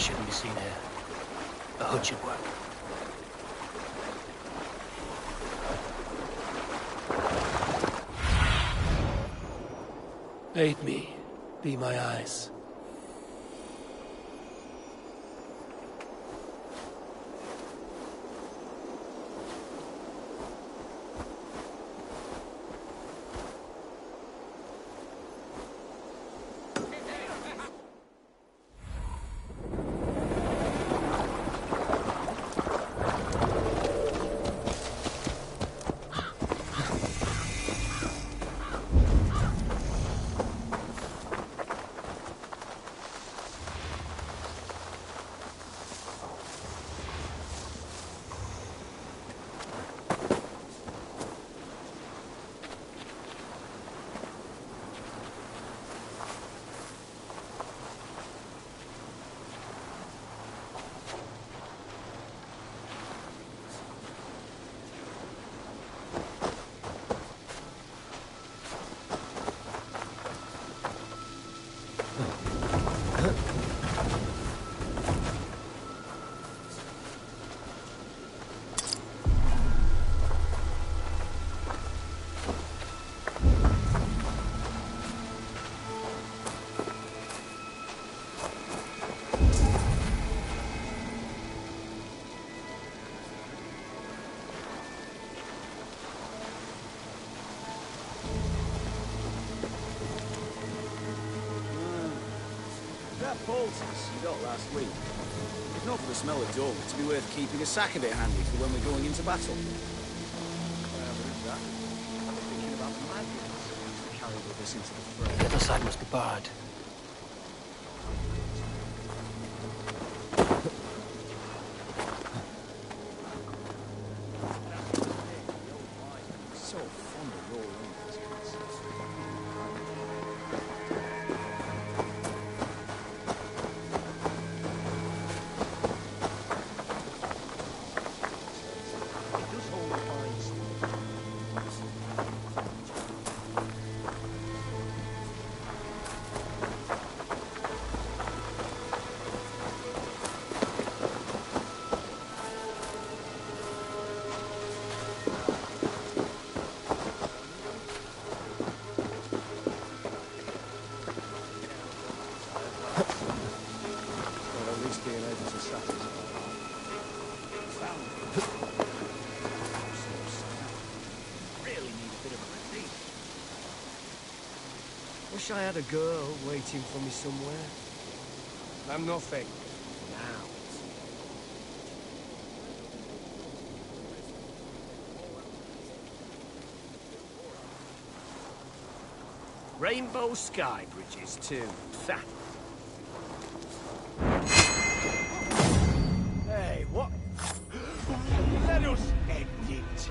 Shouldn't be seen here. A hood should work. Aid me. Be my eyes. that poultice you got last week? If not for the smell of dung, it'd be worth keeping a sack of it handy for when we're going into battle. Who's that? I'm thinking about the maggots we carried with us into the fray. The other side must be barred. So fond of raw onions. It does hold a fine smell. Or at least being able to satisfy. Really need a bit of a relief. Wish I had a girl waiting for me somewhere. I'm nothing. Now. Rainbow sky bridges too. Hey, what? Let us end it.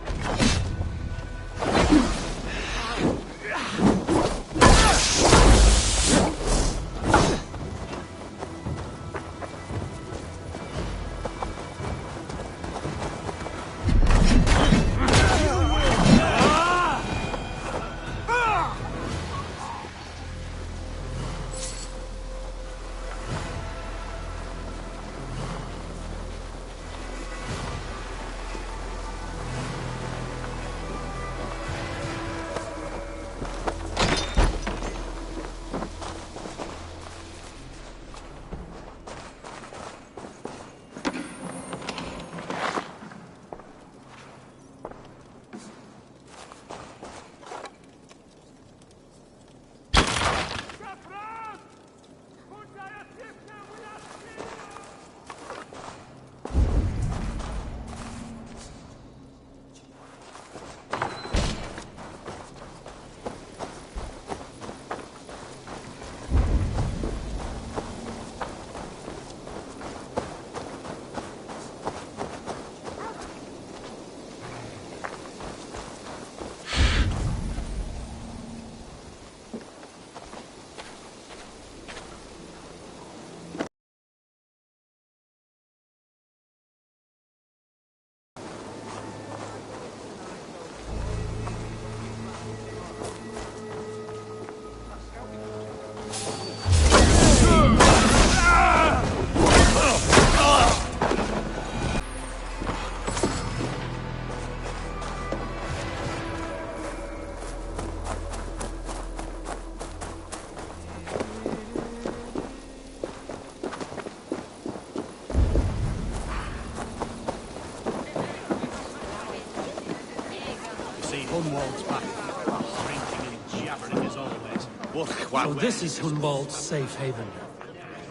Hunwald's back. Shrinking and jabbering as always. So this is Hunwald's safe haven.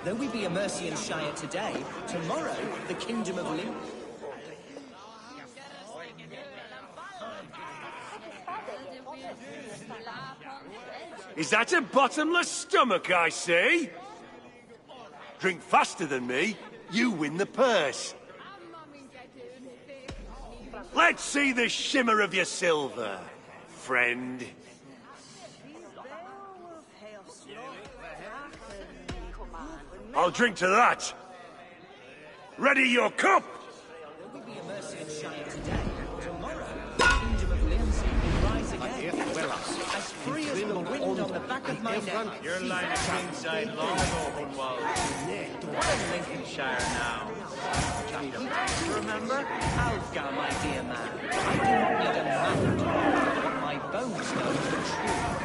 Though we be a Mercian Shire today, tomorrow the Kingdom of Lim... Is that a bottomless stomach I see? Drink faster than me, you win the purse. Let's see the shimmer of your silver, friend. I'll drink to that. Ready your cup! Though we be a Mercian Shire today, tomorrow the Kingdom of Lindsay will rise again. As free as the wind on the back of my neck. Your line of kingside long ago, Hunwald. What in Lincolnshire now? Remember? Alfgar, my dear man. I do not need a map to know what my bones know to be true.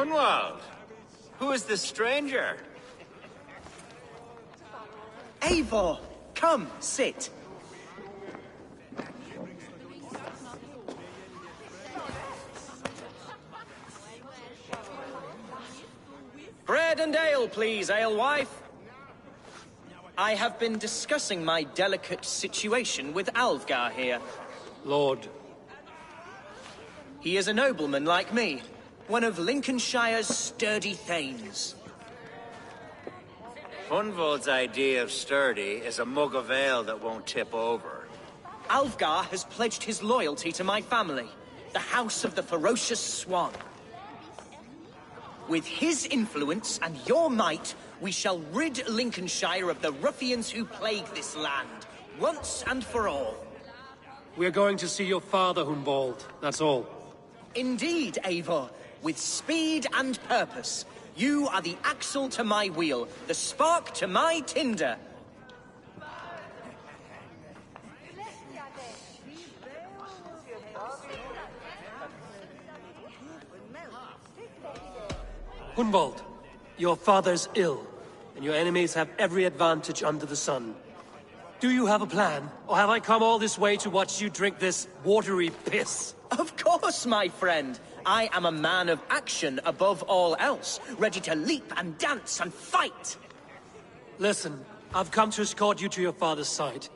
Hunwald, who is this stranger? Eivor, come, sit. Bread and ale, please, alewife. I have been discussing my delicate situation with Alfgar here. Lord. He is a nobleman like me, one of Lincolnshire's sturdy thanes. Hunwald's idea of sturdy is a mug of ale that won't tip over. Alfgar has pledged his loyalty to my family, the House of the Ferocious Swan. With his influence and your might, we shall rid Lincolnshire of the ruffians who plague this land, once and for all. We're going to see your father, Hunwald. That's all. Indeed, Eivor. With speed and purpose. You are the axle to my wheel, the spark to my tinder. Hunwald, your father's ill, and your enemies have every advantage under the sun. Do you have a plan, or have I come all this way to watch you drink this watery piss? Of course, my friend. I am a man of action above all else, ready to leap and dance and fight. Listen, I've come to escort you to your father's side.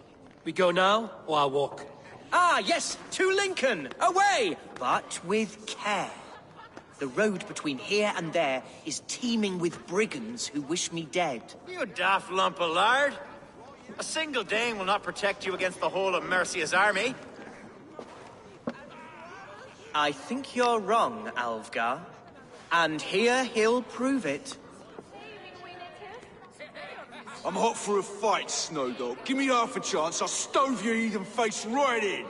We go now, or I walk? Ah, yes, to Lincoln! Away! But with care. The road between here and there is teeming with brigands who wish me dead. You daft lump of lard. A single Dane will not protect you against the whole of Mercia's army. I think you're wrong, Alfgar. And here he'll prove it. I'm hot for a fight, Snowdog. Give me half a chance, I'll stove your heathen face right in.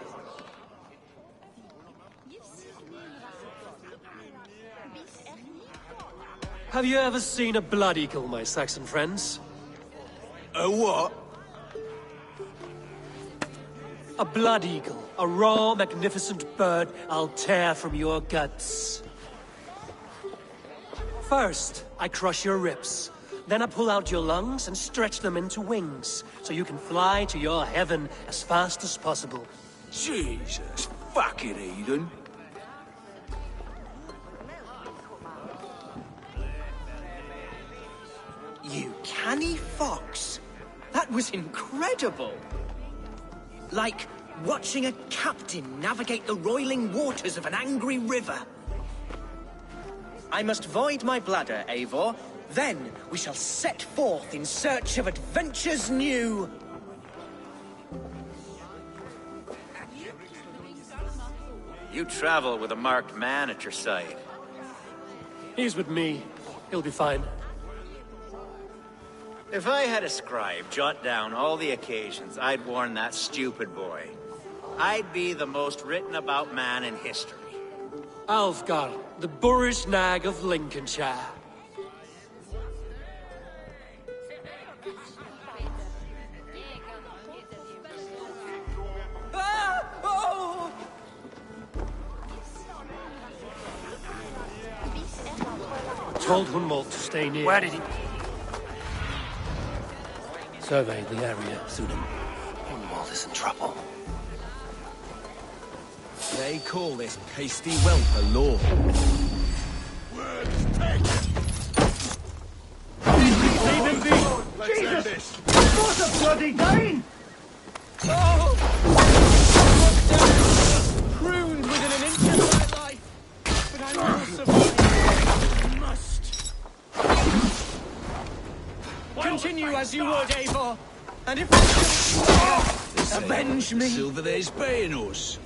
Have you ever seen a blood eagle, my Saxon friends? A what? A blood eagle. A raw, magnificent bird I'll tear from your guts. First, I crush your ribs. Then I pull out your lungs and stretch them into wings, so you can fly to your heaven as fast as possible. Jesus, fucking heathen. You canny fox. That was incredible. Like watching a captain navigate the roiling waters of an angry river. I must void my bladder, Eivor. Then we shall set forth in search of adventures new. You travel with a marked man at your side. He's with me. He'll be fine. If I had a scribe jot down all the occasions I'd warn that stupid boy, I'd be the most written about man in history. Alfgar, the boorish nag of Lincolnshire. Ah! Oh! I told Hunwald to stay near. Where did he... Survey the area, Sudan. Hunwald is in trouble. They call this pasty whelp a law. Leave him be! Jesus! What a bloody Dane! Oh! Pruned within an inch of my life, but I will survive. I must. Continue as you would, Eivor, and if I avenge me. Silver there's paying us.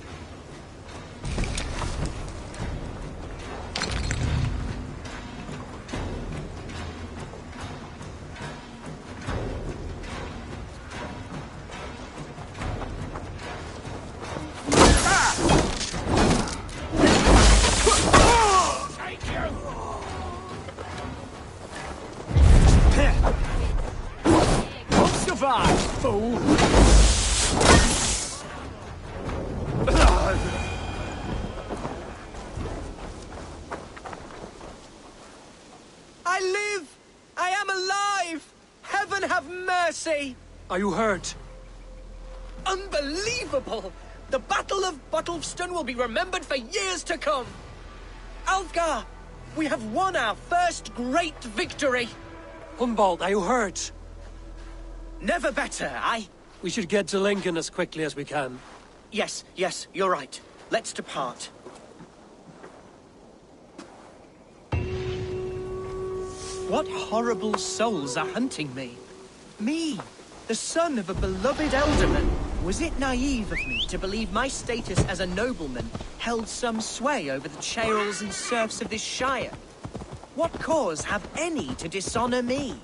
victory! Are you hurt? Unbelievable! The Battle of Bottleston will be remembered for years to come! Alfgar, we have won our first great victory! Humboldt, are you hurt? Never better, We should get to Lincoln as quickly as we can. Yes, you're right. Let's depart. What horrible souls are hunting me? Me, the son of a beloved elderman. Was it naive of me to believe my status as a nobleman held some sway over the churls and serfs of this shire? What cause have any to dishonor me?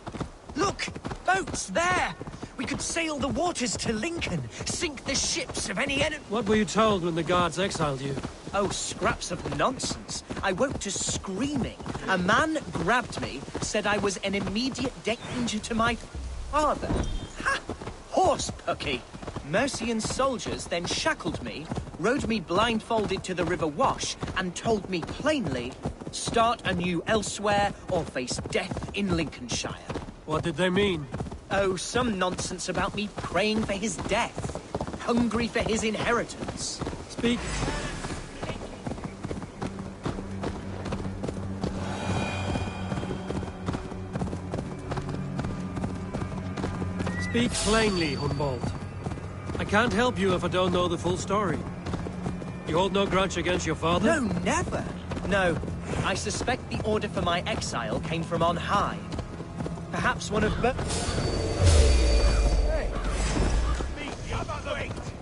Look! Boats there! We could sail the waters to Lincoln, sink the ships of any enemy. What were you told when the guards exiled you? Oh, scraps of nonsense. I woke to screaming. A man grabbed me, said I was an immediate danger to my father. Ha! Horse pucky. Mercian soldiers then shackled me, rode me blindfolded to the River Wash, and told me plainly, start anew elsewhere or face death in Lincolnshire. What did they mean? Oh, some nonsense about me praying for his death, hungry for his inheritance. Speak. Speak plainly, Humboldt. I can't help you if I don't know the full story. You hold no grudge against your father? No, never. No, I suspect the order for my exile came from on high. Perhaps one of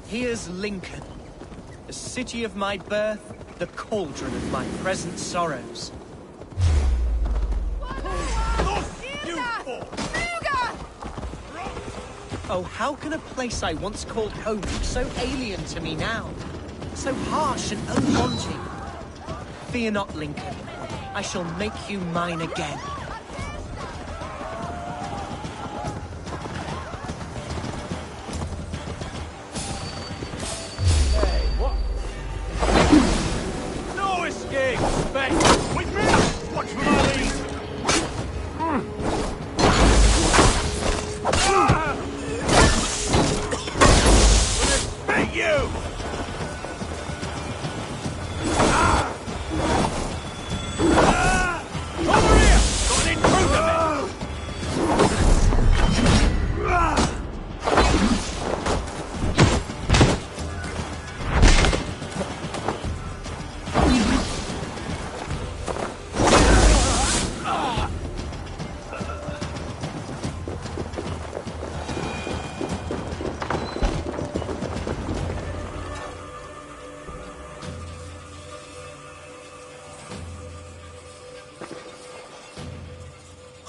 Here's Lincoln, the city of my birth, the cauldron of my present sorrows. Oh, how can a place I once called home be so alien to me now? So harsh and unwanting. Fear not, Lincoln. I shall make you mine again.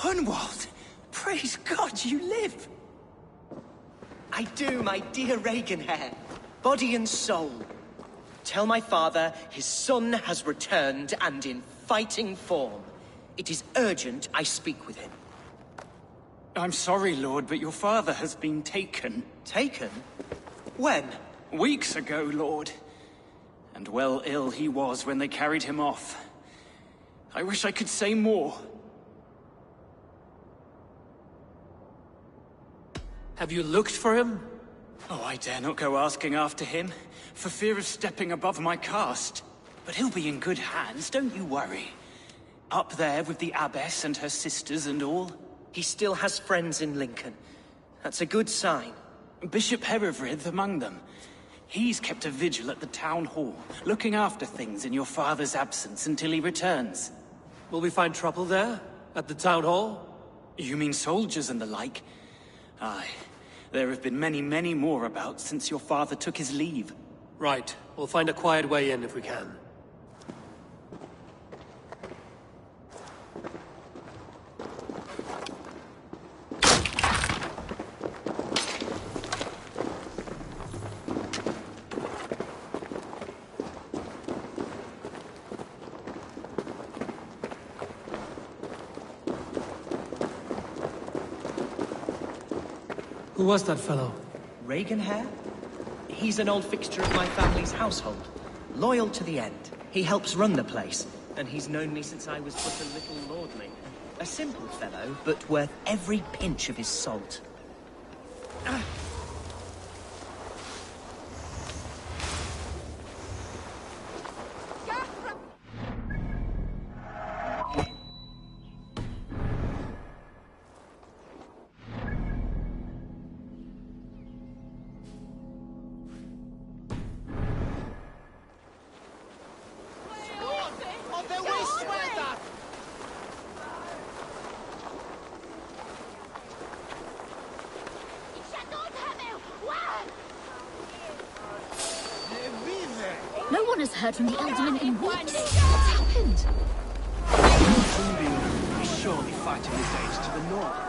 Hunwald! Praise God you live! I do, my dear Reaganhair. Body and soul. Tell my father his son has returned and in fighting form. It is urgent I speak with him. I'm sorry, Lord, but your father has been taken. Taken? When? Weeks ago, Lord. And well ill he was when they carried him off. I wish I could say more. Have you looked for him? Oh, I dare not go asking after him, for fear of stepping above my caste. But he'll be in good hands, don't you worry. Up there with the abbess and her sisters and all. He still has friends in Lincoln. That's a good sign. Bishop Herefrith among them. He's kept a vigil at the town hall, looking after things in your father's absence until he returns. Will we find trouble there? At the town hall? You mean soldiers and the like? Aye. There have been many, many more about since your father took his leave. Right. We'll find a quiet way in if we can. Who was that fellow? Reaganhair? He's an old fixture of my family's household. Loyal to the end. He helps run the place, and he's known me since I was but a little lordling. A simple fellow, but worth every pinch of his salt. No one has heard from the Elderman in weeks. What's happened? Hunbior is surely fighting his days to the north.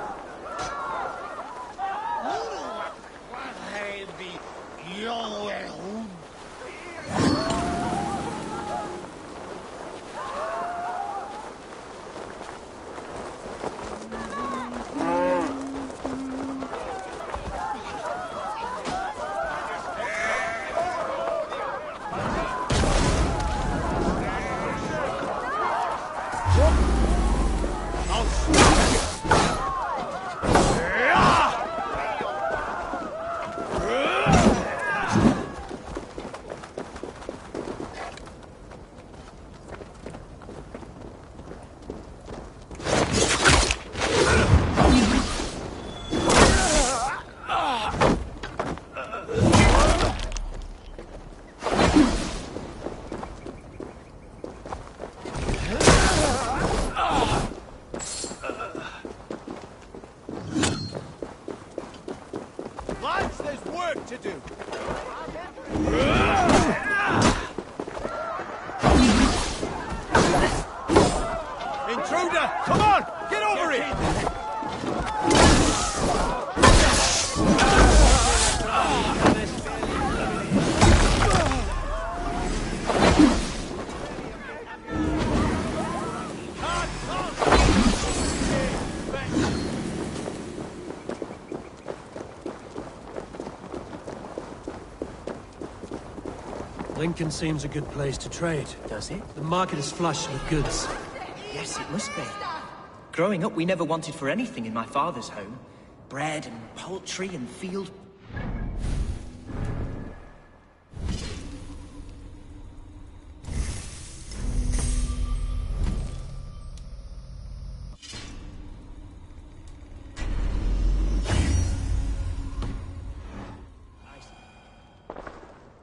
Intruder! Come on! Get over it! Lincoln seems a good place to trade. Does it? The market is flush with goods. Yes, it must be. Growing up, we never wanted for anything in my father's home. Bread and poultry and field...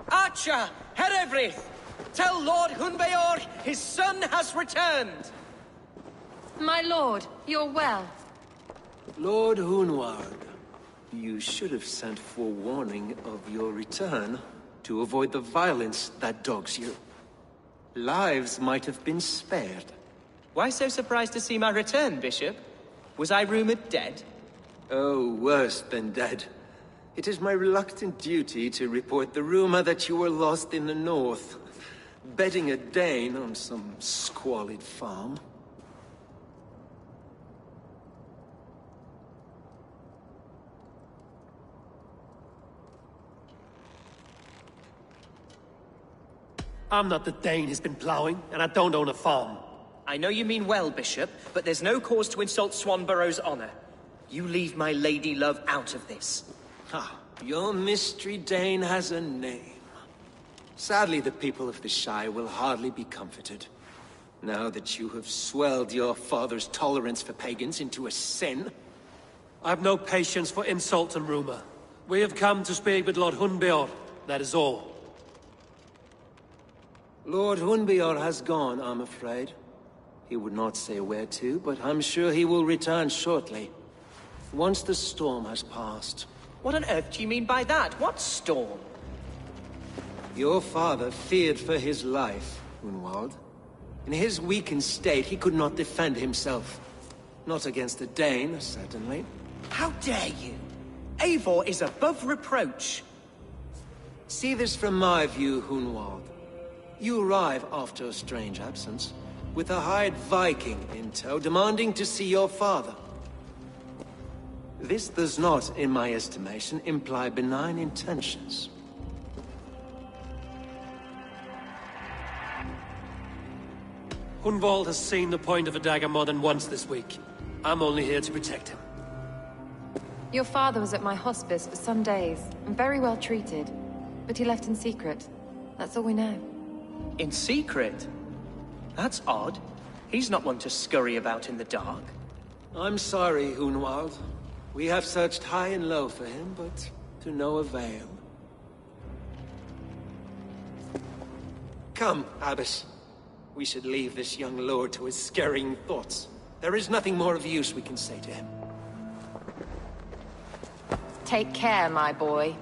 Archer! Herevrith! Tell Lord Hunbeor his son has returned! My lord, you're well. Lord Hunward, you should have sent forewarning of your return to avoid the violence that dogs you. Lives might have been spared. Why so surprised to see my return, Bishop? Was I rumored dead? Oh, worse than dead. It is my reluctant duty to report the rumor that you were lost in the north, bedding a Dane on some squalid farm. I'm not the Dane he's been plowing, and I don't own a farm. I know you mean well, Bishop, but there's no cause to insult Swanborough's honor. You leave my lady love out of this. Ah, your mystery Dane has a name. Sadly, the people of the Shire will hardly be comforted. Now that you have swelled your father's tolerance for pagans into a sin. I've no patience for insult and rumor. We have come to speak with Lord Hunbeor, that is all. Lord Hunbeor has gone, I'm afraid. He would not say where to, but I'm sure he will return shortly. Once the storm has passed. What on earth do you mean by that? What storm? Your father feared for his life, Hunwald. In his weakened state, he could not defend himself. Not against a Dane, certainly. How dare you? Eivor is above reproach. See this from my view, Hunwald. You arrive after a strange absence, with a hired Viking in tow, demanding to see your father. This does not, in my estimation, imply benign intentions. Hunwald has seen the point of a dagger more than once this week. I'm only here to protect him. Your father was at my hospice for some days, and very well treated. But he left in secret. That's all we know. In secret? That's odd. He's not one to scurry about in the dark. I'm sorry, Hunwald. We have searched high and low for him, but to no avail. Come, Abbess. We should leave this young lord to his scurrying thoughts. There is nothing more of use we can say to him. Take care, my boy.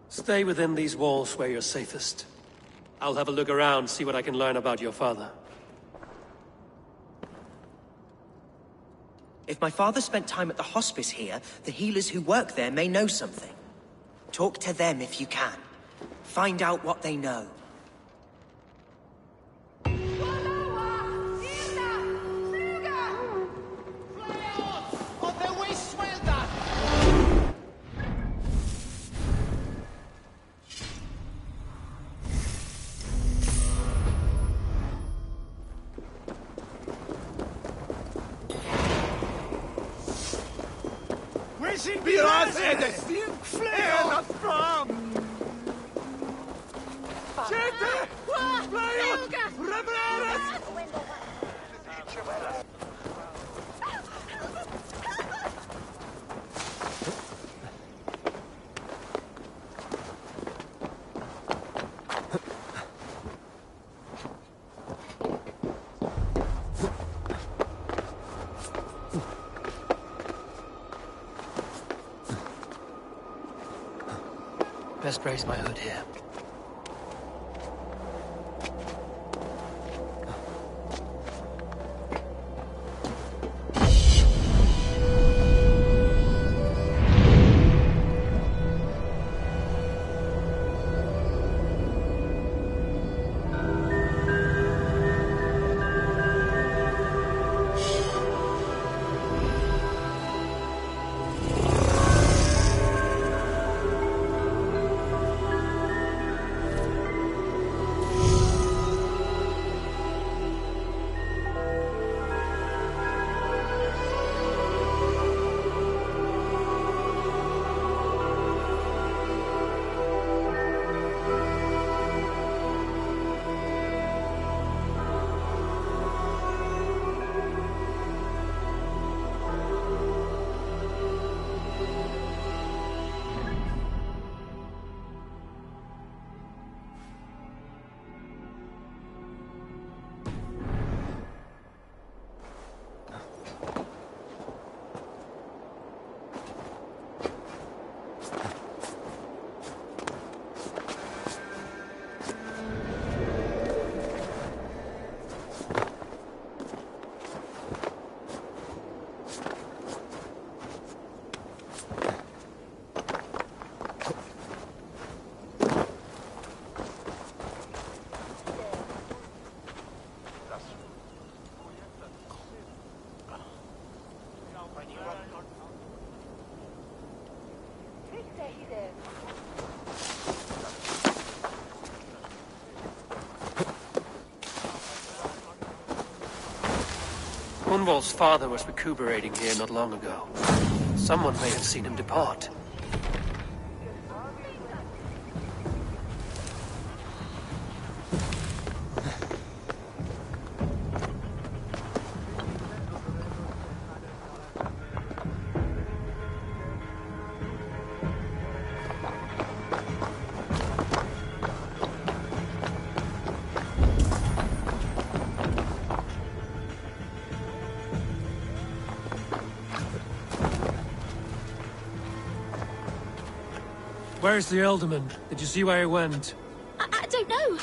Stay within these walls where you're safest. I'll have a look around, see what I can learn about your father. If my father spent time at the hospice here, the healers who work there may know something. Talk to them if you can. Find out what they know. Best raise my hood here. Hunwald's father was recuperating here not long ago. Someone may have seen him depart. Where's the Elderman? Did you see where he went? I don't know.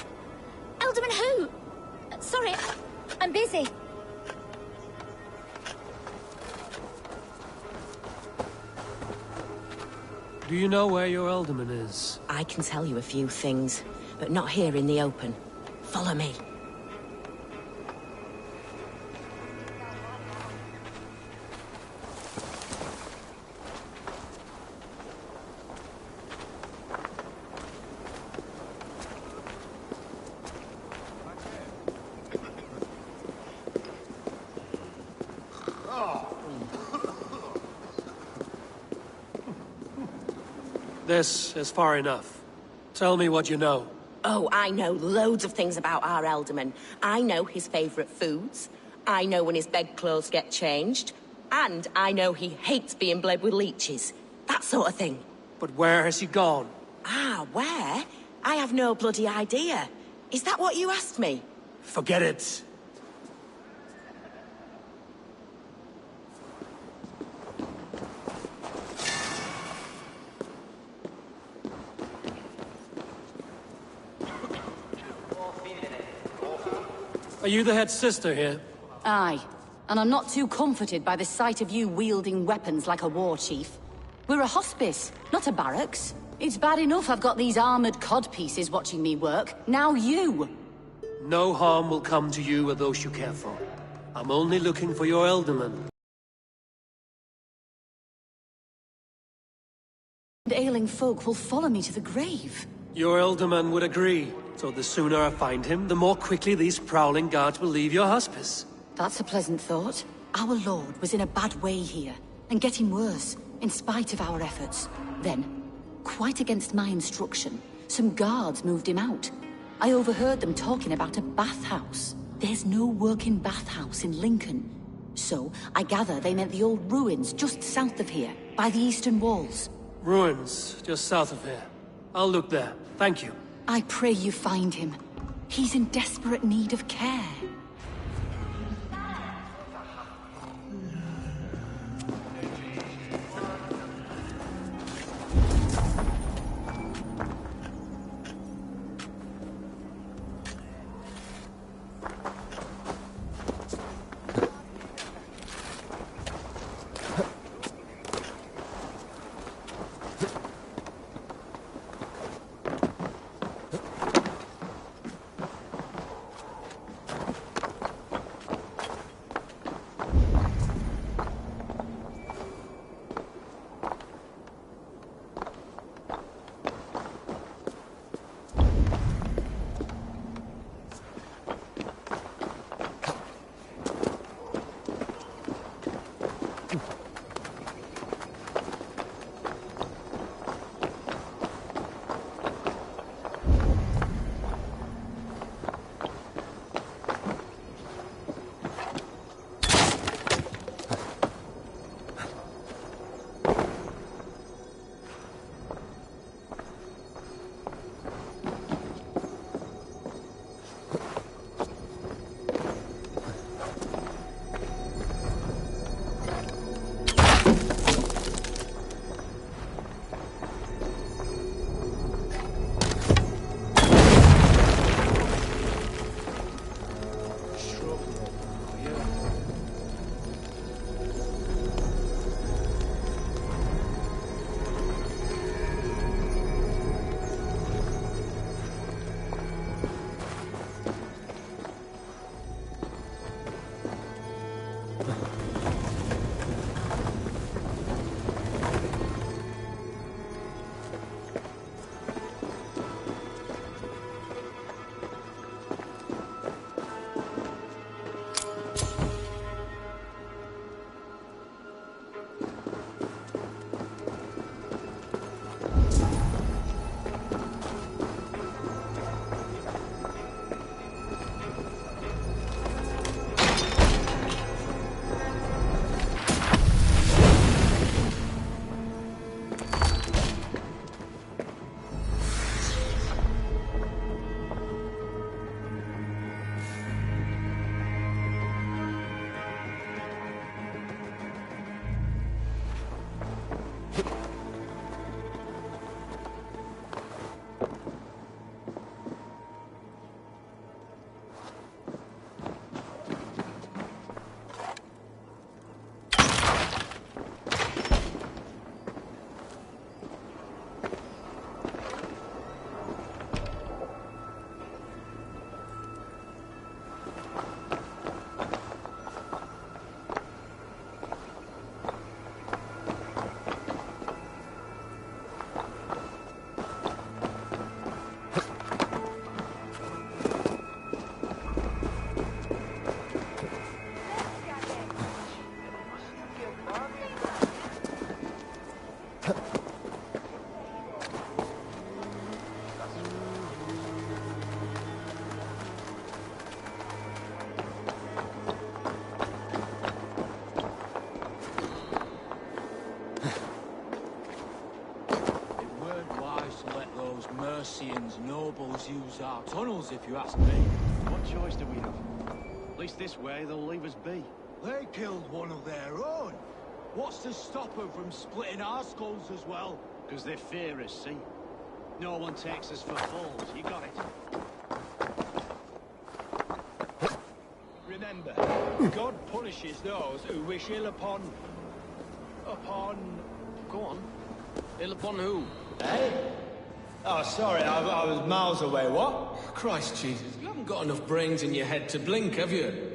Elderman who? Sorry, I'm busy. Do you know where your Elderman is? I can tell you a few things, but not here in the open. Follow me. This is far enough. Tell me what you know. Oh, I know loads of things about our Elderman. I know his favourite foods. I know when his bedclothes get changed. And I know he hates being bled with leeches. That sort of thing. But where has he gone? Ah, where? I have no bloody idea. Is that what you asked me? Forget it. Are you the head sister here? Aye. And I'm not too comforted by the sight of you wielding weapons like a war chief. We're a hospice, not a barracks. It's bad enough I've got these armored codpieces watching me work. Now you! No harm will come to you or those you care for. I'm only looking for your Elderman. And ailing folk will follow me to the grave. Your Elderman would agree. So the sooner I find him, the more quickly these prowling guards will leave your hospice. That's a pleasant thought. Our lord was in a bad way here, and getting worse, in spite of our efforts. Then, quite against my instruction, some guards moved him out. I overheard them talking about a bathhouse. There's no working bathhouse in Lincoln. So, I gather they meant the old ruins just south of here, by the eastern walls. Ruins, just south of here. I'll look there. Thank you. I pray you find him. He's in desperate need of care. Mercians nobles use our tunnels, if you ask me. What choice do we have? At least this way, they'll leave us be. They killed one of their own. What's to stop them from splitting our skulls as well? Because they fear us, see? No one takes us for fools, you got it. Remember, God punishes those who wish ill upon... Go on. Ill upon who? Eh? Oh, sorry, I was miles away, what? Christ Jesus, you haven't got enough brains in your head to blink, have you?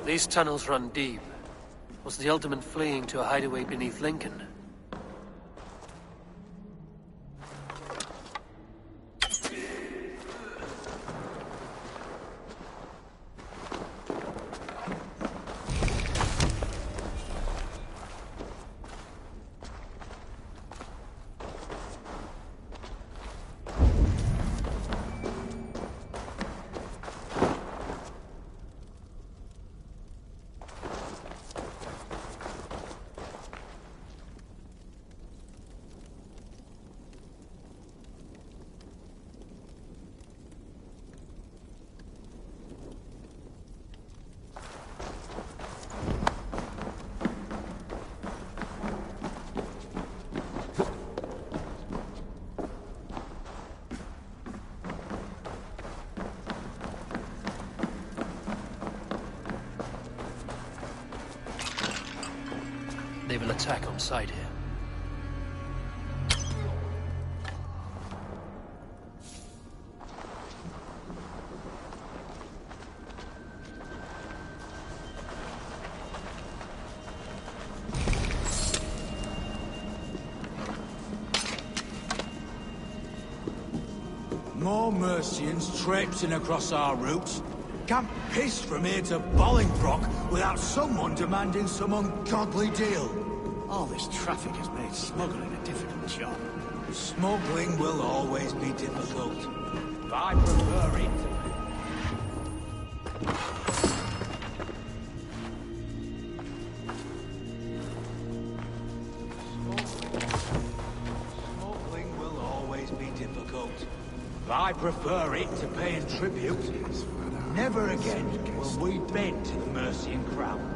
These tunnels run deep. Was the Alderman fleeing to a hideaway beneath Lincoln? They will attack on sight here. More Mercians traipsing across our routes. Can't piss from here to Bolingbroke without someone demanding some ungodly deal. All this traffic has made smuggling a difficult job. Smuggling will always be difficult. But I prefer it. Smuggling will always be difficult. But I prefer it to paying tribute. Never again will we bend to the Mercian crown.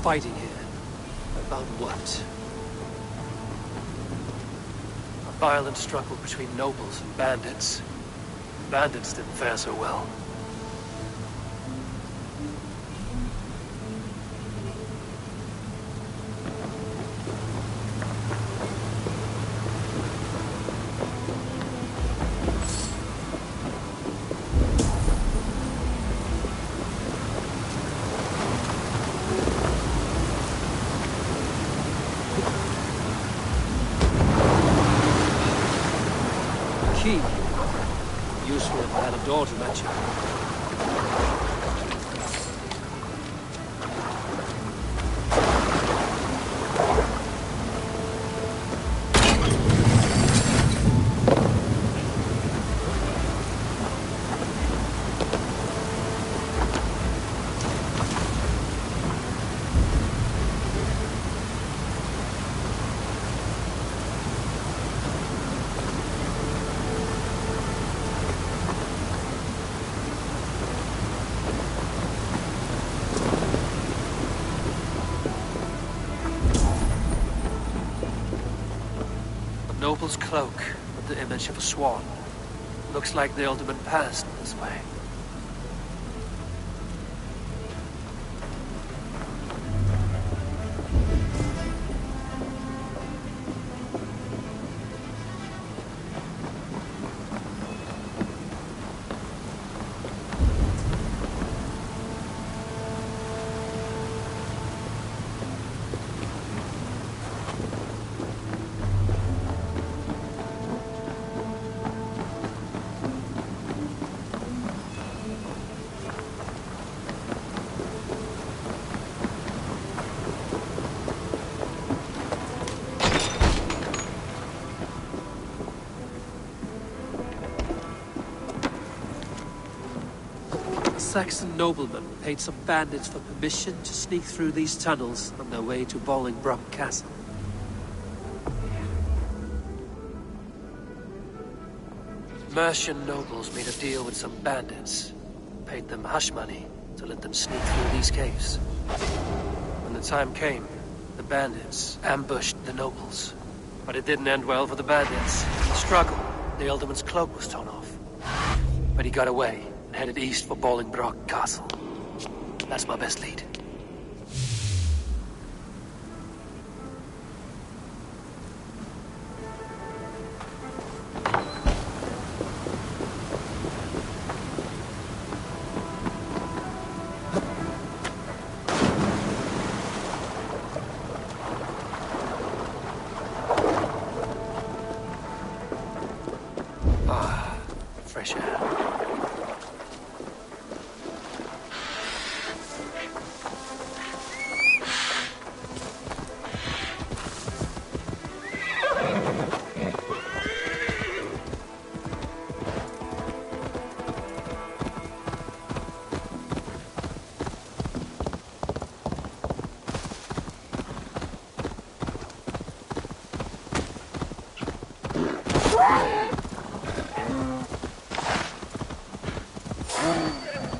fighting here. About what? A violent struggle between nobles and bandits. Bandits didn't fare so well. Key. Useful if I had a door to let you. Noble's cloak with the image of a swan. Looks like the Alderman passed this way. Saxon nobleman paid some bandits for permission to sneak through these tunnels on their way to Bolingbroke Castle. Mercian nobles made a deal with some bandits, paid them hush money to let them sneak through these caves. When the time came, the bandits ambushed the nobles. But it didn't end well for the bandits. In the struggle, the Alderman's cloak was torn off. But he got away and headed east for Bolingbroke Castle. That's my best lead. Ah, fresh air.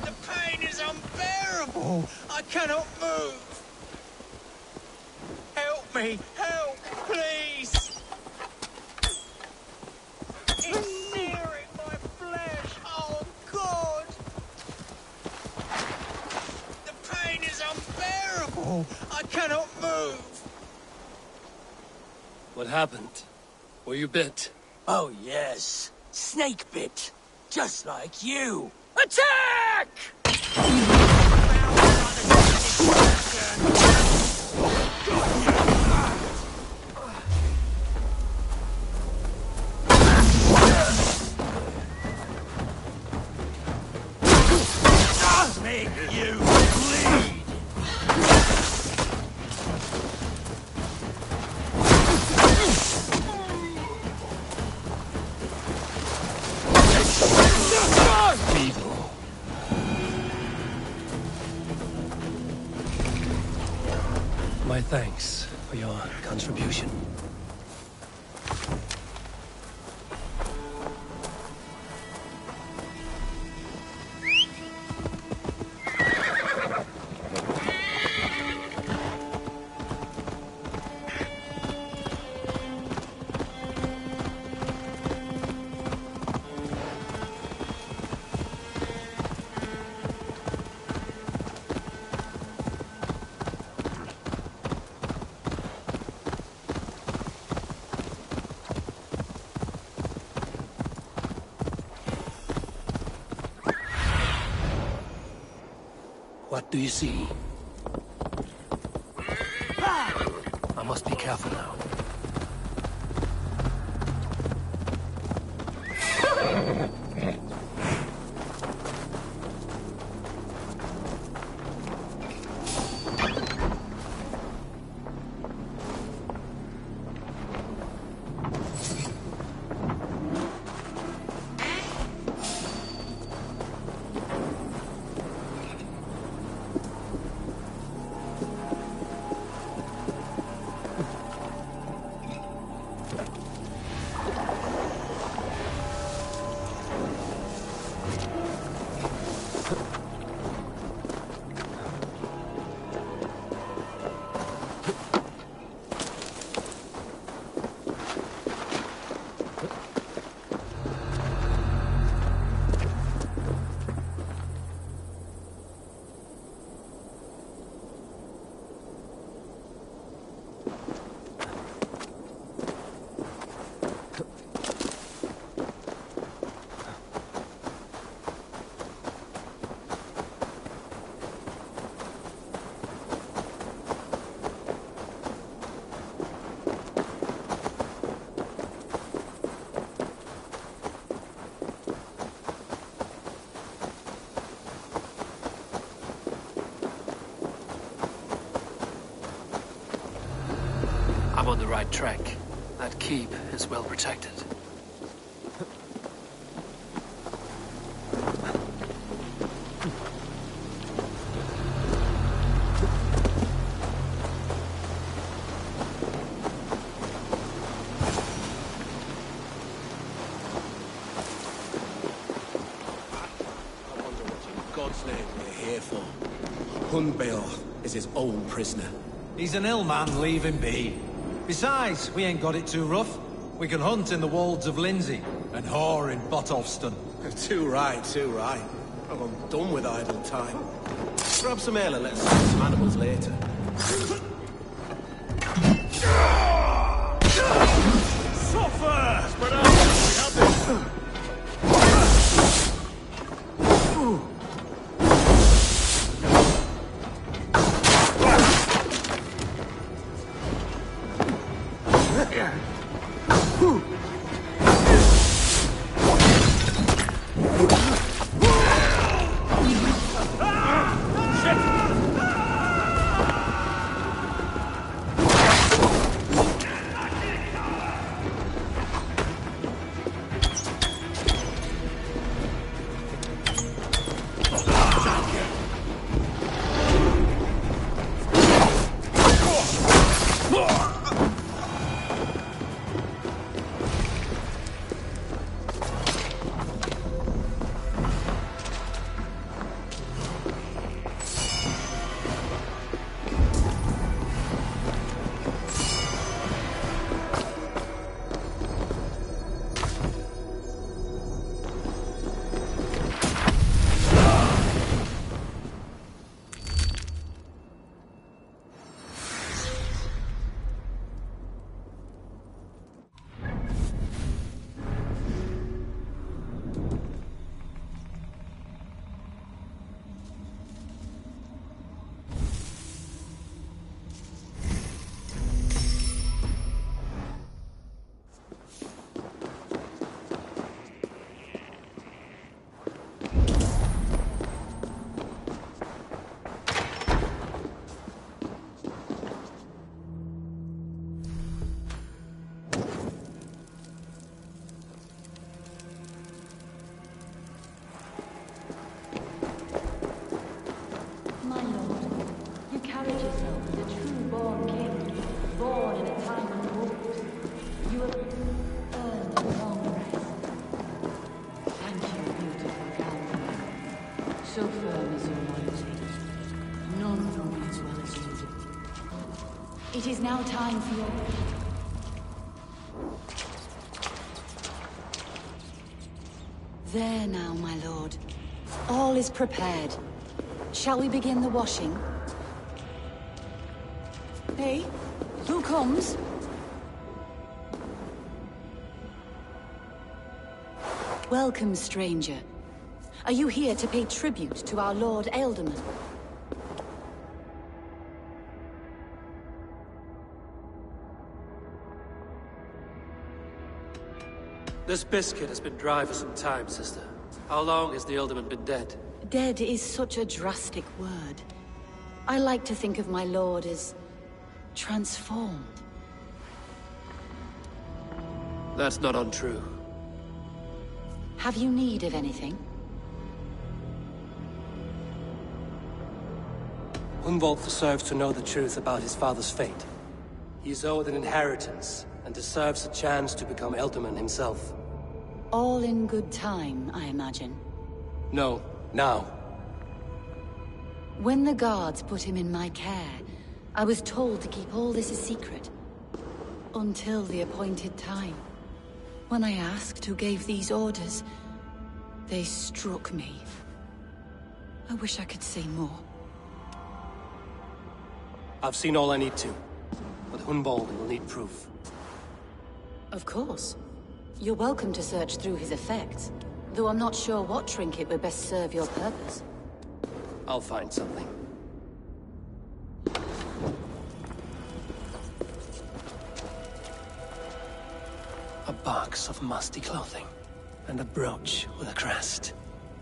The pain is unbearable. I cannot move. Help me. Help, please. It's searing my flesh. Oh, God. The pain is unbearable. I cannot move. What happened? Were you bit? Oh, yes. Snake bit. Just like you. Attack! Make you bleed. Evil. My thanks for your contribution. Do you see? I must be careful now. I'm on the right track. That keep is well protected. God's name we're here for. Hunbeor is his own prisoner. He's an ill man, leave him be. Besides, we ain't got it too rough. We can hunt in the wolds of Lindsey, and whore in Botolston. Too right, too right. I'm done with idle time. Grab some ale and let's see some animals later. Suffer! Spread out! We have this! So firm is your loyalty. None know me as well as you do. It is now time for your... There now, my lord. All is prepared. Shall we begin the washing? Hey, who comes? Welcome, stranger. Are you here to pay tribute to our Lord Ealdorman? This biscuit has been dry for some time, sister. How long has the Alderman been dead? Dead is such a drastic word. I like to think of my lord as transformed. That's not untrue. Have you need of anything? Hunwald deserves to know the truth about his father's fate. He is owed an inheritance, and deserves a chance to become Elderman himself. All in good time, I imagine. No, now. When the guards put him in my care, I was told to keep all this a secret. Until the appointed time. When I asked who gave these orders, they struck me. I wish I could say more. I've seen all I need to, but Hunwald will need proof. Of course. You're welcome to search through his effects, though I'm not sure what trinket would best serve your purpose. I'll find something. A box of musty clothing, and a brooch with a crest.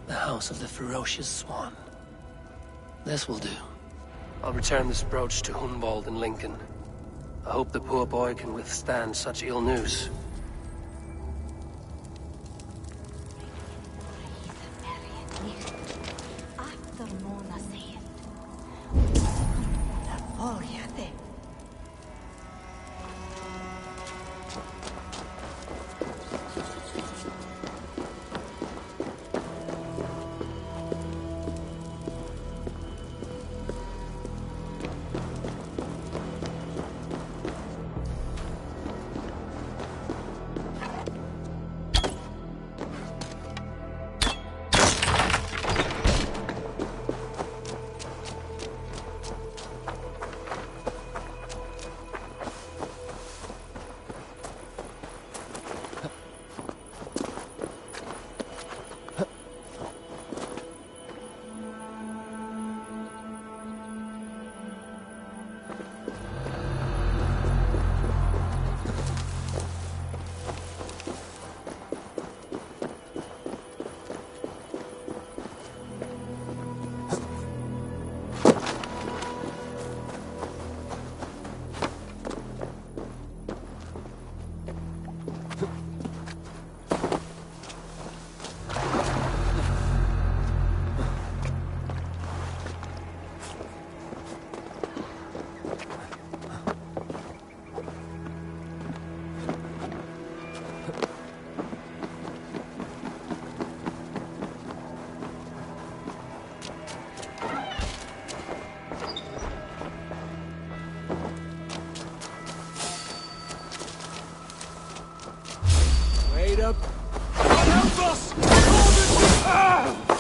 The House of the Ferocious Swan. This will do. I'll return this brooch to Hunwald in Lincoln. I hope the poor boy can withstand such ill news. up. Help us! Ah!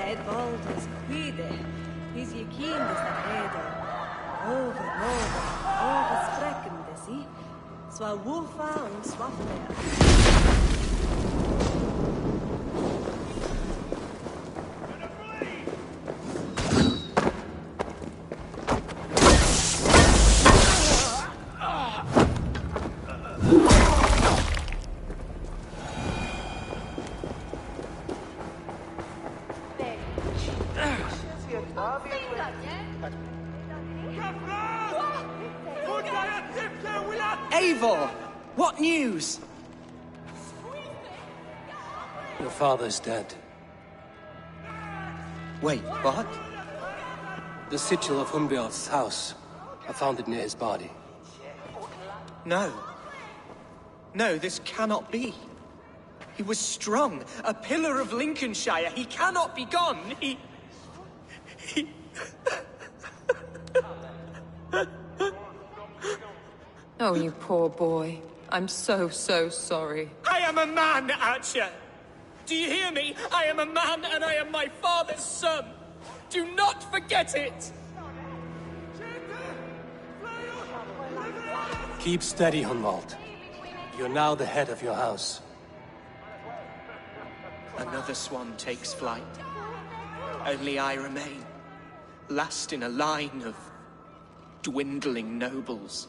Ed Baldus cuide. His yakin is the header. Over and over sprechen desi. Zwar Wufa und Swaffler. Eivor! What news? Your father's dead. Wait, what? The sigil of Hunbjorn's house. I found it near his body. No. No, this cannot be. He was strong, a pillar of Lincolnshire. He cannot be gone. He... Oh, you poor boy. I'm so sorry. I am a man, Archer! Do you hear me? I am a man and I am my father's son! Do not forget it! Keep steady, Hunwald. You're now the head of your house. Another swan takes flight. Only I remain. Last in a line of dwindling nobles.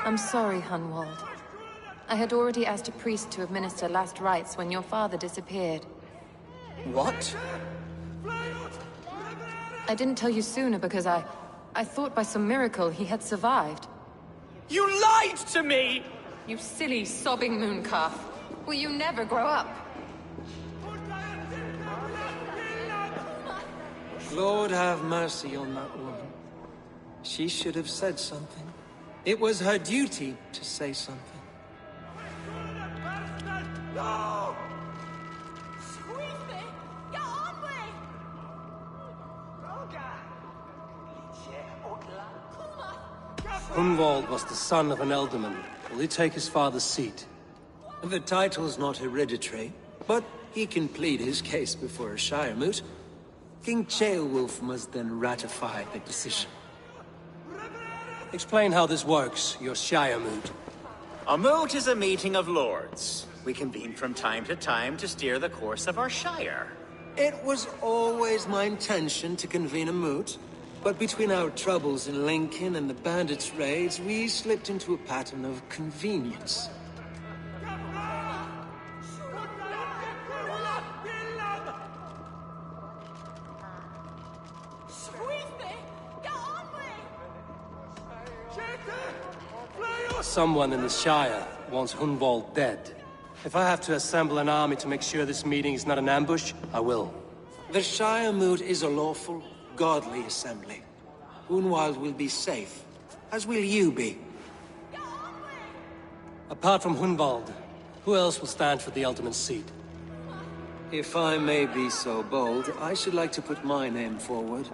I'm sorry, Hunwald. I had already asked a priest to administer last rites when your father disappeared. What? I didn't tell you sooner because I thought by some miracle he had survived. You lied to me! You silly, sobbing mooncalf. Will you never grow up? Lord have mercy on that woman. She should have said something. It was her duty to say something. No! Hunwald was the son of an ealdorman. Will he take his father's seat? The title's not hereditary, but he can plead his case before a Shire moot. King Ceolwulf must then ratify the decision. Explain how this works, your Shire moot. A moot is a meeting of lords. We convene from time to time to steer the course of our Shire. It was always my intention to convene a moot, but between our troubles in Lincoln and the bandits' raids, we slipped into a pattern of convenience. Someone in the Shire wants Hunwald dead. If I have to assemble an army to make sure this meeting is not an ambush, I will. The Shire moot is a lawful, godly assembly. Hunwald will be safe, as will you be. Apart from Hunwald, who else will stand for the ultimate seat? If I may be so bold, I should like to put my name forward.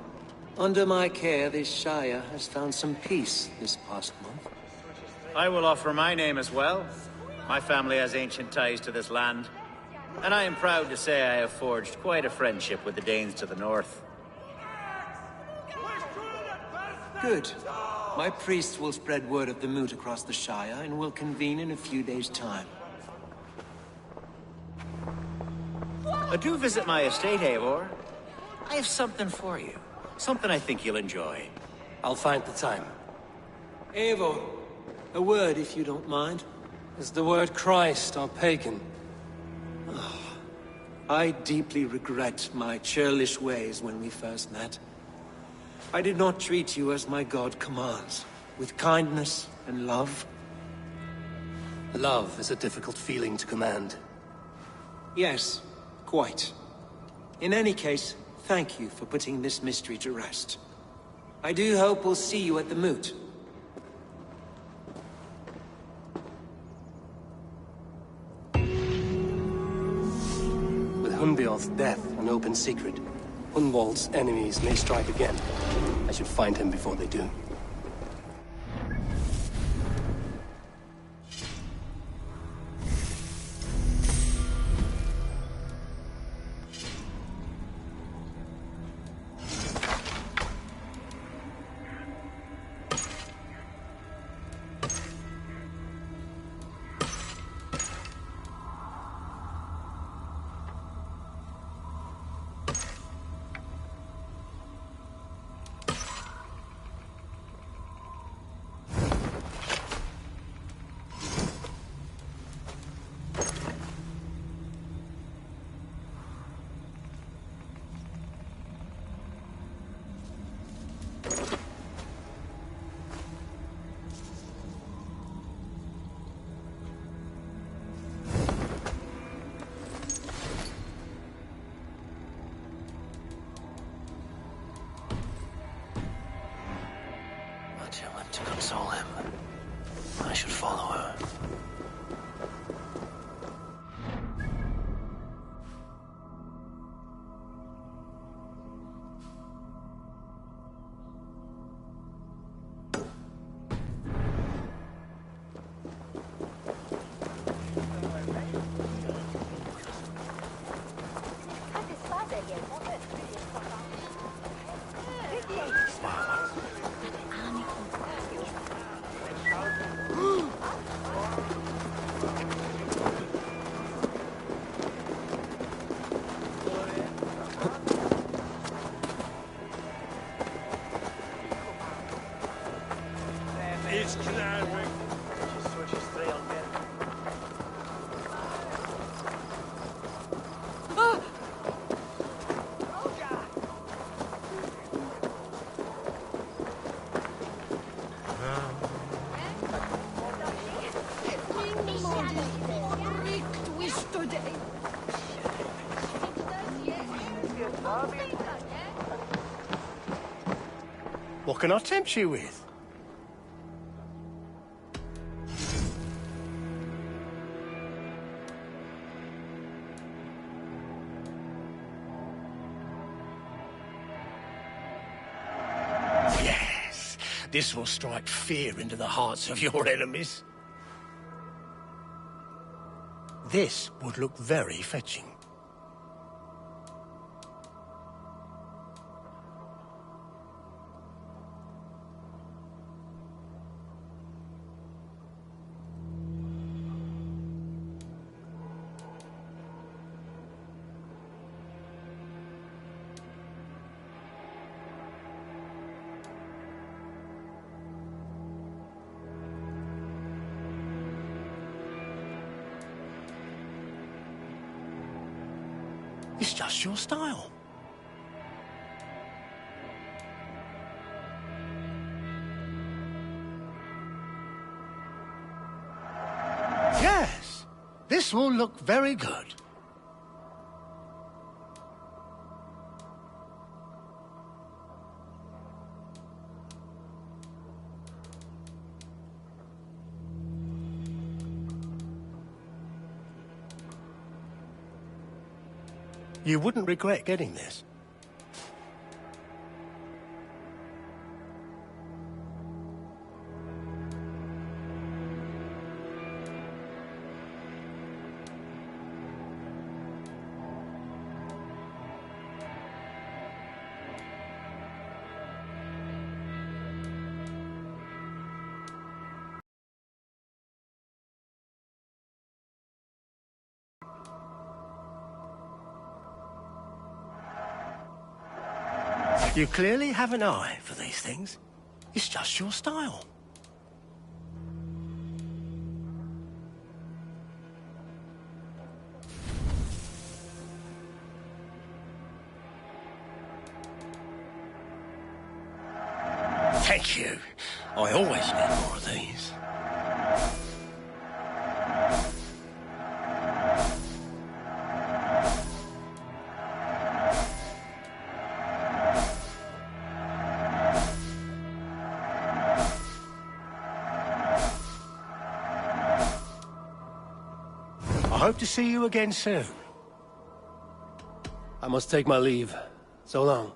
Under my care, this Shire has found some peace this past month. I will offer my name as well. My family has ancient ties to this land, and I am proud to say I have forged quite a friendship with the Danes to the north. Good. My priests will spread word of the moot across the Shire, and will convene in a few days' time. Do visit my estate, Eivor. I have something for you. Something I think you'll enjoy. I'll find the time. Eivor, a word if you don't mind. Is the word Christ or pagan? I deeply regret my churlish ways when we first met. I did not treat you as my god commands, with kindness and love. Love is a difficult feeling to command. Yes, quite. In any case, thank you for putting this mystery to rest. I do hope we'll see you at the moot. With Hunbjorn's death an open secret, Hunwald's enemies may strike again. I should find him before they do. stole him. I should follow her. It's Clanrick. What can I tempt you with? Yes, this will strike fear into the hearts of your enemies. This would look very fetching. It's just your style. Yes, this will look very good. You wouldn't regret getting this. You clearly have an eye for these things. It's just your style. Thank you. I always need more of these. I hope to see you again soon. I must take my leave. So long.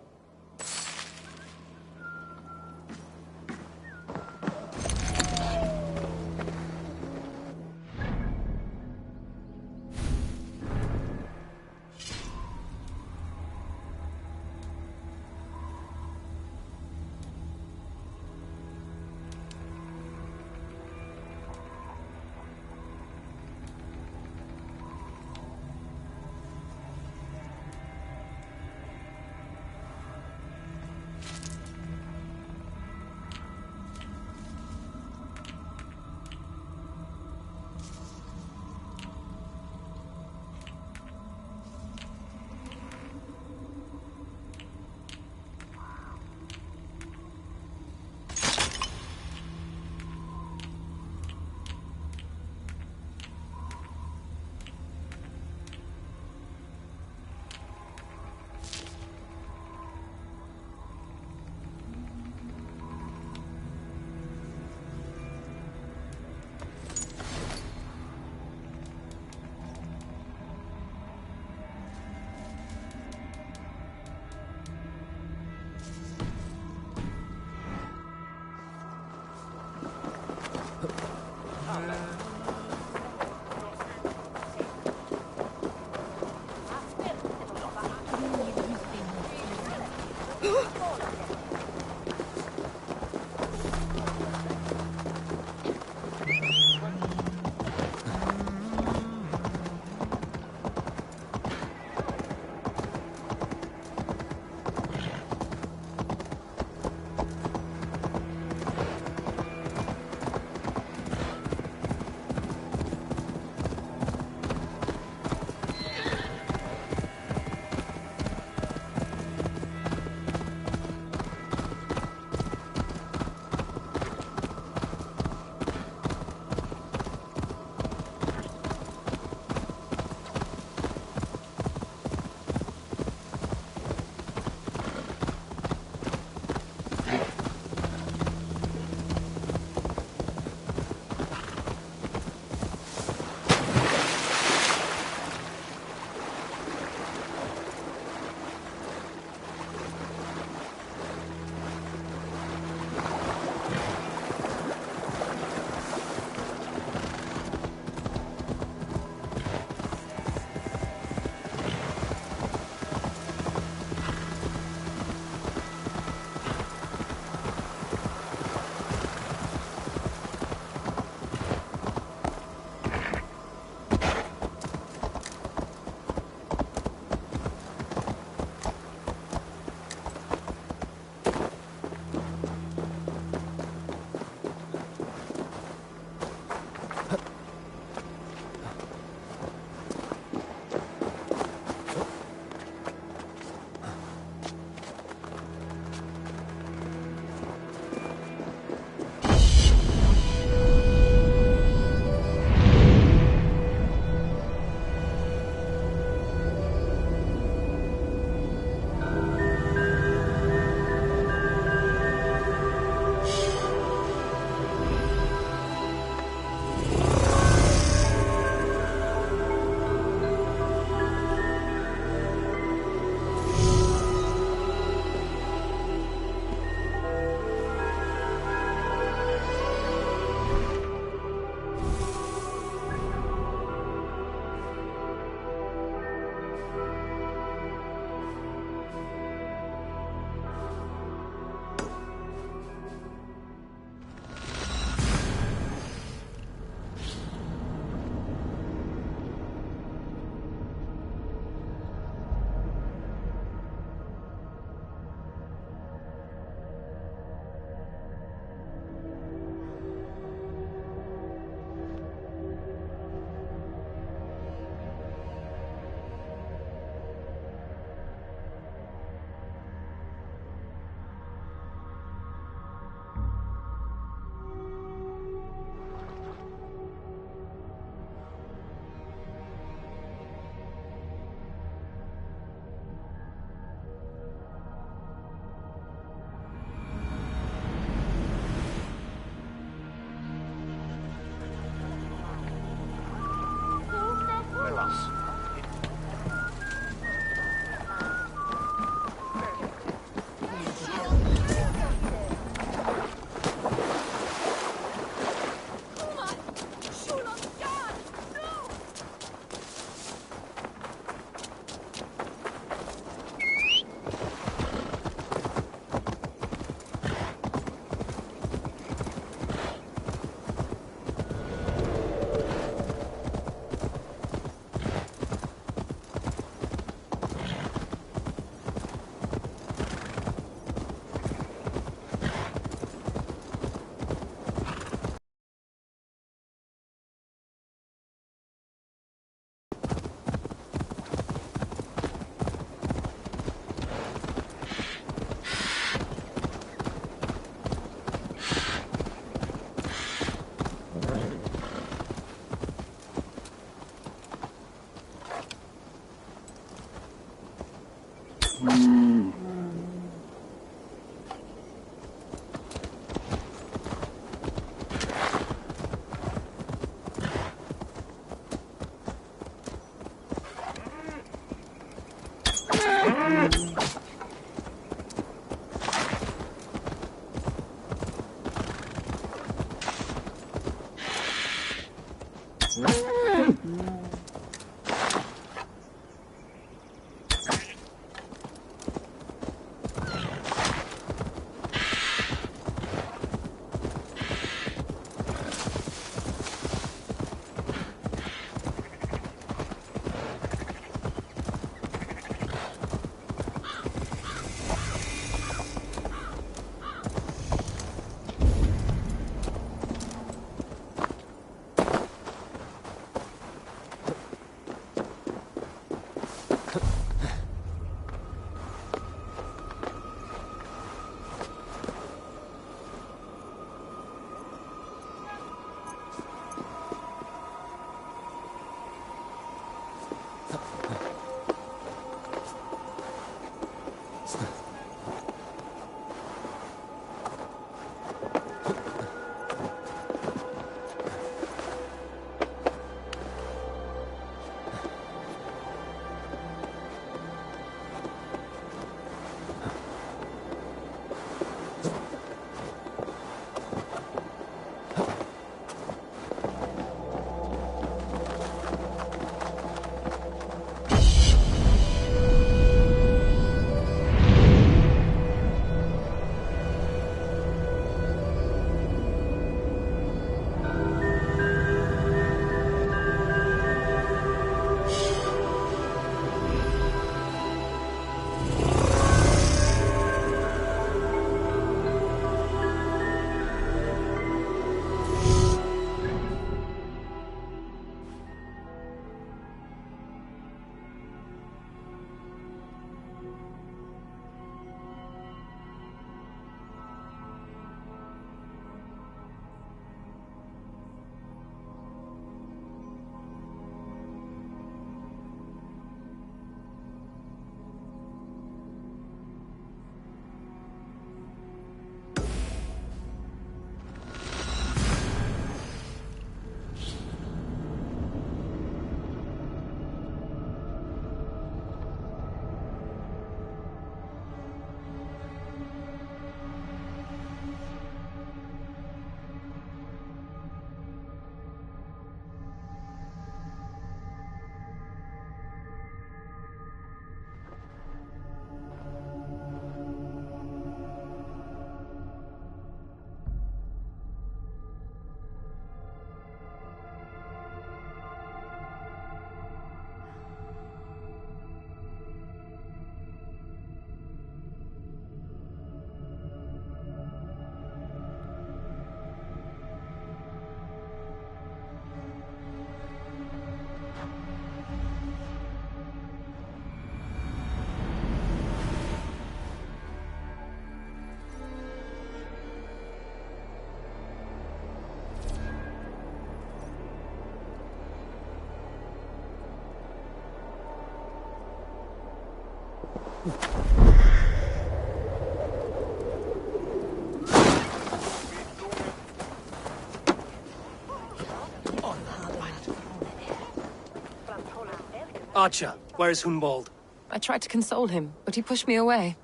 Archer, where is Hunwald? I tried to console him, but he pushed me away.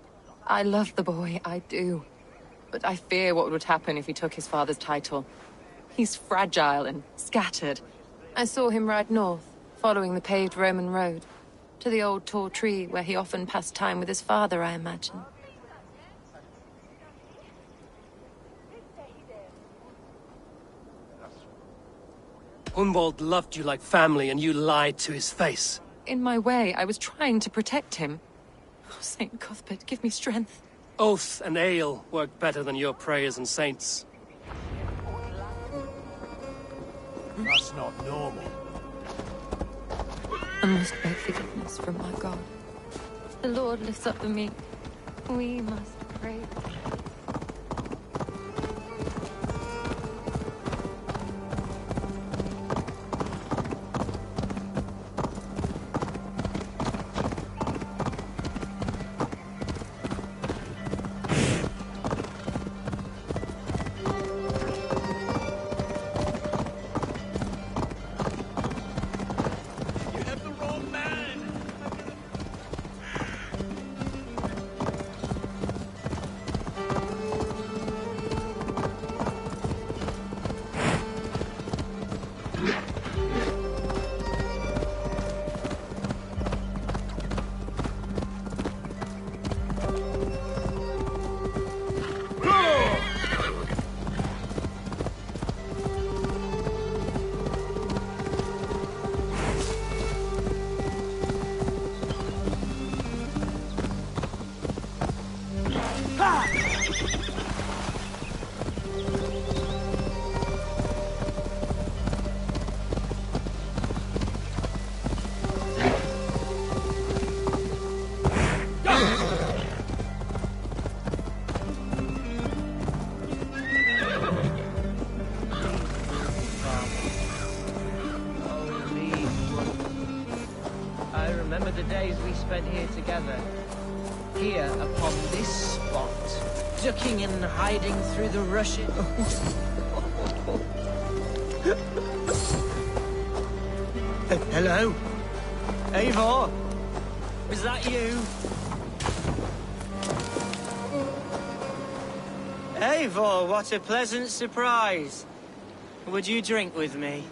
I love the boy, I do. But I fear what would happen if he took his father's title. He's fragile and scattered. I saw him ride north, following the paved Roman road. To the old tall tree where he often passed time with his father, I imagine. Hunwald loved you like family, and you lied to his face. In my way, I was trying to protect him. Oh, Saint Cuthbert, give me strength. Oath and ale work better than your prayers and saints. That's not normal. I must beg forgiveness from my God. The Lord lifts up the meek. We must pray. days we spent here together. Here, upon this spot, ducking and hiding through the rushes. Hello? Eivor? Is that you? Eivor, what a pleasant surprise. Would you drink with me?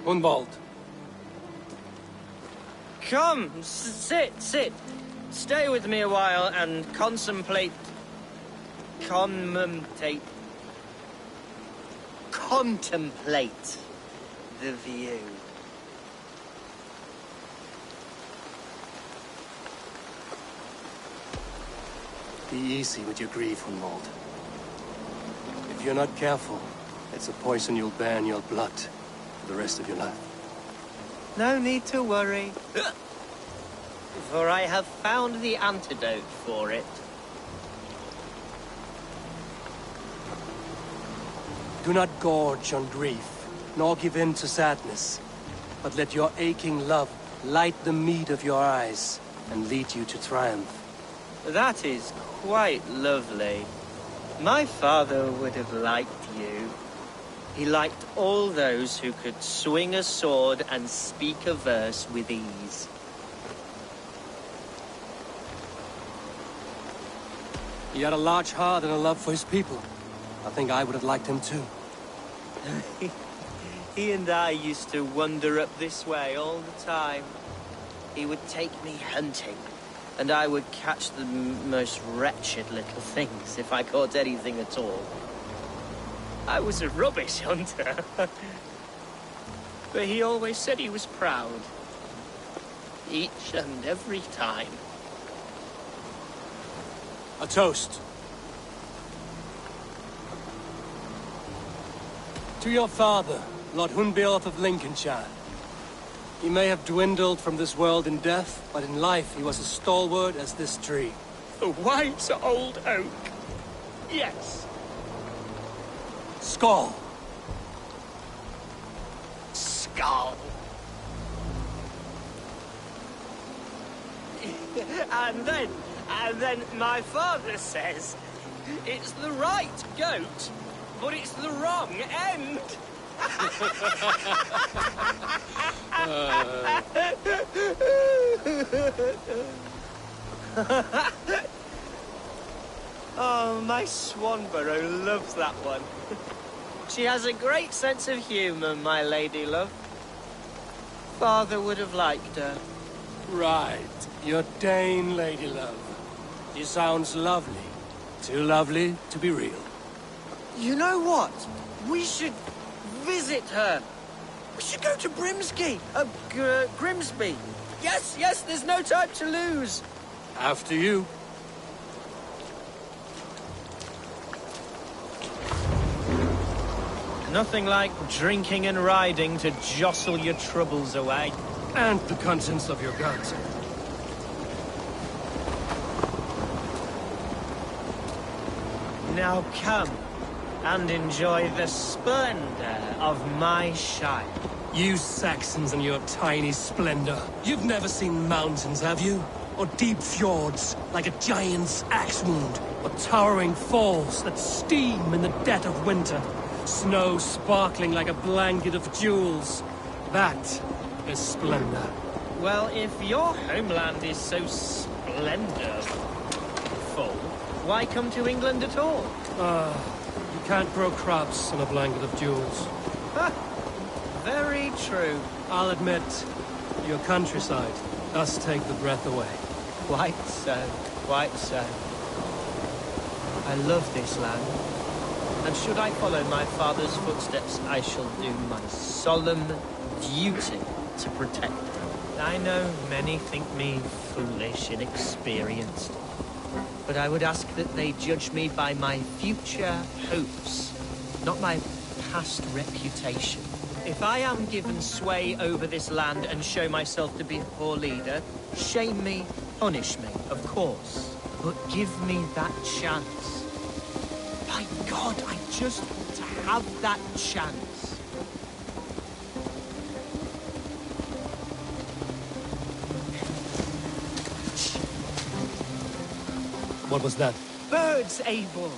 Gunvald. Come, sit. Stay with me a while and contemplate the view. Be easy with your grief, Gunvald. If you're not careful, it's a poison you'll bear in your blood for the rest of your life. No need to worry. For I have found the antidote for it. Do not gorge on grief, nor give in to sadness, but let your aching love light the mead of your eyes and lead you to triumph. That is quite lovely. My father would have liked you. He liked all those who could swing a sword and speak a verse with ease. He had a large heart and a love for his people. I think I would have liked him too. He and I used to wander up this way all the time. He would take me hunting, and I would catch the most wretched little things if I caught anything at all. I was a rubbish hunter. But he always said he was proud. Each and every time. A toast. To your father, Lord Hunbeorth of Lincolnshire. He may have dwindled from this world in death, but in life he was as stalwart as this tree. The white old oak. Yes. Skull. Skull. And then my father says, it's the right goat, but it's the wrong end. Oh, my Swanborough loves that one. She has a great sense of humour, my lady love. Father would have liked her. Right. Your Dane, lady love. She sounds lovely. Too lovely to be real. You know what? We should visit her. We should go to Grimsby. Yes, there's no time to lose. After you. Nothing like drinking and riding to jostle your troubles away. And the contents of your gut. Now come and enjoy the splendor of my shire. You Saxons and your tiny splendor. You've never seen mountains, have you? Or deep fjords, like a giant's axe wound? Or towering falls that steam in the dead of winter? Snow sparkling like a blanket of jewels? That is splendor. Well, if your homeland is so splendorful, why come to England at all? You can't grow crops on a blanket of jewels. Very true. I'll admit, your countryside does take the breath away. Quite so, quite so. I love this land. And should I follow my father's footsteps, I shall do my solemn duty to protect her. I know many think me foolish, inexperienced. But I would ask that they judge me by my future hopes, not my past reputation. If I am given sway over this land and show myself to be a poor leader, shame me, punish me, of course. But give me that chance. By God, I just want to have that chance. What was that? Birds, Eivor.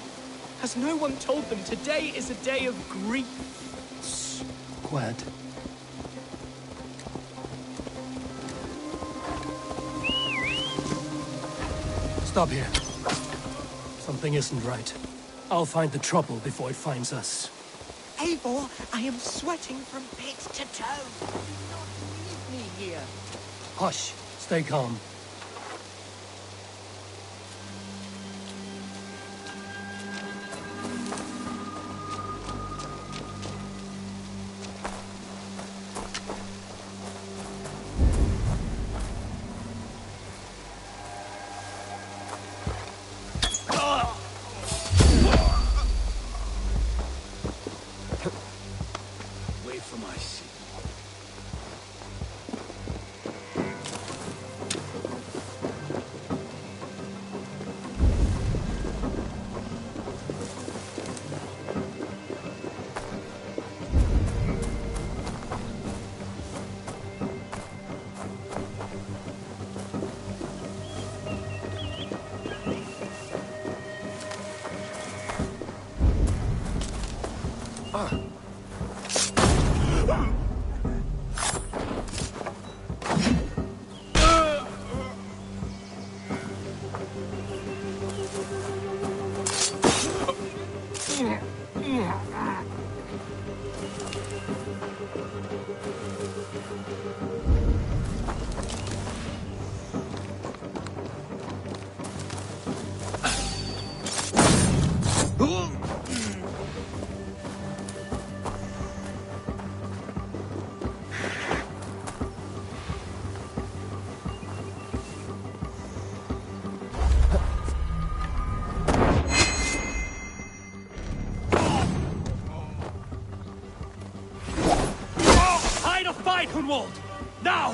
Has no one told them today is a day of grief? Quiet. Stop here. Something isn't right. I'll find the trouble before it finds us. Eivor, I am sweating from pit to toe. Do not leave me here. Hush. Stay calm. Wait for my seat. Fight or fight, Hunwald! Now!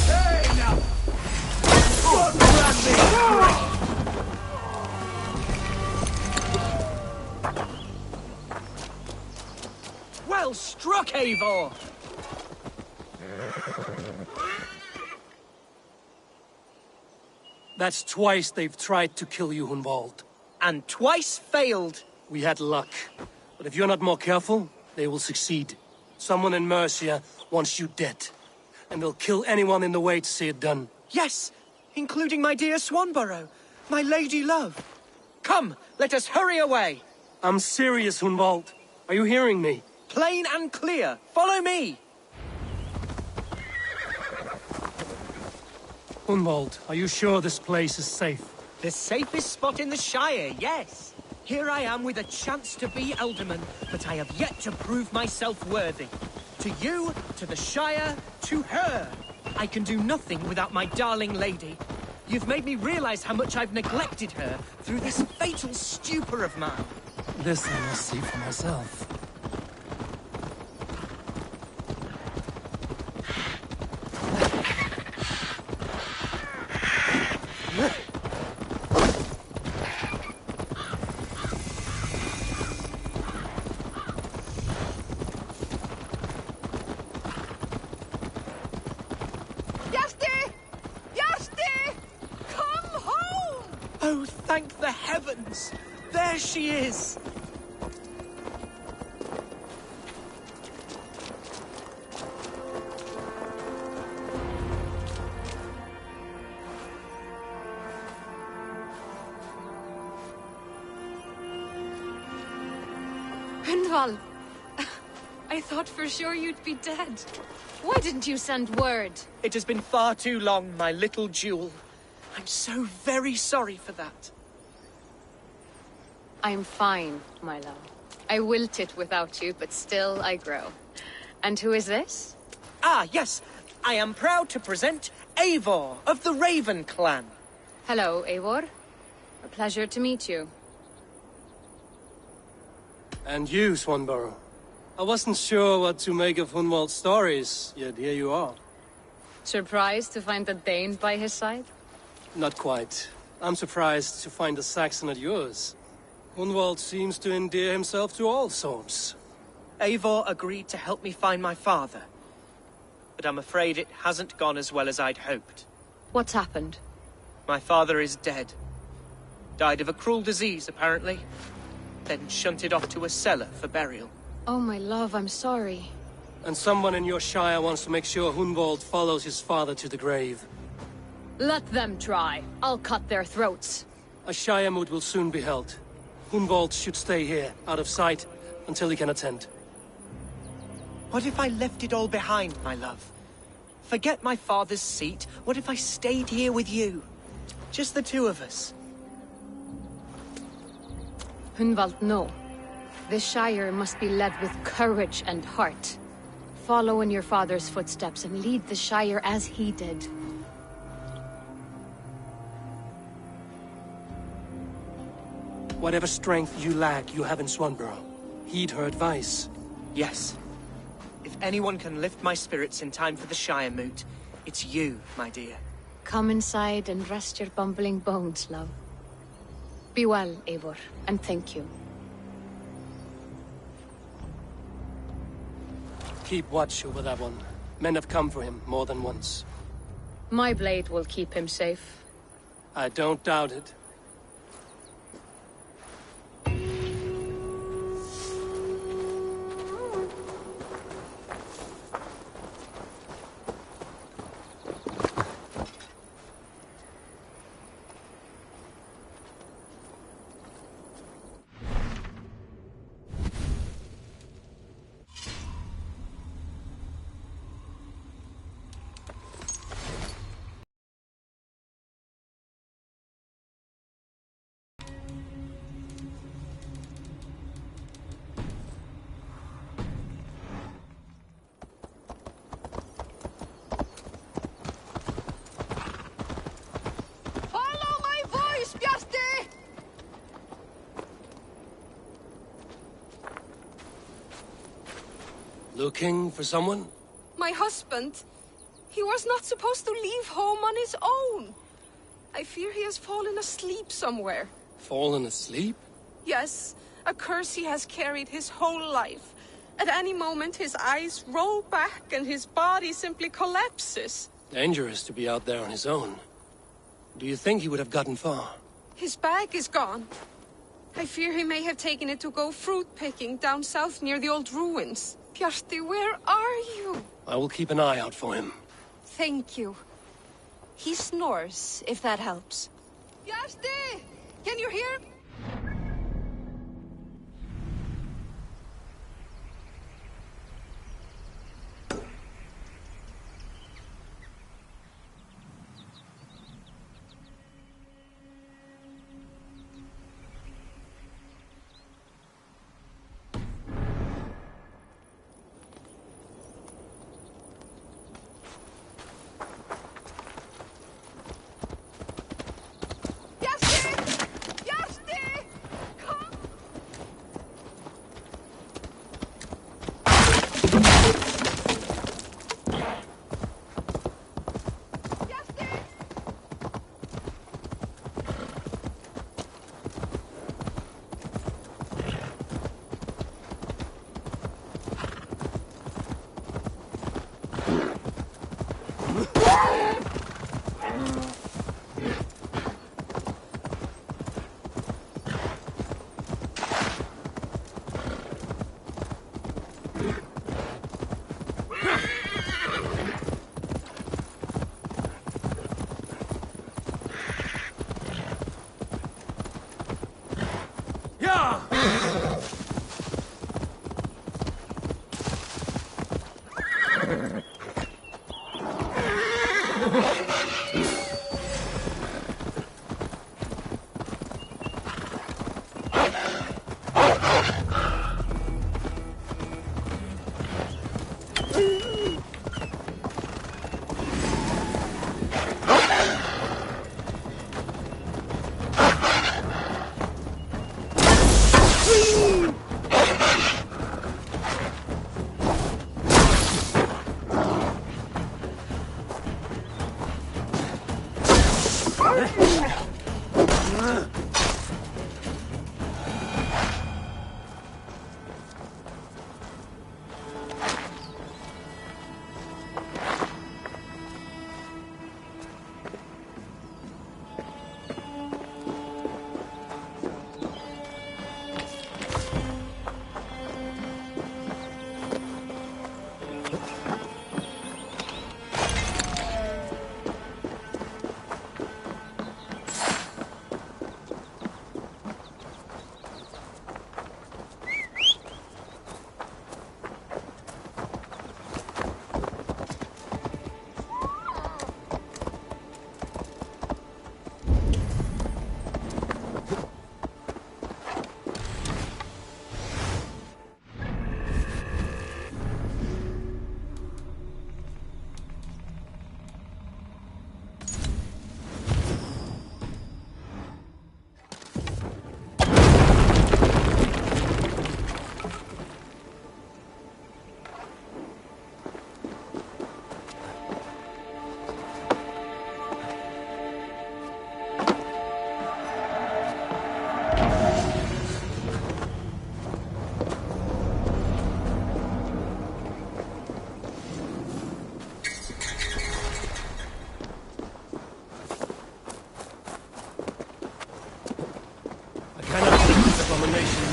Hey, now! God grant me strength! Well struck, Eivor! That's twice they've tried to kill you, Hunwald. And twice failed. We had luck. But if you're not more careful, they will succeed. Someone in Mercia wants you dead. And they'll kill anyone in the way to see it done. Yes, including my dear Swanborough, my lady love. Come, let us hurry away. I'm serious, Hunwald. Are you hearing me? Plain and clear. Follow me. Hunwald, are you sure this place is safe? The safest spot in the Shire, yes. Here I am with a chance to be Alderman, but I have yet to prove myself worthy. To you, to the Shire, to her. I can do nothing without my darling lady. You've made me realize how much I've neglected her through this fatal stupor of mine. This I must see for myself. Oh, thank the heavens! There she is! Hunwald, I thought for sure you'd be dead. Why didn't you send word? It has been far too long, my little jewel. I'm so very sorry for that. I'm fine, my love. I wilted without you, but still I grow. And who is this? Ah, yes. I am proud to present Eivor of the Raven clan. Hello, Eivor. A pleasure to meet you. And you, Swanborough. I wasn't sure what to make of Hunwald's stories, yet here you are. Surprised to find a Dane by his side? Not quite. I'm surprised to find a Saxon at yours. Hunwald seems to endear himself to all sorts. Eivor agreed to help me find my father. but I'm afraid it hasn't gone as well as I'd hoped. What's happened? My father is dead. Died of a cruel disease, apparently. Then shunted off to a cellar for burial. Oh, my love, I'm sorry. And someone in your shire wants to make sure Hunwald follows his father to the grave. Let them try. I'll cut their throats. A shire moot will soon be held. Hunwald should stay here, out of sight, until he can attend. What if I left it all behind, my love? Forget my father's seat. What if I stayed here with you? Just the two of us. Hunwald, no. This shire must be led with courage and heart. Follow in your father's footsteps and lead the shire as he did. Whatever strength you lack, you have in Swanborough. Heed her advice. Yes. If anyone can lift my spirits in time for the Shire moot, it's you, my dear. Come inside and rest your bumbling bones, love. Be well, Eivor, and thank you. Keep watch over that one. Men have come for him more than once. My blade will keep him safe. I don't doubt it. Looking for someone? My husband. He was not supposed to leave home on his own. I fear he has fallen asleep somewhere. Fallen asleep? Yes, a curse he has carried his whole life. At any moment his eyes roll back and his body simply collapses. Dangerous to be out there on his own. Do you think he would have gotten far? His bag is gone. I fear he may have taken it to go fruit picking down south near the old ruins. Bjarti, where are you? I will keep an eye out for him. Thank you. He snores, if that helps. Bjarti! Can you hear? I cannot take this abomination.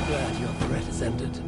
Glad your threat has ended.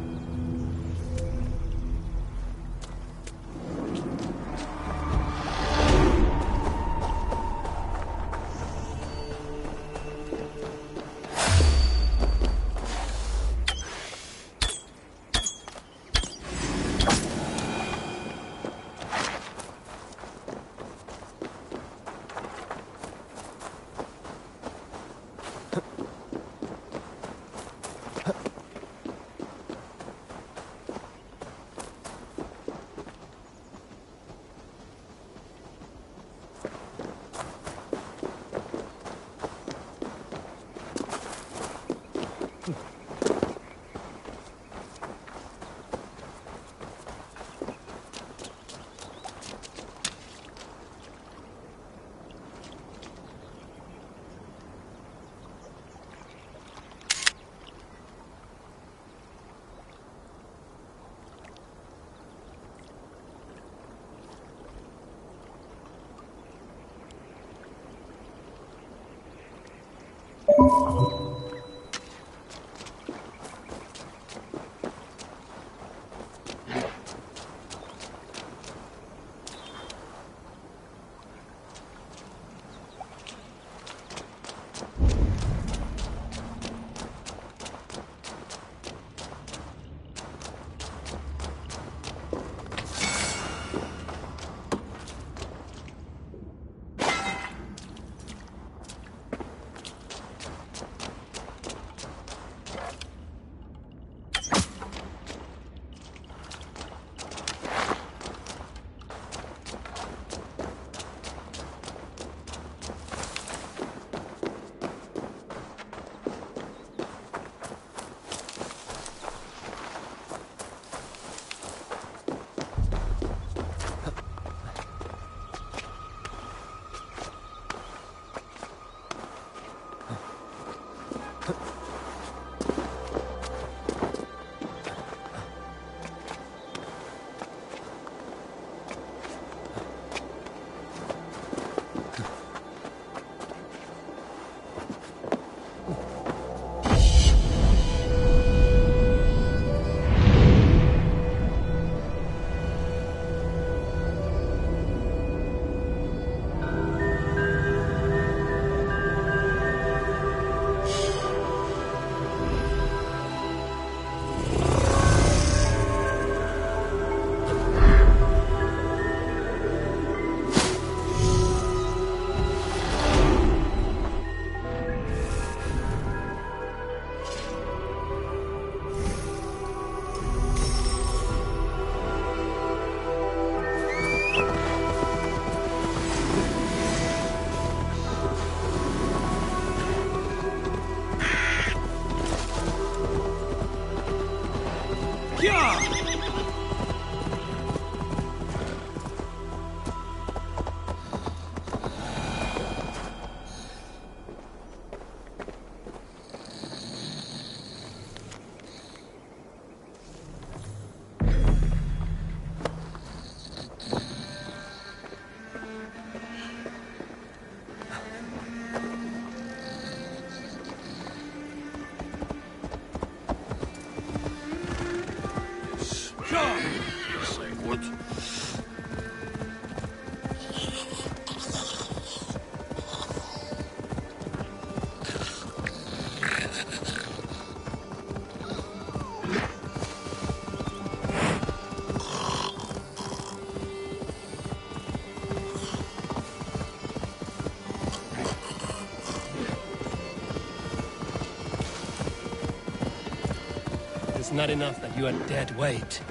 not enough that you are dead weight.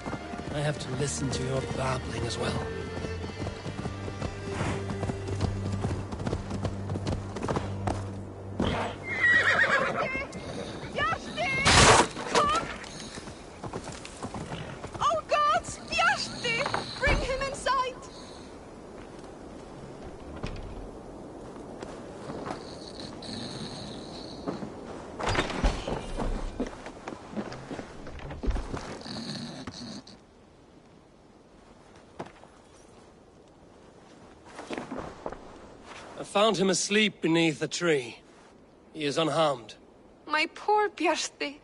I have to listen to your babbling as well. Oh gods! Bjarti! Bring him inside! I found him asleep beneath a tree. He is unharmed. My poor Bjarti.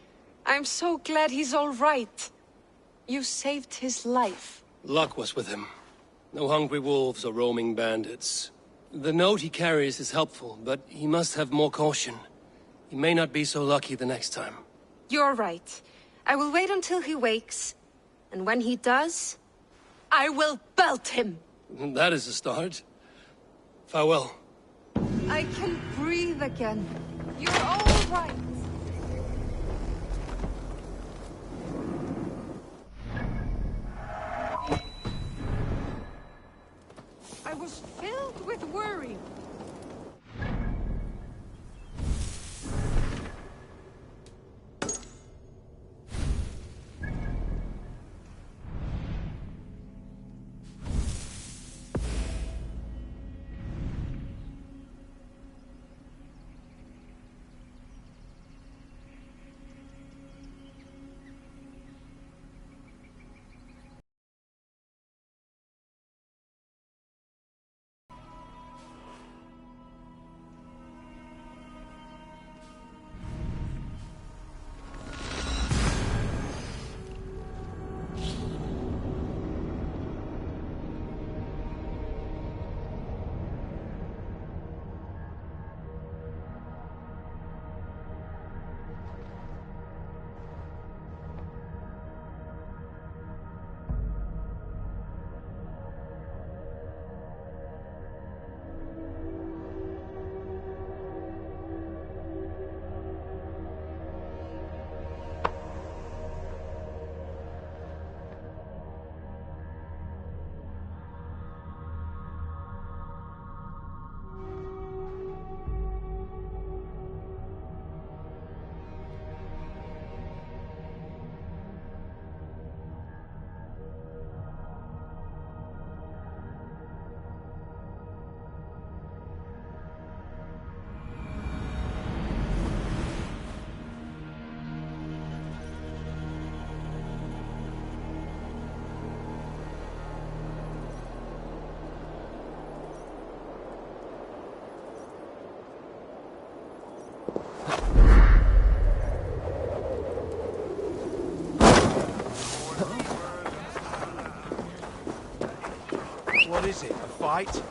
I'm so glad he's all right. You saved his life. Luck was with him. No hungry wolves or roaming bandits. The note he carries is helpful, but he must have more caution. He may not be so lucky the next time. You're right. I will wait until he wakes. And when he does, I will belt him. That is a start. Farewell. I can breathe again. You're all right. I was filled with worry. What is it, a fight?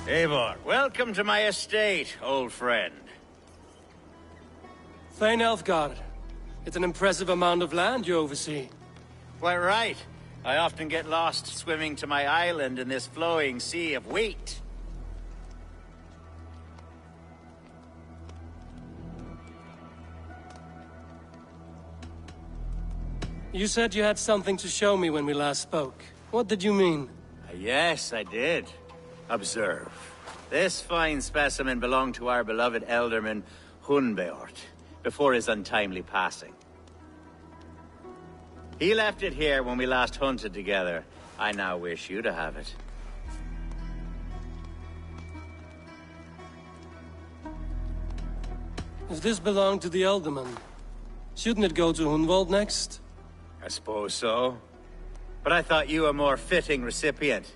Eivor, welcome to my estate, old friend. Thane Elfgard. It's an impressive amount of land you oversee. Quite right. I often get lost swimming to my island in this flowing sea of wheat. You said you had something to show me when we last spoke. What did you mean? Yes, I did. Observe. This fine specimen belonged to our beloved Elderman Hunbeort, before his untimely passing. He left it here when we last hunted together. I now wish you to have it. If this belonged to the Elderman, shouldn't it go to Hunwald next? I suppose so. But I thought you a more fitting recipient.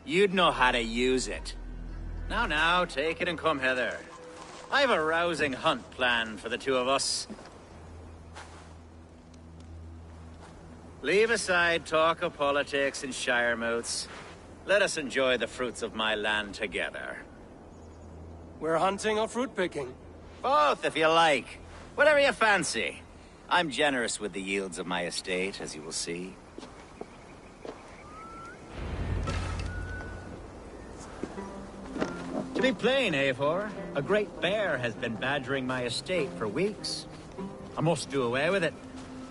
You'd know how to use it. Now, take it and come hither. I've a rousing hunt planned for the two of us. Leave aside talk of politics and shire moots. Let us enjoy the fruits of my land together. We're hunting or fruit picking? Both, if you like. Whatever you fancy. I'm generous with the yields of my estate, as you will see. To be plain, Eivor, a great bear has been badgering my estate for weeks. I must do away with it,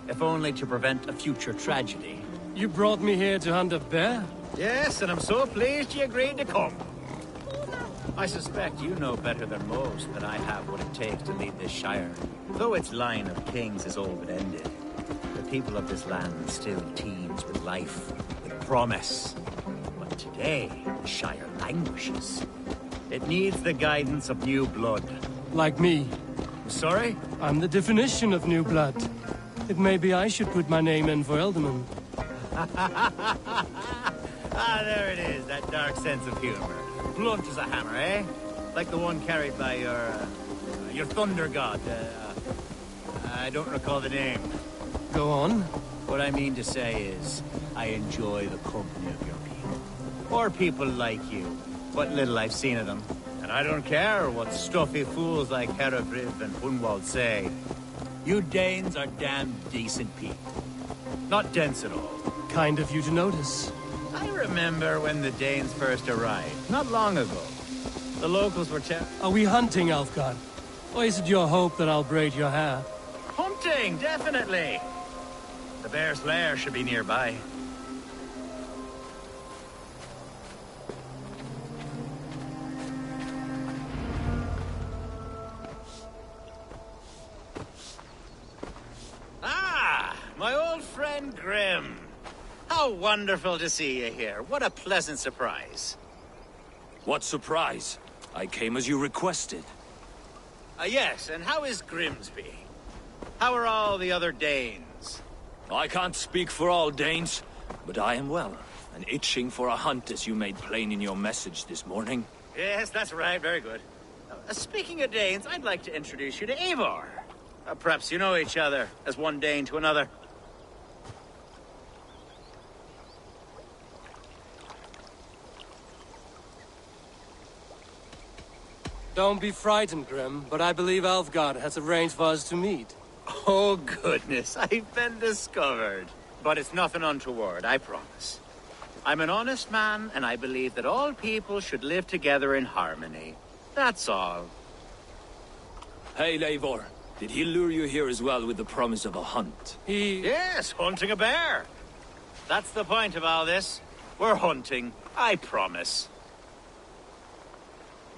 if only to prevent a future tragedy. You brought me here to hunt a bear? Yes, and I'm so pleased you agreed to come. I suspect you know better than most that I have what it takes to lead this shire. Though its line of kings is all but ended, the people of this land still teems with life, with promise. But today, the shire languishes. It needs the guidance of new blood. Like me. Sorry? I'm the definition of new blood. It may be I should put my name in for Elderman. There it is, that dark sense of humor. Blunt as a hammer, eh? Like the one carried by your thunder god. I don't recall the name. Go on. What I mean to say is, I enjoy the company of your people. Or people like you. What little I've seen of them. And I don't care what stuffy fools like Hereford and Hunwald say. You Danes are damn decent people. Not dense at all. Kind of you to notice. I remember when the Danes first arrived, not long ago. The locals were Are we hunting, Alfgard? Or is it your hope that I'll braid your hair? Hunting, definitely! The bear's lair should be nearby. Ah! My old friend Grim. How wonderful to see you here. What a pleasant surprise. What surprise? I came as you requested. Yes, and how is Grimsby? How are all the other Danes? I can't speak for all Danes, but I am well, and itching for a hunt as you made plain in your message this morning. Yes, that's right. Very good. Speaking of Danes, I'd like to introduce you to Eivor. Perhaps you know each other, as one Dane to another. Don't be frightened, Grim, but I believe Alfgard has arranged for us to meet. Oh, goodness, I've been discovered. But it's nothing untoward, I promise. I'm an honest man, and I believe that all people should live together in harmony. That's all. Hey, Eivor. Did he lure you here as well with the promise of a hunt? Yes, hunting a bear. That's the point of all this. We're hunting, I promise.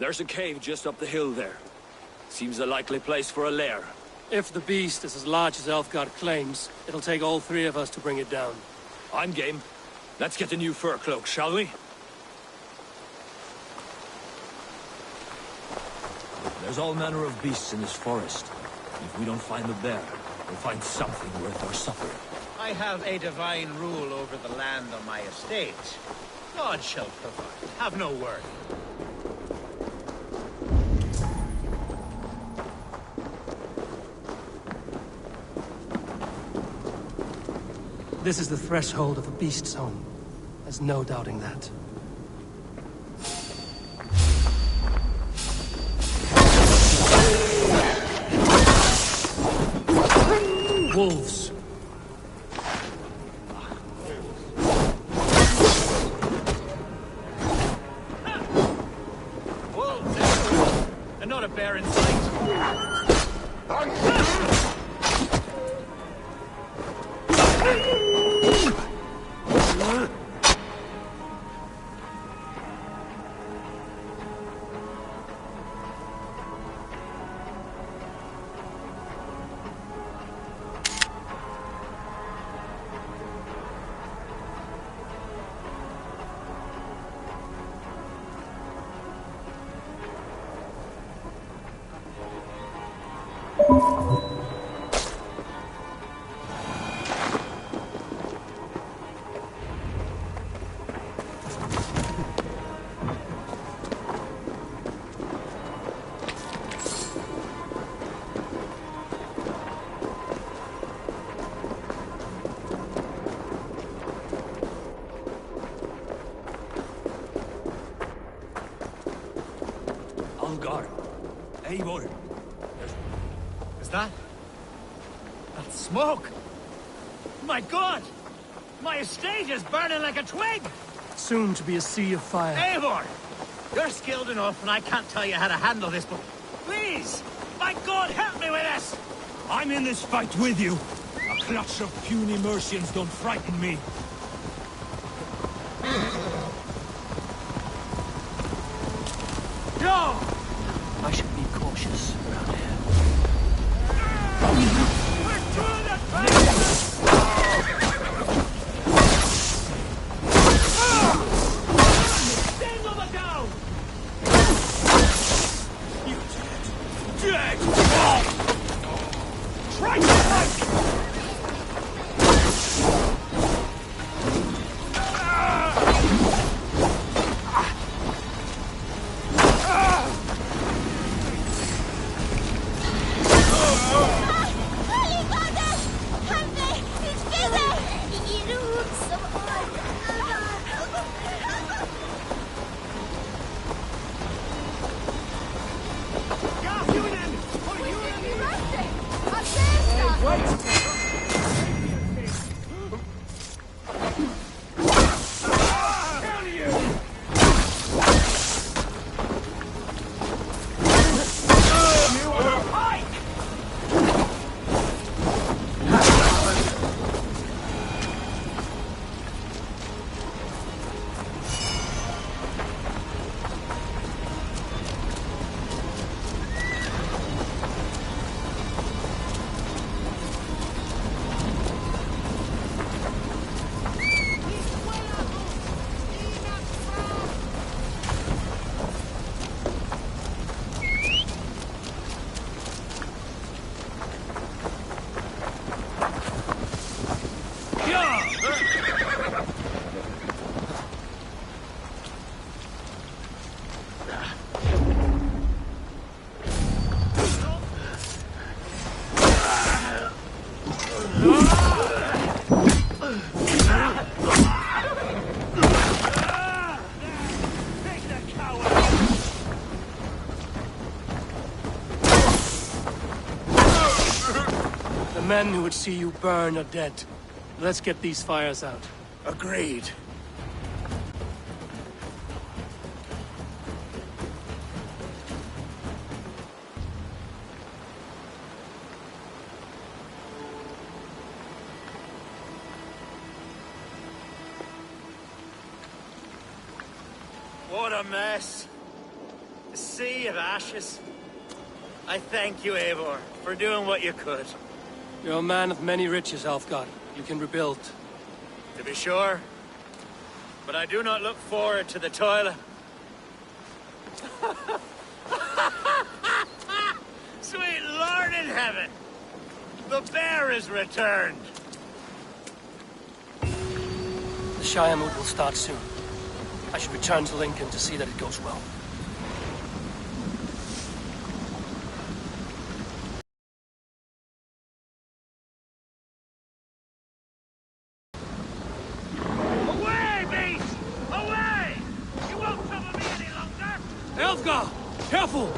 There's a cave just up the hill there. Seems a likely place for a lair. If the beast is as large as Elfgard claims, it'll take all three of us to bring it down. I'm game. Let's get a new fur cloak, shall we? There's all manner of beasts in this forest. If we don't find the bear, we'll find something worth our suffering. I have a divine rule over the land on my estate. God shall provide. Have no worry. This is the threshold of a beast's home. There's no doubting that. Wolves. a bear in sight. Eivor. Is that? That's smoke! My God! My estate is burning like a twig! Soon to be a sea of fire. Eivor! You're skilled enough, and I can't tell you how to handle this, but please! My God, help me with this! I'm in this fight with you. A clutch of puny Mercians don't frighten me. No! I should be cautious around here. The men who would see you burn are dead. Let's get these fires out. Agreed. What a mess. A sea of ashes. I thank you, Eivor, for doing what you could. You're a man of many riches, Alfgard. You can rebuild. To be sure. But I do not look forward to the toil. Sweet Lord in heaven! The bear is returned! The Shire mood will start soon. I should return to Lincoln to see that it goes well. Away, beast! Away! You won't trouble me any longer! Elfgar! Careful!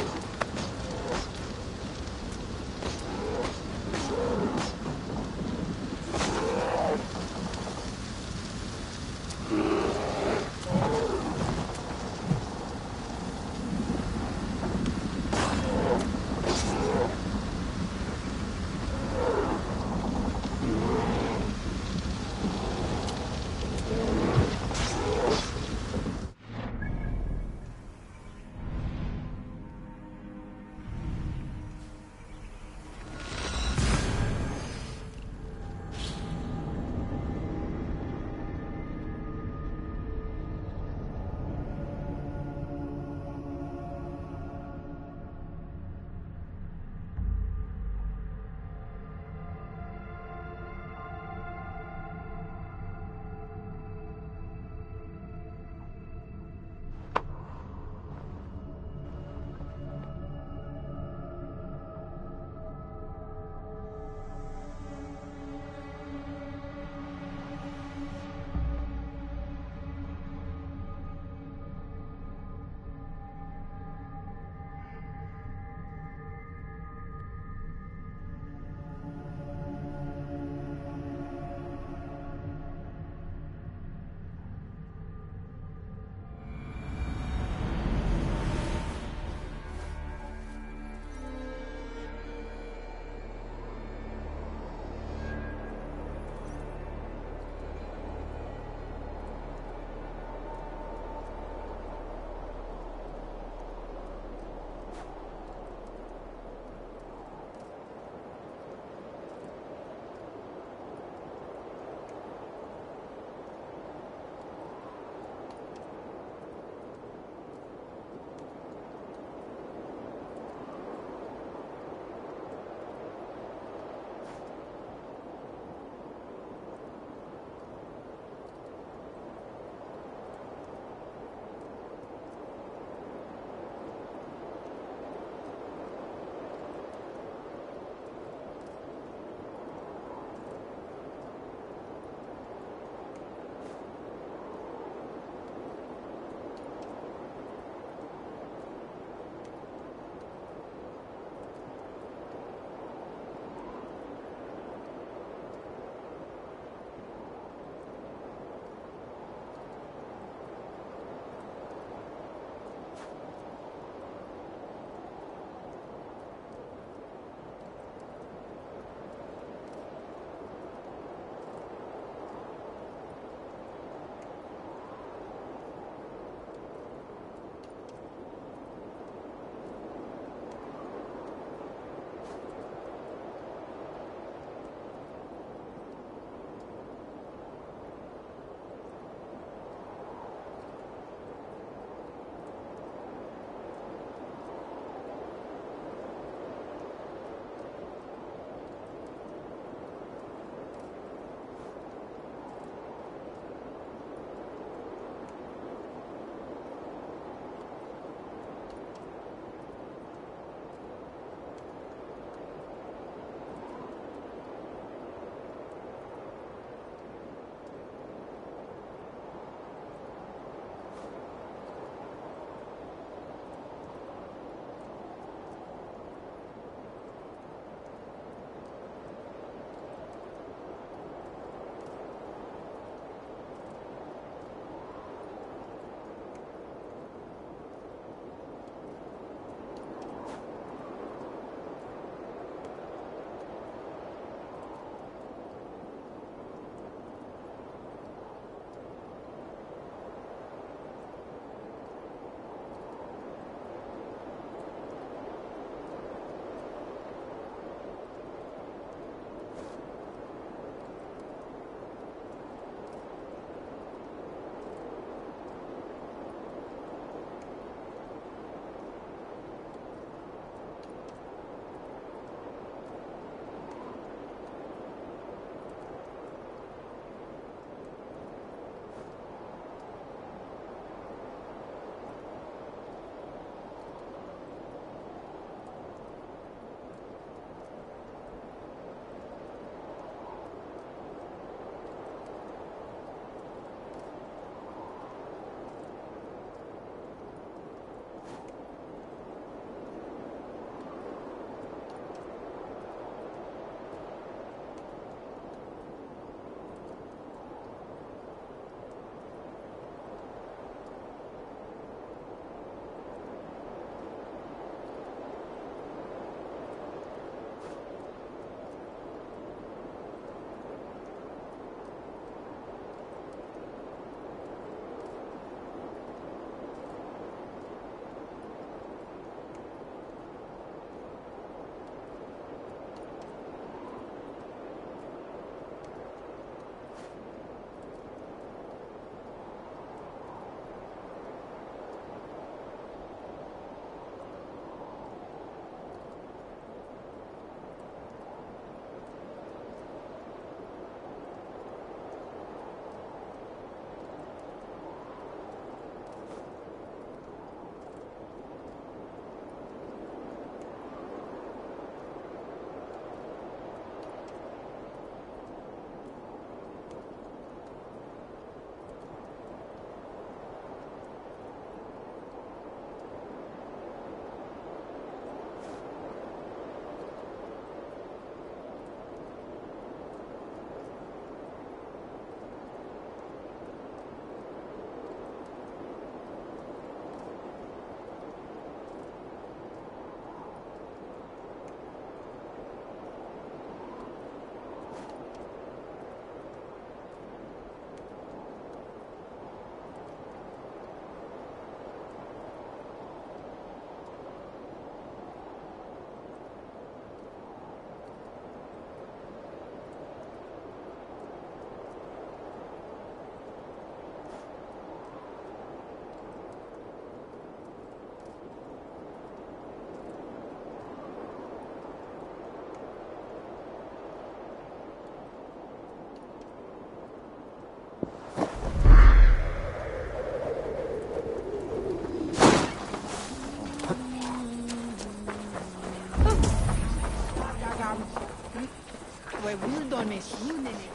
Voi vuldones lunene.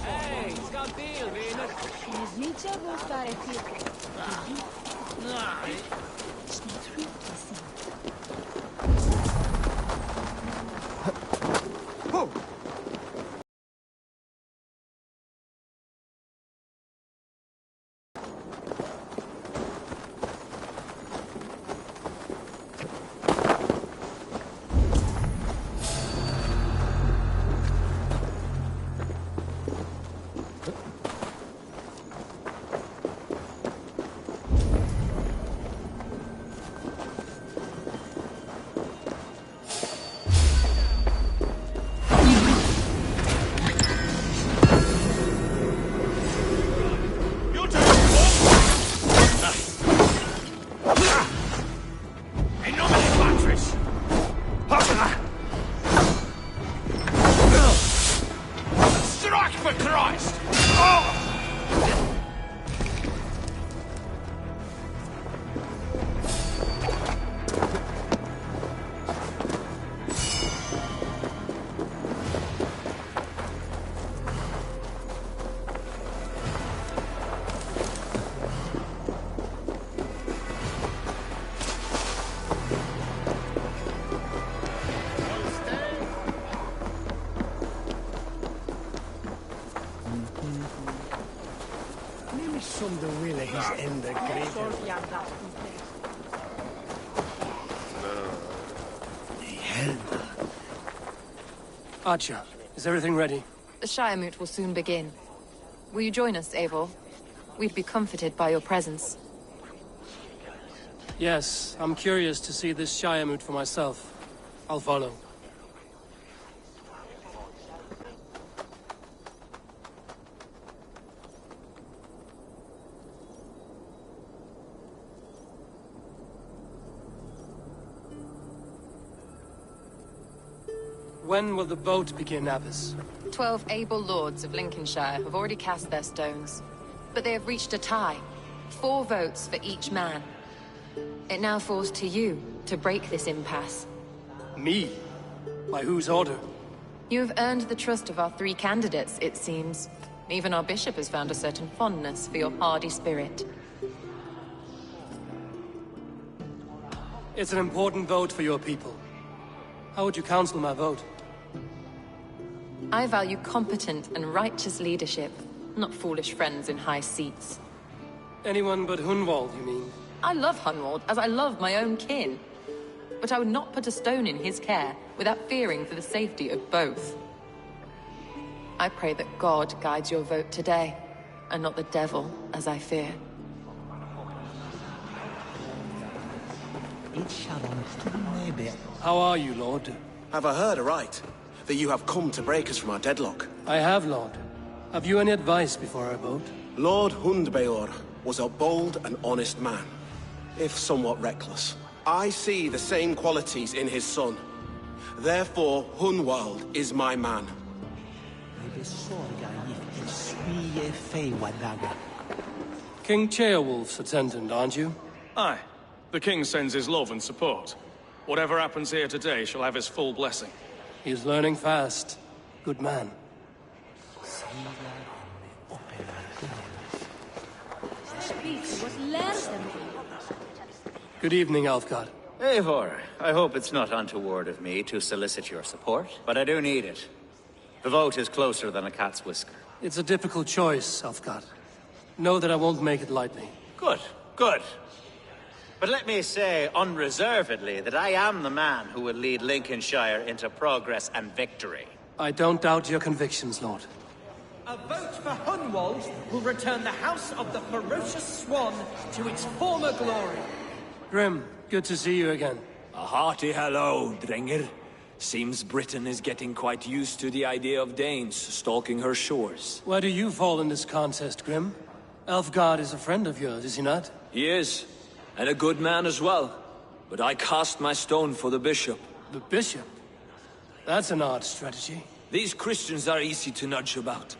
Hey, scantil, Venus. Neznice vă stare fie. Som de willen is en de greven. The hell. Archer, is everything ready? The Shire Moot will soon begin. Will you join us, Eivor? We'd be comforted by your presence. Yes, I'm curious to see this Shire Moot for myself. I'll follow. When will the vote begin, Abbess? 12 able lords of Lincolnshire have already cast their stones, but they have reached a tie. 4 votes for each man. It now falls to you to break this impasse. Me? By whose order? You have earned the trust of our 3 candidates, it seems. Even our bishop has found a certain fondness for your hardy spirit. It's an important vote for your people. How would you counsel my vote? I value competent and righteous leadership, not foolish friends in high seats. Anyone but Hunwald, you mean? I love Hunwald, as I love my own kin. But I would not put a stone in his care without fearing for the safety of both. I pray that God guides your vote today, and not the devil, as I fear. How are you, Lord? Have I heard aright? That you have come to break us from our deadlock? I have, Lord. Have you any advice before I vote? Lord Hundbeor was a bold and honest man, if somewhat reckless. I see the same qualities in his son. Therefore, Hunwald is my man. King Ceolwulf's attendant, aren't you? Aye. The king sends his love and support. Whatever happens here today shall have his full blessing. He's learning fast. Good man. Good evening, Alfgard. Eivor, I hope it's not untoward of me to solicit your support, but I do need it. The vote is closer than a cat's whisker. It's a difficult choice, Alfgard. Know that I won't make it lightly. Good, good. But let me say unreservedly that I am the man who will lead Lincolnshire into progress and victory. I don't doubt your convictions, Lord. A vote for Hunwald will return the House of the Ferocious Swan to its former glory. Grim, good to see you again. A hearty hello, Drenger. Seems Britain is getting quite used to the idea of Danes stalking her shores. Where do you fall in this contest, Grim? Alfgard is a friend of yours, is he not? He is. And a good man as well. But I cast my stone for the bishop. The bishop? That's an odd strategy. These Christians are easy to nudge about.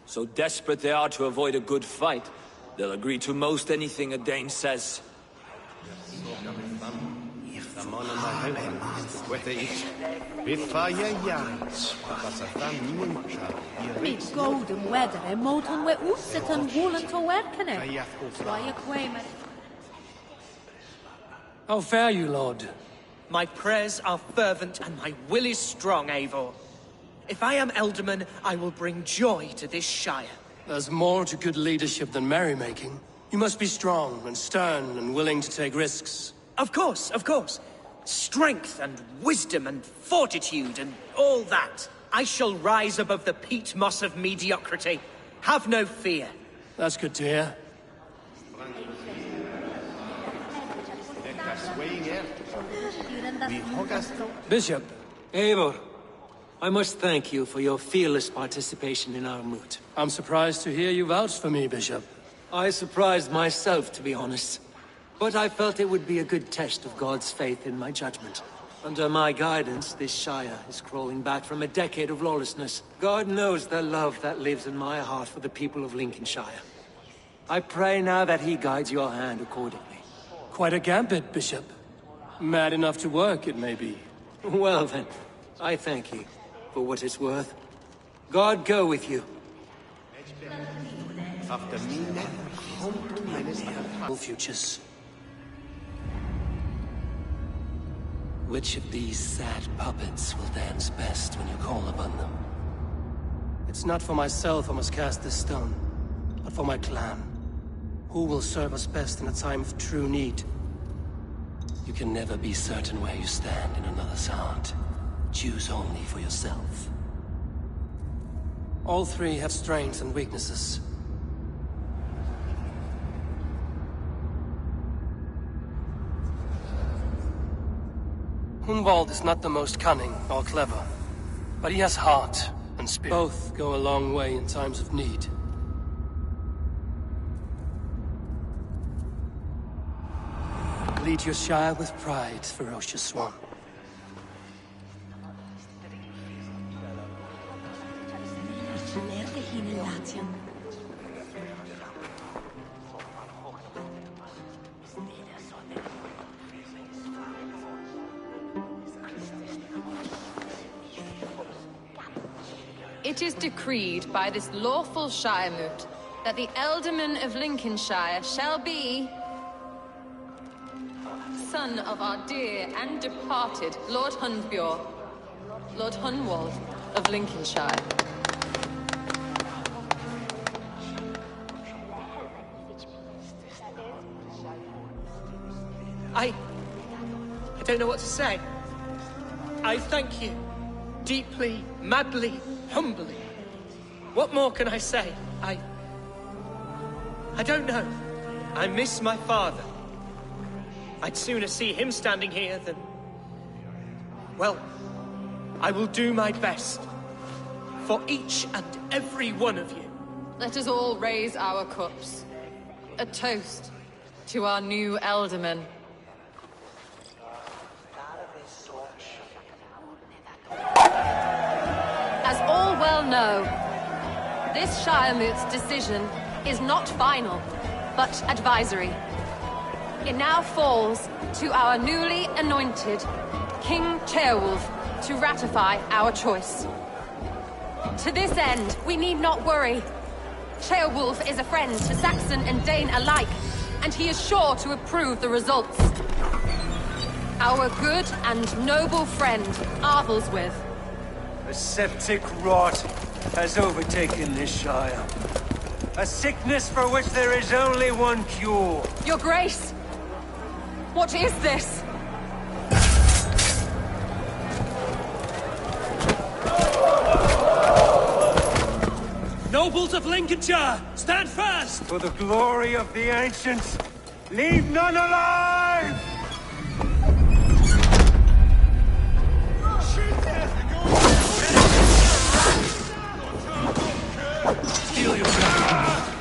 So desperate they are to avoid a good fight, they'll agree to most anything a Dane says. Mi golden weather e moton we uset and woolen to werkene. Why quamer? How fare you, Lord? My prayers are fervent and my will is strong, Eivor. If I am Elderman, I will bring joy to this Shire. There's more to good leadership than merrymaking. You must be strong and stern and willing to take risks. Of course, of course. Strength and wisdom and fortitude and all that. I shall rise above the peat moss of mediocrity. Have no fear. That's good to hear. Bishop. Eivor, I must thank you for your fearless participation in our moot. I'm surprised to hear you vouch for me, Bishop. I surprised myself, to be honest. But I felt it would be a good test of God's faith in my judgment. Under my guidance, this Shire is crawling back from a decade of lawlessness. God knows the love that lives in my heart for the people of Lincolnshire. I pray now that he guides your hand accordingly. Quite a gambit, Bishop. Mad enough to work, it may be. Well then, I thank you for what it's worth. God go with you. Futures. Which of these sad puppets will dance best when you call upon them? It's not for myself I must cast this stone, but for my clan. Who will serve us best in a time of true need? You can never be certain where you stand in another's heart. Choose only for yourself. All three have strengths and weaknesses. Hunwald is not the most cunning or clever, but he has heart and spirit. Both go a long way in times of need. Lead your Shire with pride, ferocious one. It is decreed by this lawful Shire moot that the Ealdorman of Lincolnshire shall be son of our dear and departed Lord Hundbjorn, Lord Hunwald of Lincolnshire. I don't know what to say. I thank you. Deeply, madly, humbly. What more can I say? I don't know. I miss my father. I'd sooner see him standing here than... Well, I will do my best. For each and every one of you. Let us all raise our cups. A toast to our new Ealdorman. As all well know, this Shire moot's decision is not final, but advisory. It now falls to our newly anointed King Ceolwulf to ratify our choice. To this end, we need not worry. Ceolwulf is a friend to Saxon and Dane alike, and he is sure to approve the results. Our good and noble friend, Arthelswith. A septic rot has overtaken this Shire. A sickness for which there is only one cure. Your Grace! What is this? Nobles of Lincolnshire, stand fast! For the glory of the ancients, leave none alive! Steal yourself!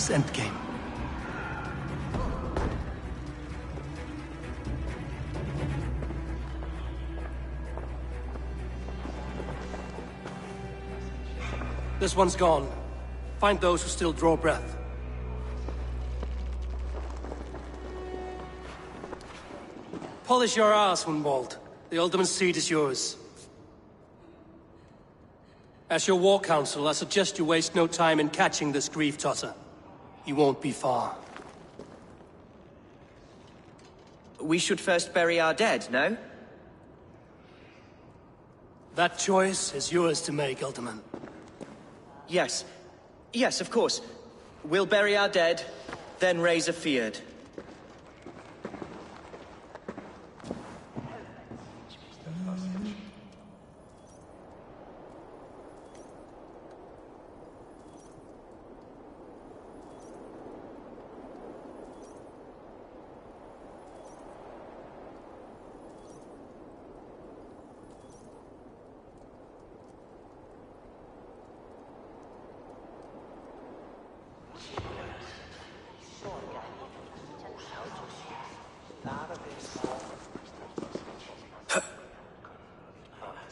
his endgame. This one's gone. Find those who still draw breath. Polish your ass, Hunwald. The Alderman's seat is yours. As your war council, I suggest you waste no time in catching this grief-tosser. He won't be far. We should first bury our dead, no? That choice is yours to make, Alderman. Yes. Yes, of course. We'll bury our dead, then raise a feared.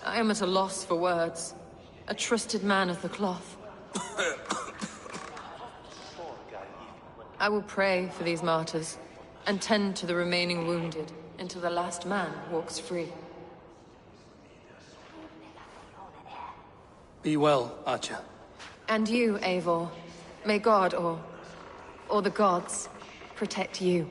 I am at a loss for words. A trusted man of the cloth. I will pray for these martyrs, and tend to the remaining wounded, until the last man walks free. Be well, Archer. And you, Eivor. May God, or the gods, protect you.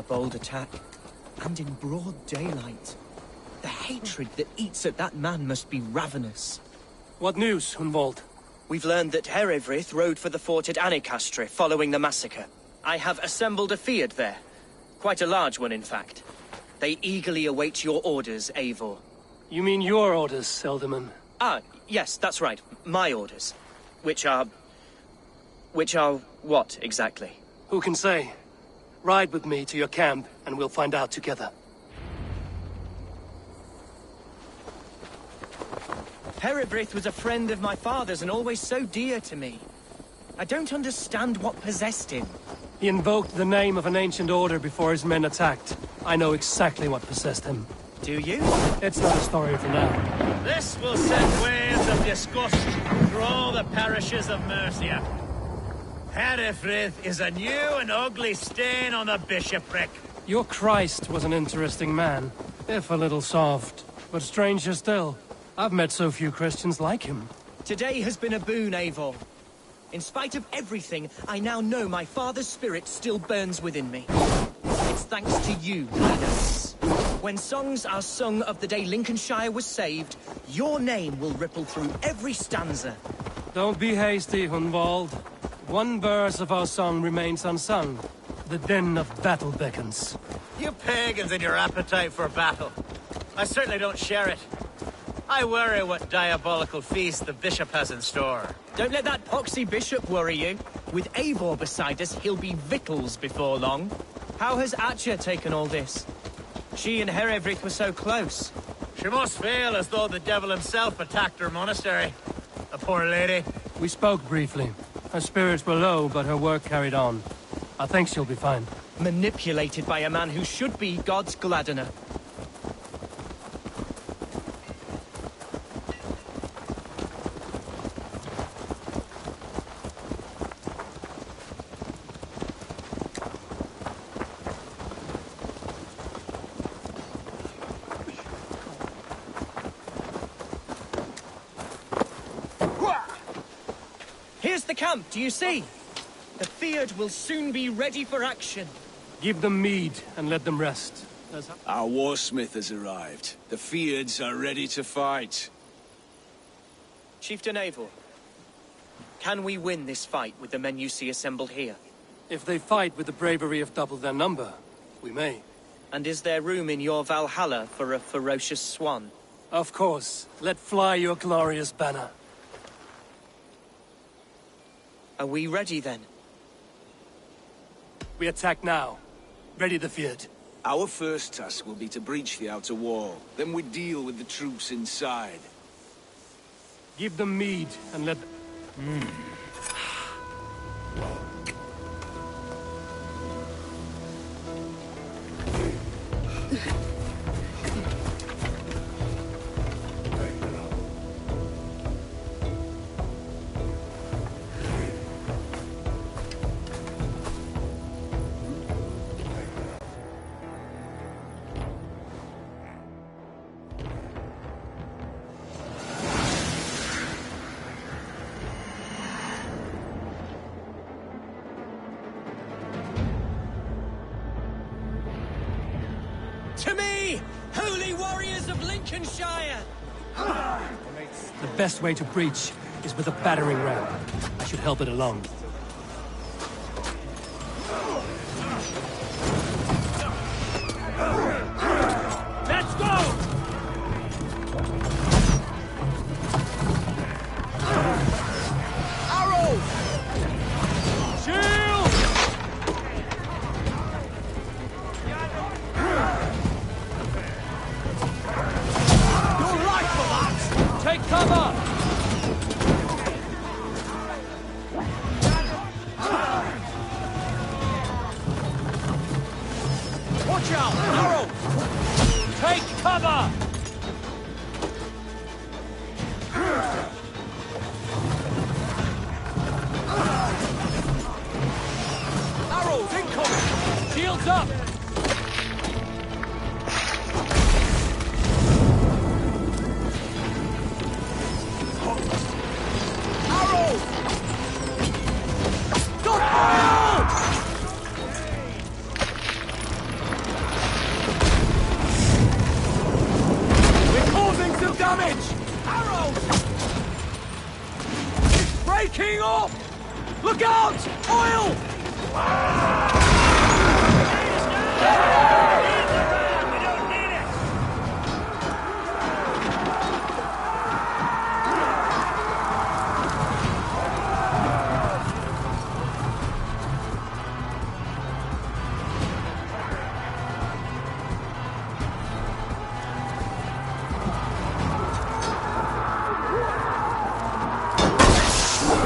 Bold attack, and in broad daylight. The hatred that eats at that man must be ravenous. What news, Hunwald? We've learned that Herewrith rode for the fort at Annikastre following the massacre. I have assembled a Fiad there. Quite a large one, in fact. They eagerly await your orders, Eivor. You mean your orders, Elderman? Ah, yes, that's right. My orders. Which are what, exactly? Who can say? Ride with me to your camp, and we'll find out together. Herewrith was a friend of my father's and always so dear to me. I don't understand what possessed him. He invoked the name of an ancient order before his men attacked. I know exactly what possessed him. Do you? It's not a story for now. This will send waves of disgust through all the parishes of Mercia. Herefrith is a new and ugly stain on the bishopric. Your Christ was an interesting man, if a little soft. But stranger still, I've met so few Christians like him. Today has been a boon, Eivor. In spite of everything, I now know my father's spirit still burns within me. It's thanks to you, Linus. When songs are sung of the day Lincolnshire was saved, your name will ripple through every stanza. Don't be hasty, Hunwald. One verse of our song remains unsung. The din of battle beckons. You pagans and your appetite for battle. I certainly don't share it. I worry what diabolical feast the bishop has in store. Don't let that poxy bishop worry you. With Eivor beside us, he'll be victuals before long. How has Atcha taken all this? She and Herefrith were so close. She must feel as though the devil himself attacked her monastery. The poor lady. We spoke briefly. Her spirits were low, but her work carried on. I think she'll be fine. Manipulated by a man who should be God's gladdener. Here's the camp, do you see? The Fyrd will soon be ready for action. Give them mead and let them rest. Our warsmith has arrived. The Fyrds are ready to fight. Chieftain Eivor, can we win this fight with the men you see assembled here? If they fight with the bravery of double their number, we may. And is there room in your Valhalla for a ferocious swan? Of course. Let fly your glorious banner. Are we ready then? We attack now. Ready the Fyrd. Our first task will be to breach the outer wall. Then we deal with the troops inside. Give them mead and let... To me, holy warriors of Lincolnshire! The best way to breach is with a battering ram. I should help it along. Let's go! Arrows! Shield! Your life for that! Take cover! Watch out! Arrows! Take cover! Arrows incoming! Shields up! Arrows! Got fire! We're causing some damage! Arrows! It's breaking off! Look out! Oil!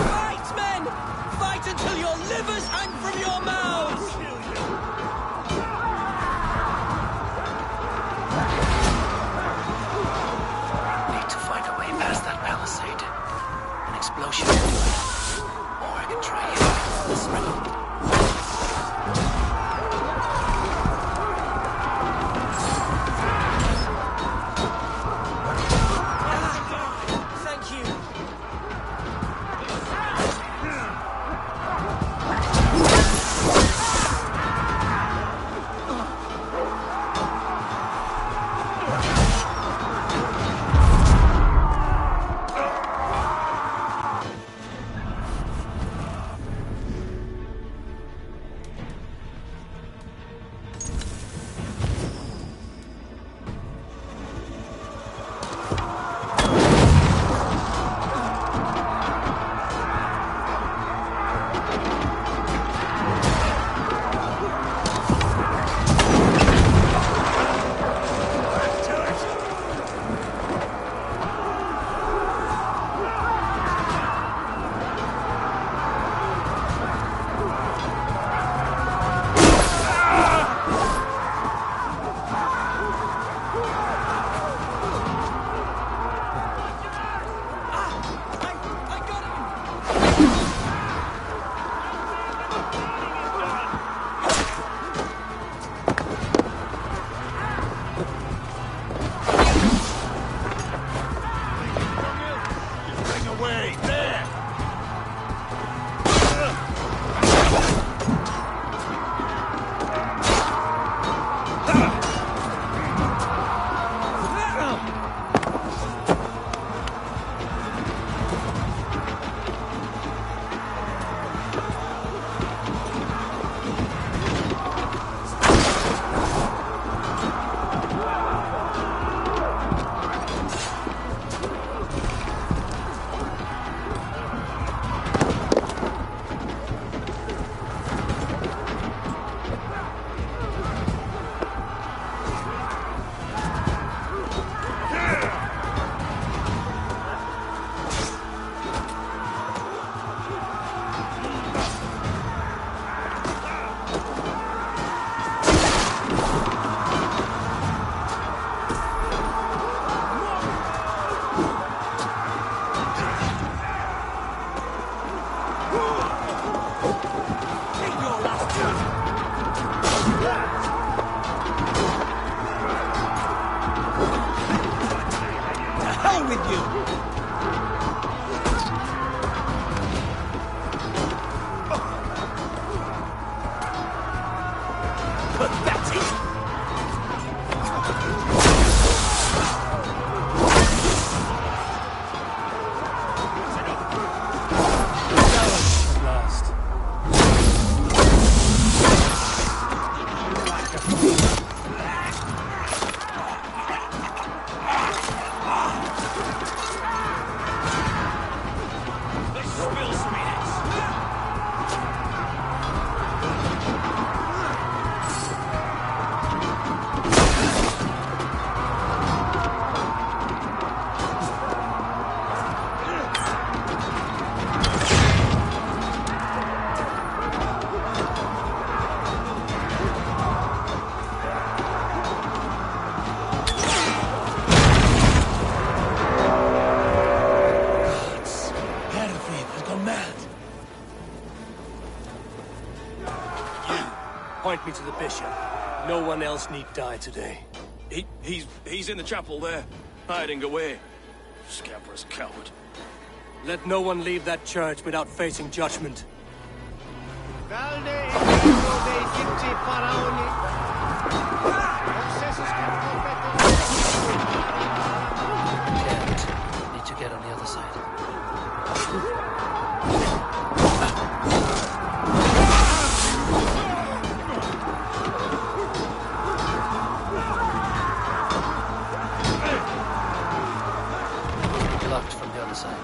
Fight, men! Fight until your livers hang from your mouths! wrong with you? At last. Point me to the bishop. No one else need die today. He's in the chapel there, hiding away. Scabrous coward. Let no one leave that church without facing judgment. Need to get on the other side. Locked from the other side.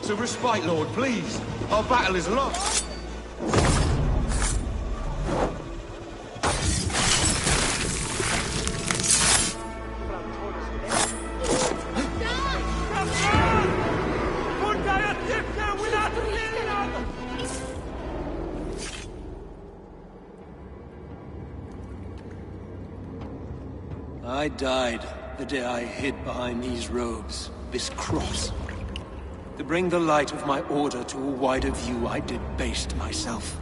To respite, Lord, please. Our battle is lost. I died the day I hid behind these robes, this cross. To bring the light of my order to a wider view, I debased myself.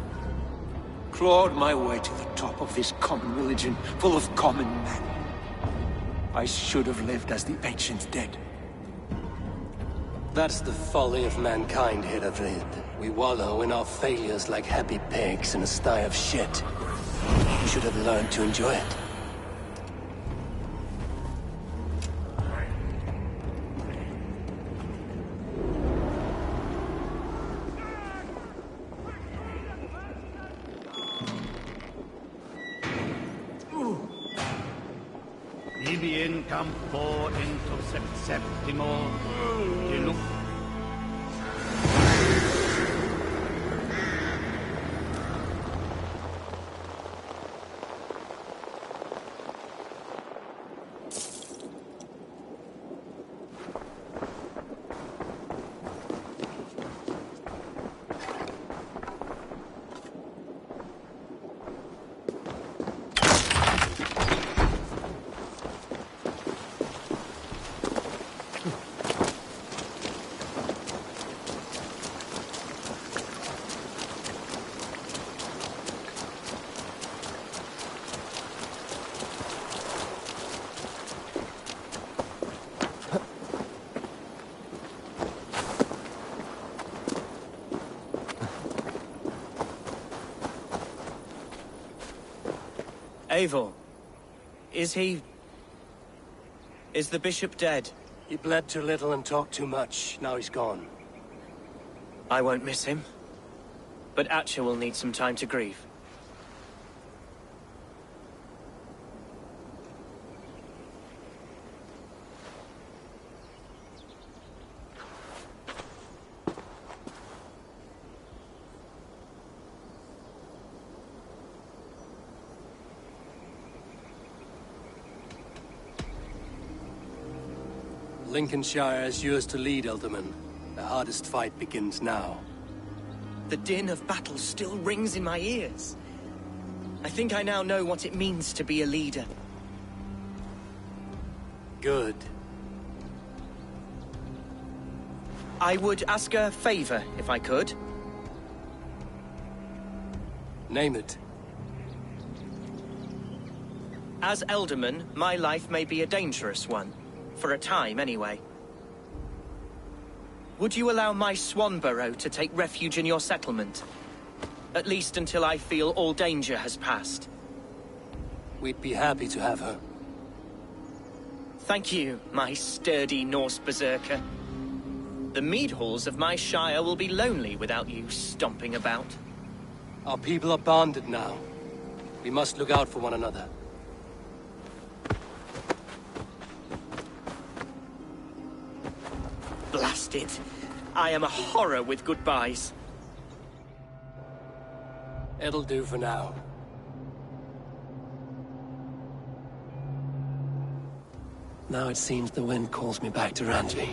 Clawed my way to the top of this common religion, full of common men. I should have lived as the ancient dead. That's the folly of mankind, Hiradrid. We wallow in our failures like happy pigs in a sty of shit. You should have learned to enjoy it. Ibi in campo into septimo genus. Eivor, is the bishop dead? He bled too little and talked too much. Now he's gone. I won't miss him. But Atcha will need some time to grieve. Lincolnshire is yours to lead, Elderman. The hardest fight begins now. The din of battle still rings in my ears. I think I now know what it means to be a leader. Good. I would ask a favor, if I could. Name it. As Elderman, my life may be a dangerous one. For a time, anyway. Would you allow my Swanborough to take refuge in your settlement? At least until I feel all danger has passed. We'd be happy to have her. Thank you, my sturdy Norse berserker. The mead halls of my shire will be lonely without you stomping about. Our people are bonded now. We must look out for one another. Blast it. I am a horror with goodbyes. It'll do for now. Now it seems the wind calls me back to Randvi.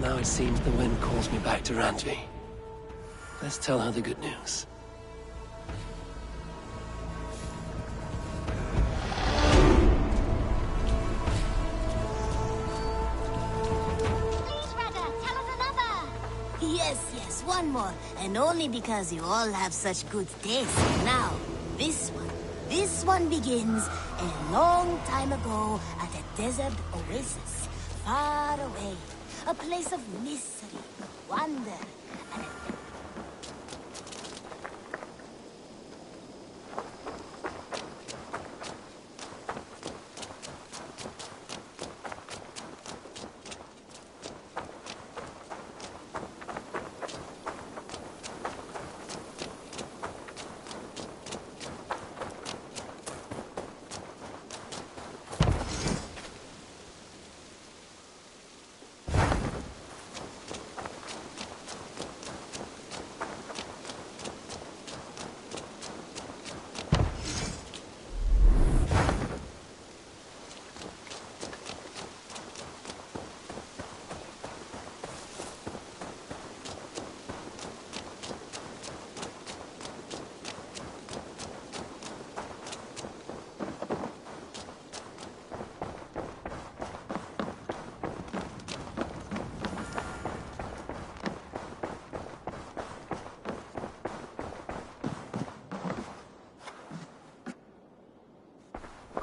Now it seems the wind calls me back to Randvi. Let's tell her the good news. Yes, one more. And only because you all have such good taste. Now, this one begins a long time ago at a desert oasis, far away. A place of mystery, wonder, and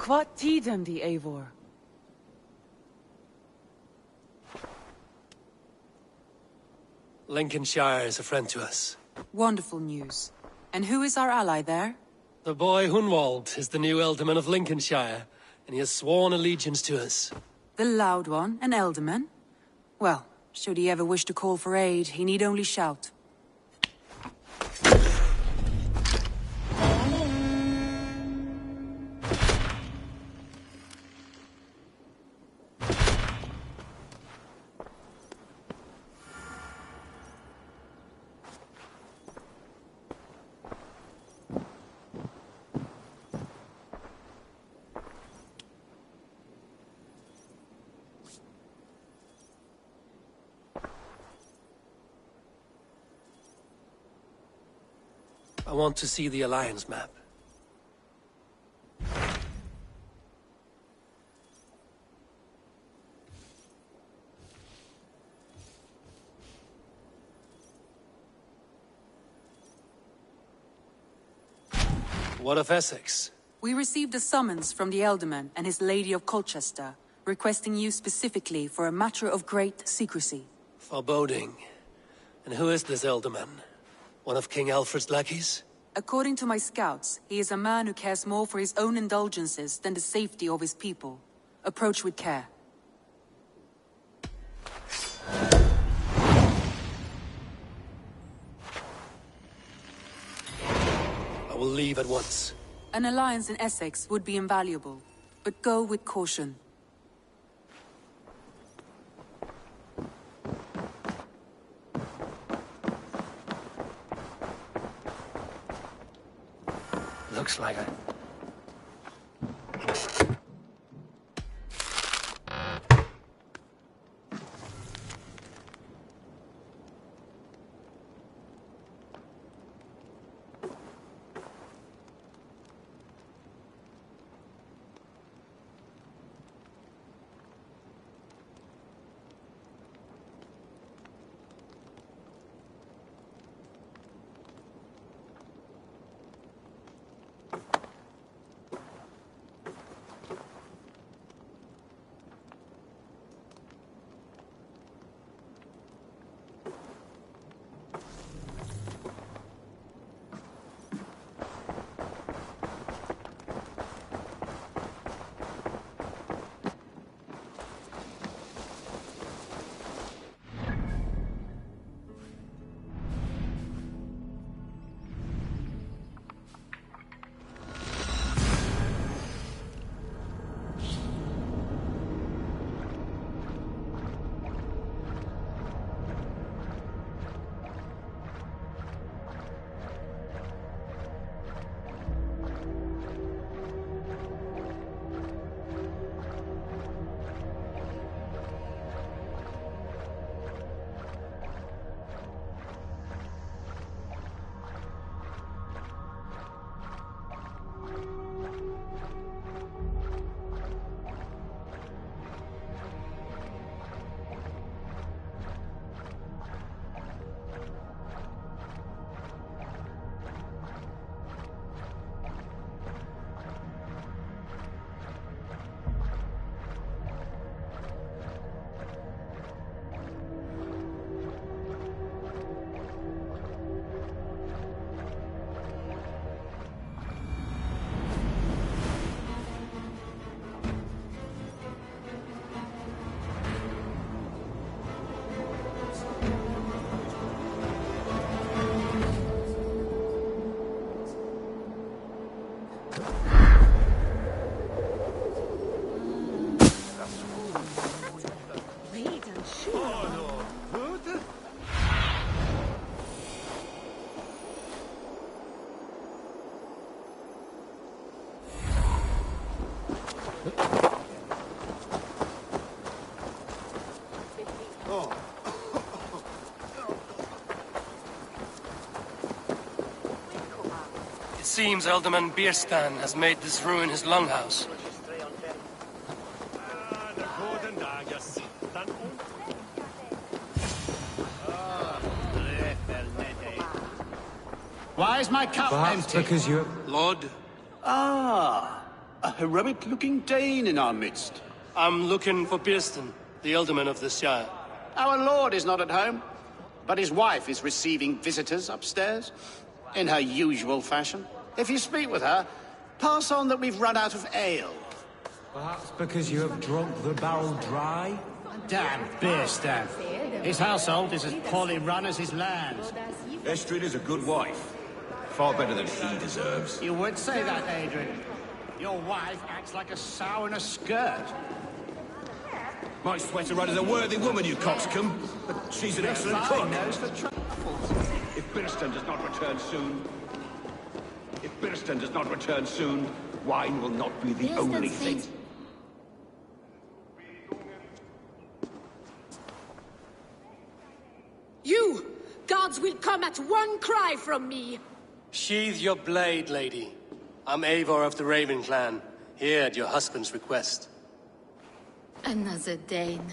What tiden the Eivor? Lincolnshire is a friend to us. Wonderful news. And who is our ally there? The boy Hunwald is the new Ealdorman of Lincolnshire, and he has sworn allegiance to us. The loud one, an Ealdorman? Well, should he ever wish to call for aid, he need only shout. I want to see the Alliance map. What of Essex? We received a summons from the Elderman and his Lady of Colchester, requesting you specifically for a matter of great secrecy. Foreboding. And who is this Elderman? One of King Alfred's lackeys? According to my scouts, he is a man who cares more for his own indulgences than the safety of his people. Approach with care. I will leave at once. An alliance in Essex would be invaluable, but go with caution. Looks like it. It seems Alderman Bierstan has made this ruin his longhouse. Why is my cup empty? Because you're... Lord? Ah, a heroic-looking Dane in our midst. I'm looking for Bierstan, the Alderman of the Shire. Our lord is not at home, but his wife is receiving visitors upstairs, in her usual fashion. If you speak with her, pass on that we've run out of ale. Perhaps because you have drunk the barrel dry? Damn Bierstan. His household is as poorly run as his lands. Estrid is a good wife. Far better than he deserves. You would say that, Adrian. Your wife acts like a sow in a skirt. My sweater run is a worthy woman, you coxcomb. But she's an excellent cook. If Bierstan does not return soon... If Bierstan does not return soon, wine will not be the only thing. You! Gods will come at one cry from me! Sheathe your blade, lady. I'm Eivor of the Raven clan, here at your husband's request. Another Dane.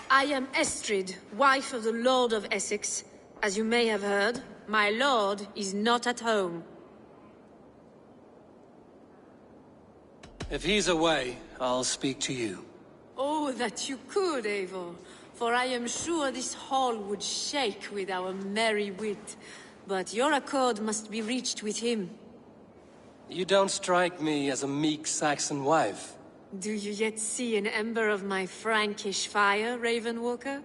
I am Estrid, wife of the Lord of Essex. As you may have heard, my lord is not at home. If he's away, I'll speak to you. Oh, that you could, Eivor. For I am sure this hall would shake with our merry wit. But your accord must be reached with him. You don't strike me as a meek Saxon wife. Do you yet see an ember of my Frankish fire, Ravenwalker?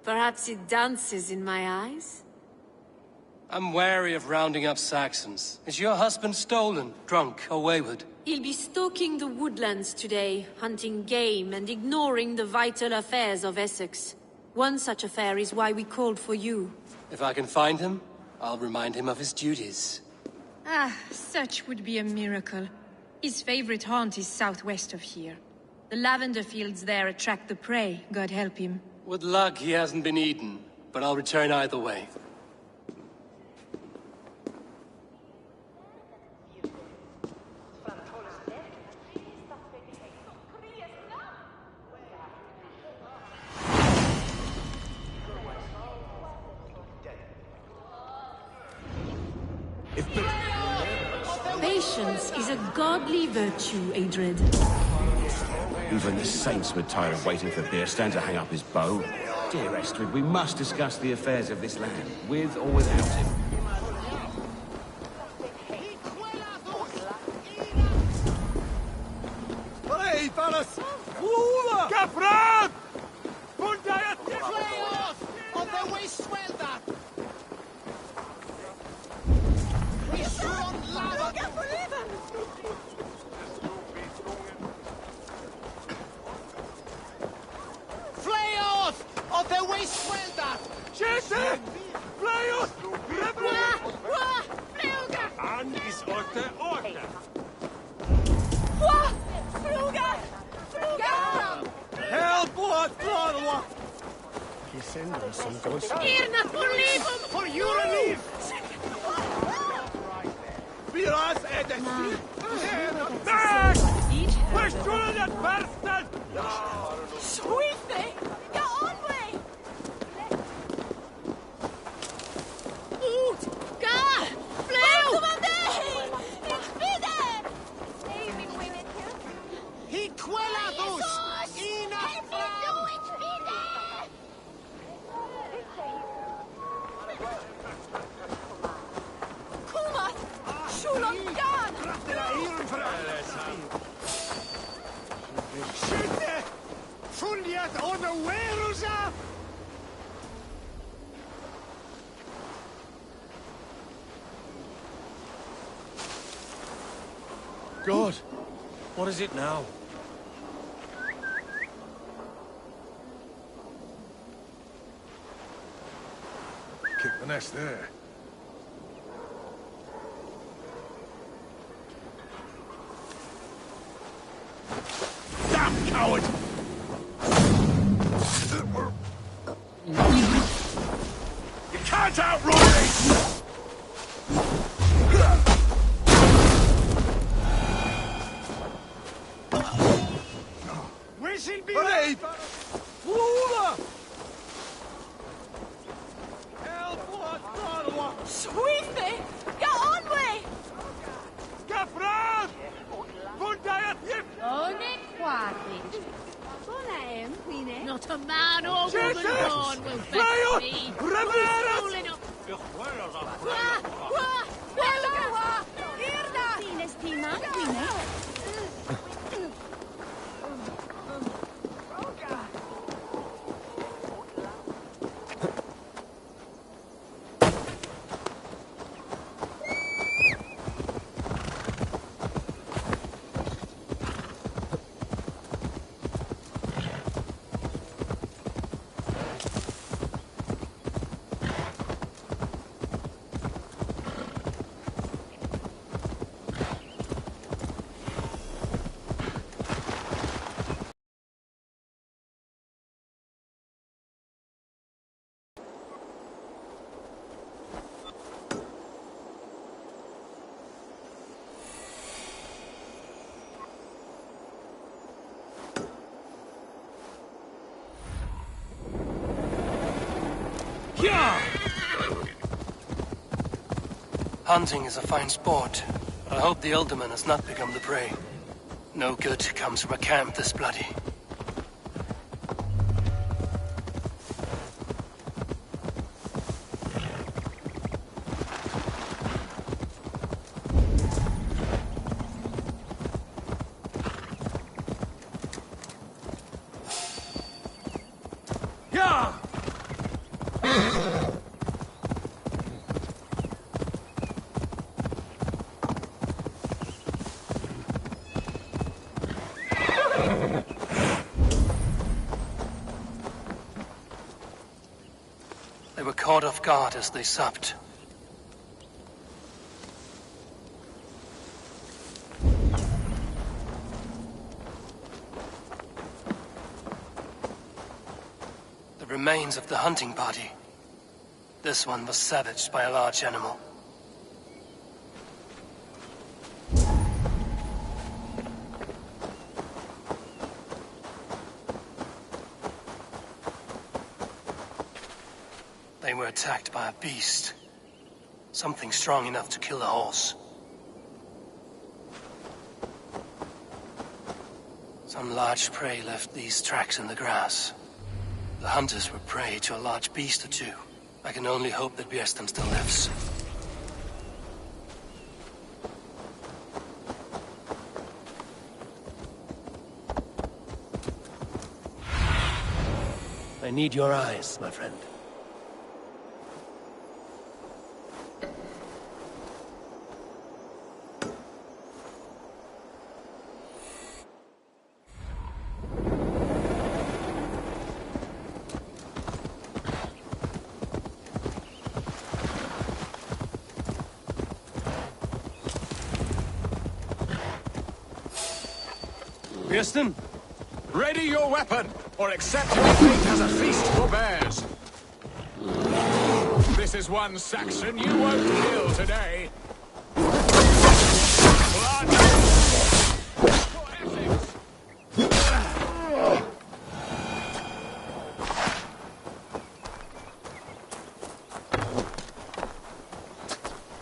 Perhaps it dances in my eyes? I'm wary of rounding up Saxons. Is your husband stolen, drunk, or wayward? He'll be stalking the woodlands today, hunting game and ignoring the vital affairs of Essex. One such affair is why we called for you. If I can find him, I'll remind him of his duties. Ah, such would be a miracle. His favorite haunt is southwest of here. The lavender fields there attract the prey, God help him. With luck, he hasn't been eaten, but I'll return either way. Patience is a godly virtue, Adred. Even the saints were tired of waiting for Beerstan to hang up his bow. Dear Estrid, we must discuss the affairs of this land, with or without him. Hey, fellas! Gafrad! Irna, forlivum! For you relief! Viras edesi! Back! We're shooting at bastard! Sweetly! Get on way! Ut! Ga! Flew! Ich bitte! He quellatus! Ina Frau! Ich bitte! Kuma! Schulon Gan! Schütte! Fundiat ohne Werusa! God, what is it now? Kick the nest there. Damn coward! You can't outrun me! Whistle be Brave! Sweetly! Get on way! Gafrad! Fundayat yip! Only quietly. Not a man or woman born will fetch me. Fool enough. Hunting is a fine sport, but I hope the Elderman has not become the prey. No good comes from a camp this bloody. They were caught off guard as they supped. The remains of the hunting party. This one was savaged by a large animal. They were attacked by a beast. Something strong enough to kill a horse. Some large prey left these tracks in the grass. The hunters were prey to a large beast or two. I can only hope that Bjersten still lives. I need your eyes, my friend. Bjersten? Ready your weapon, or accept your fate as a feast for bears. This is one Saxon you won't kill today. Blood! For Essex!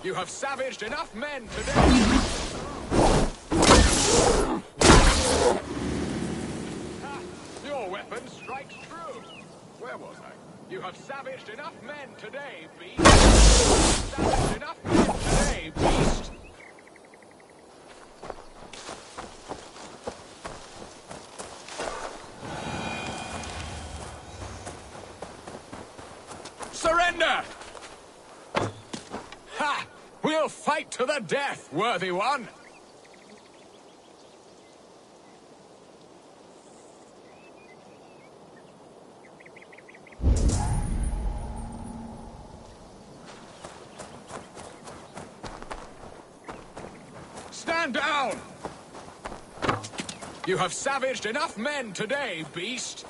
You have savaged enough men today. Your weapon strikes true. Where was I? You have savaged enough men today, beast. Savaged enough men today, beast. Surrender! Ha! We'll fight to the death, worthy one. Stand down! You have savaged enough men today, beast.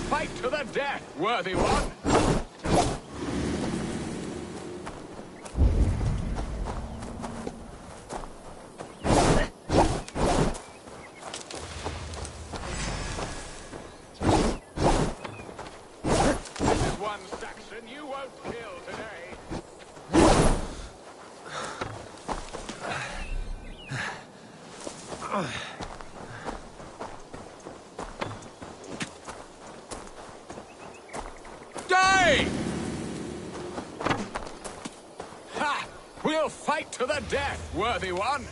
Fight to the death, worthy one! This is one Saxon you won't kill today. Die! Ha! We'll fight to the death, worthy one!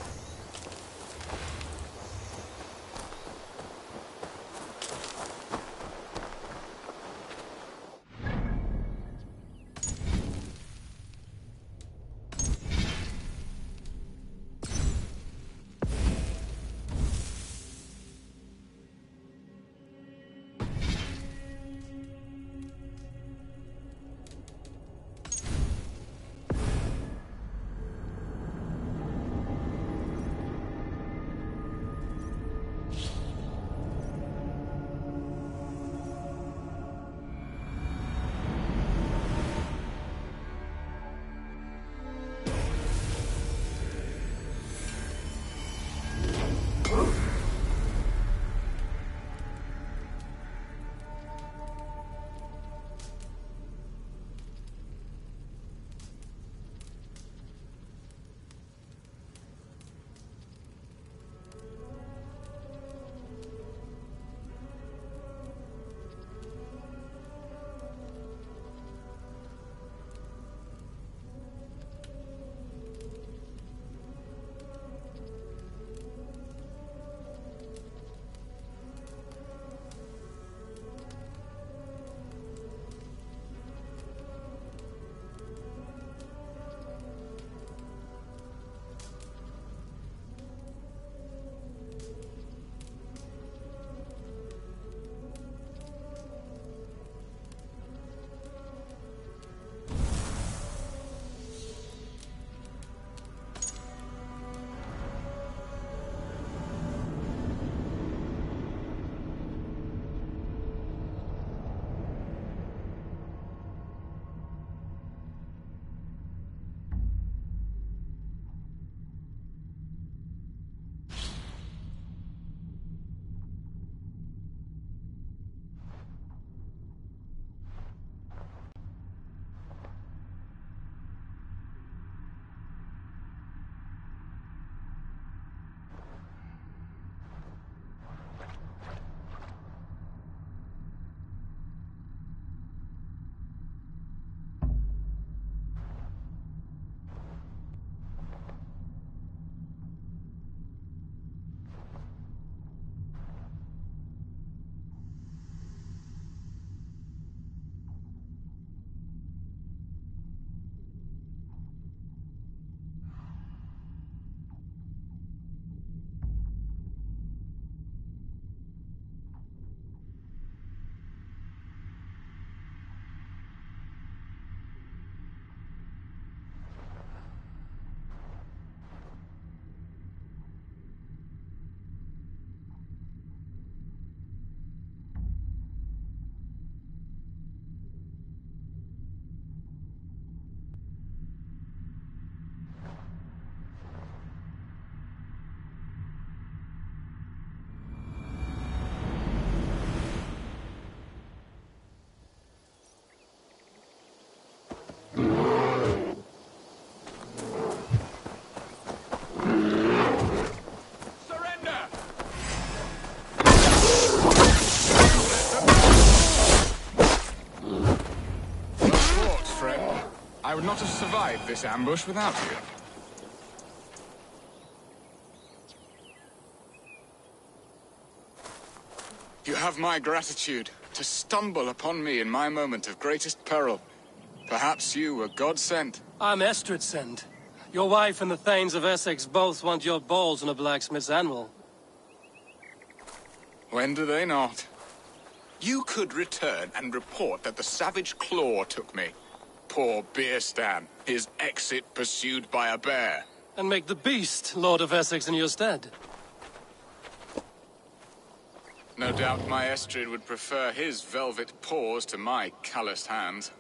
would not have survived this ambush without you. You have my gratitude to stumble upon me in my moment of greatest peril. Perhaps you were God-sent. I'm Estrid sent. Your wife and the Thanes of Essex both want your balls on a blacksmith's anvil. When do they not? You could return and report that the savage Claw took me. Poor Beerstan, his exit pursued by a bear. And make the beast Lord of Essex in your stead. No doubt my Estrid would prefer his velvet paws to my calloused hands.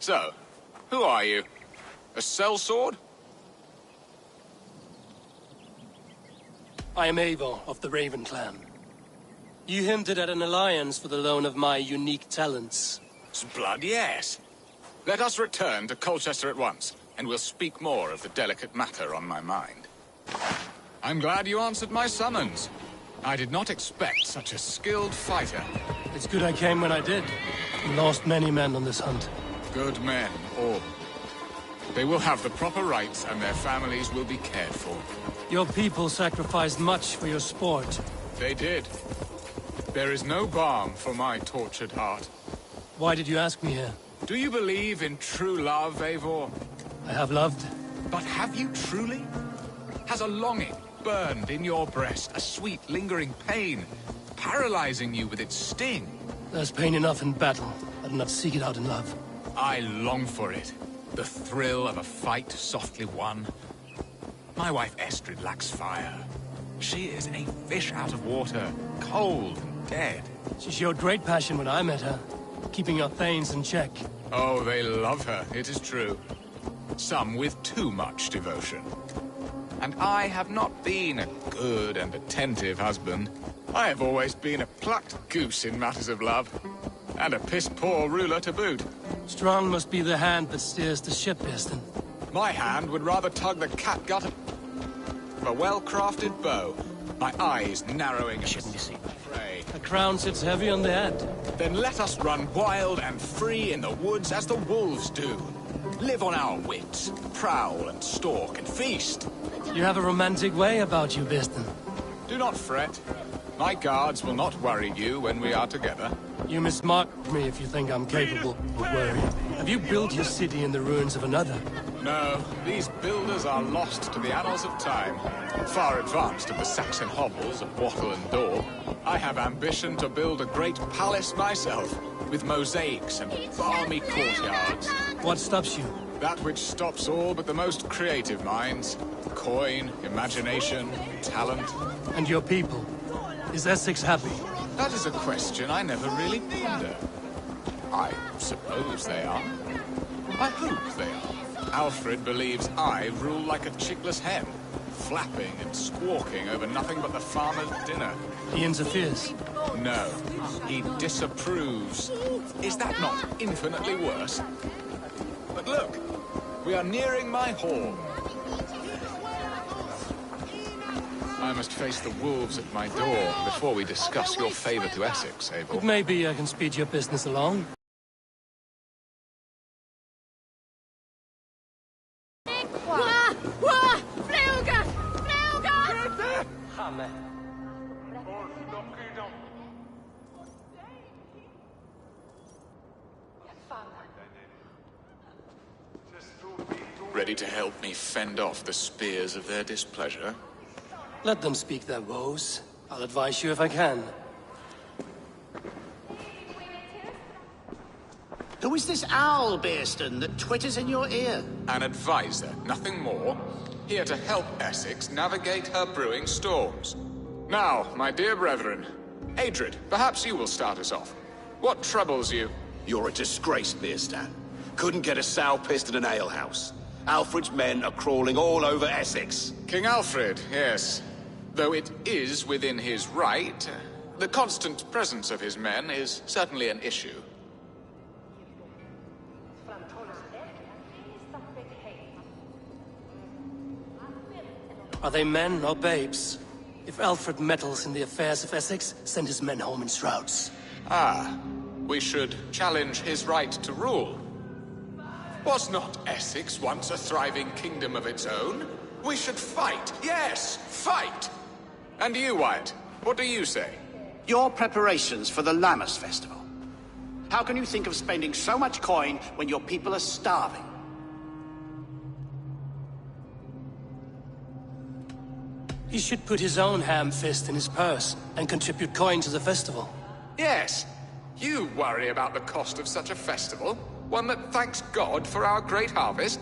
So, who are you? A sellsword? I am Eivor of the Raven clan. You hinted at an alliance for the loan of my unique talents. Blood, yes. Let us return to Colchester at once, and we'll speak more of the delicate matter on my mind. I'm glad you answered my summons. I did not expect such a skilled fighter. It's good I came when I did. We lost many men on this hunt. Good men, all. They will have the proper rights, and their families will be cared for. Your people sacrificed much for your sport. They did. There is no balm for my tortured heart. Why did you ask me here? Do you believe in true love, Eivor? I have loved. But have you truly? Has a longing burned in your breast, a sweet, lingering pain, paralyzing you with its sting? There's pain enough in battle. I do not seek it out in love. I long for it. The thrill of a fight softly won. My wife Estrid lacks fire. She is a fish out of water, cold and dead. She showed great passion when I met her, keeping your Thanes in check. Oh, they love her, it is true. Some with too much devotion. And I have not been a good and attentive husband. I have always been a plucked goose in matters of love. And a piss-poor ruler to boot. Strong must be the hand that steers the ship, Beerstan. My hand would rather tug the catgut of a well-crafted bow. My eyes narrowing at the prey. A crown sits heavy on the head. Then let us run wild and free in the woods as the wolves do. Live on our wits, prowl and stalk and feast. You have a romantic way about you, Beerstan. Do not fret. My guards will not worry you when we are together. You mismark me if you think I'm capable of worry. Have you built your city in the ruins of another? No, these builders are lost to the annals of time. Far advanced of the Saxon hovels of wattle and daub. I have ambition to build a great palace myself, with mosaics and balmy courtyards. What stops you? That which stops all but the most creative minds. Coin, imagination, talent. And your people? Is Essex happy? That is a question I never really ponder. I suppose they are. I hope they are. Alfred believes I rule like a chickless hen, flapping and squawking over nothing but the farmer's dinner. He interferes? No, he disapproves. Is that not infinitely worse? But look, we are nearing my hall. I must face the wolves at my door before we discuss your favor to Essex, Eivor. But maybe I can speed your business along. Ready to help me fend off the spears of their displeasure? Let them speak their woes. I'll advise you if I can. Who is this owl, Beerstan, that twitters in your ear? An advisor, nothing more. Here to help Essex navigate her brewing storms. Now, my dear brethren, Adrid, perhaps you will start us off. What troubles you? You're a disgrace, Beerstan. Couldn't get a sow pissed in an alehouse. Alfred's men are crawling all over Essex. King Alfred, yes. Though it is within his right, the constant presence of his men is certainly an issue. Are they men or babes? If Alfred meddles in the affairs of Essex, send his men home in shrouds. Ah, we should challenge his right to rule. Was not Essex once a thriving kingdom of its own? We should fight, yes, fight! And you, Wyatt, what do you say? Your preparations for the Lammas Festival. How can you think of spending so much coin when your people are starving? He should put his own ham fist in his purse and contribute coin to the festival. Yes, you worry about the cost of such a festival, one that thanks God for our great harvest.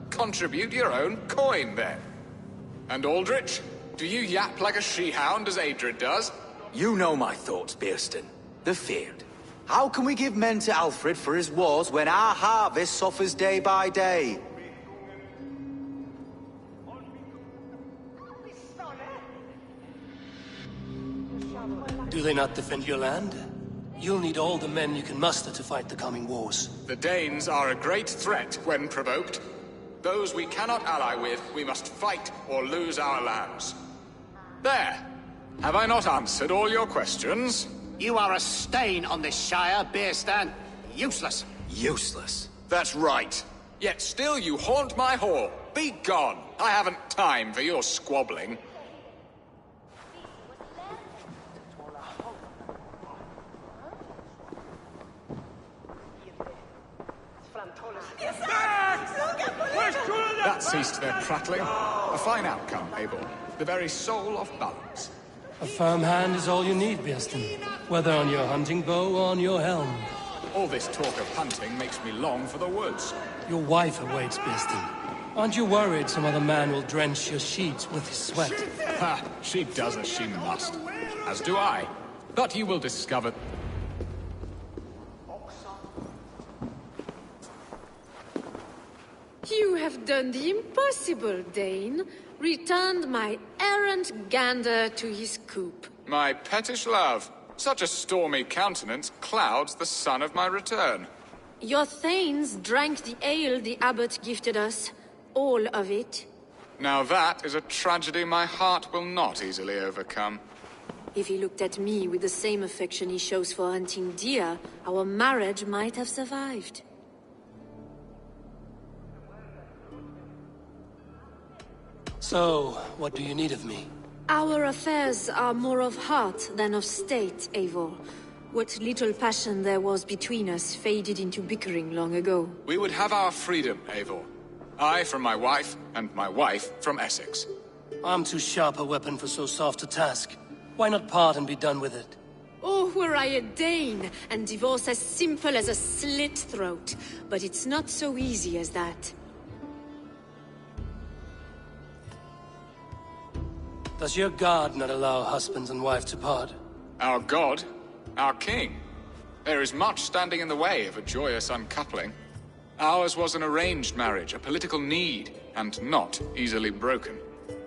Contribute your own coin, then. And Aldrich, do you yap like a she-hound as Adred does? You know my thoughts, Bearston. The field. How can we give men to Alfred for his wars when our harvest suffers day by day? Do they not defend your land? You'll need all the men you can muster to fight the coming wars. The Danes are a great threat when provoked. Those we cannot ally with, we must fight or lose our lands. There. Have I not answered all your questions? You are a stain on this Shire, Bearstan. Useless. Useless? That's right. Yet still you haunt my hall. Be gone. I haven't time for your squabbling. That ceased their prattling. A fine outcome, Eivor. The very soul of balance. A firm hand is all you need, Bearston. Whether on your hunting bow or on your helm. All this talk of hunting makes me long for the woods. Your wife awaits, Bearston. Aren't you worried some other man will drench your sheets with his sweat? Ha! She does as she must. As do I. But you will discover... You have done the impossible, Dane. Returned my errant gander to his coop. My pettish love. Such a stormy countenance clouds the sun of my return. Your thanes drank the ale the abbot gifted us. All of it. Now that is a tragedy my heart will not easily overcome. If he looked at me with the same affection he shows for hunting deer, our marriage might have survived. So, what do you need of me? Our affairs are more of heart than of state, Eivor. What little passion there was between us faded into bickering long ago. We would have our freedom, Eivor. I from my wife, and my wife from Essex. I'm too sharp a weapon for so soft a task. Why not part and be done with it? Oh, were I a Dane, and divorce as simple as a slit throat. But it's not so easy as that. Does your god not allow husbands and wife to part? Our god? Our king? There is much standing in the way of a joyous uncoupling. Ours was an arranged marriage, a political need, and not easily broken.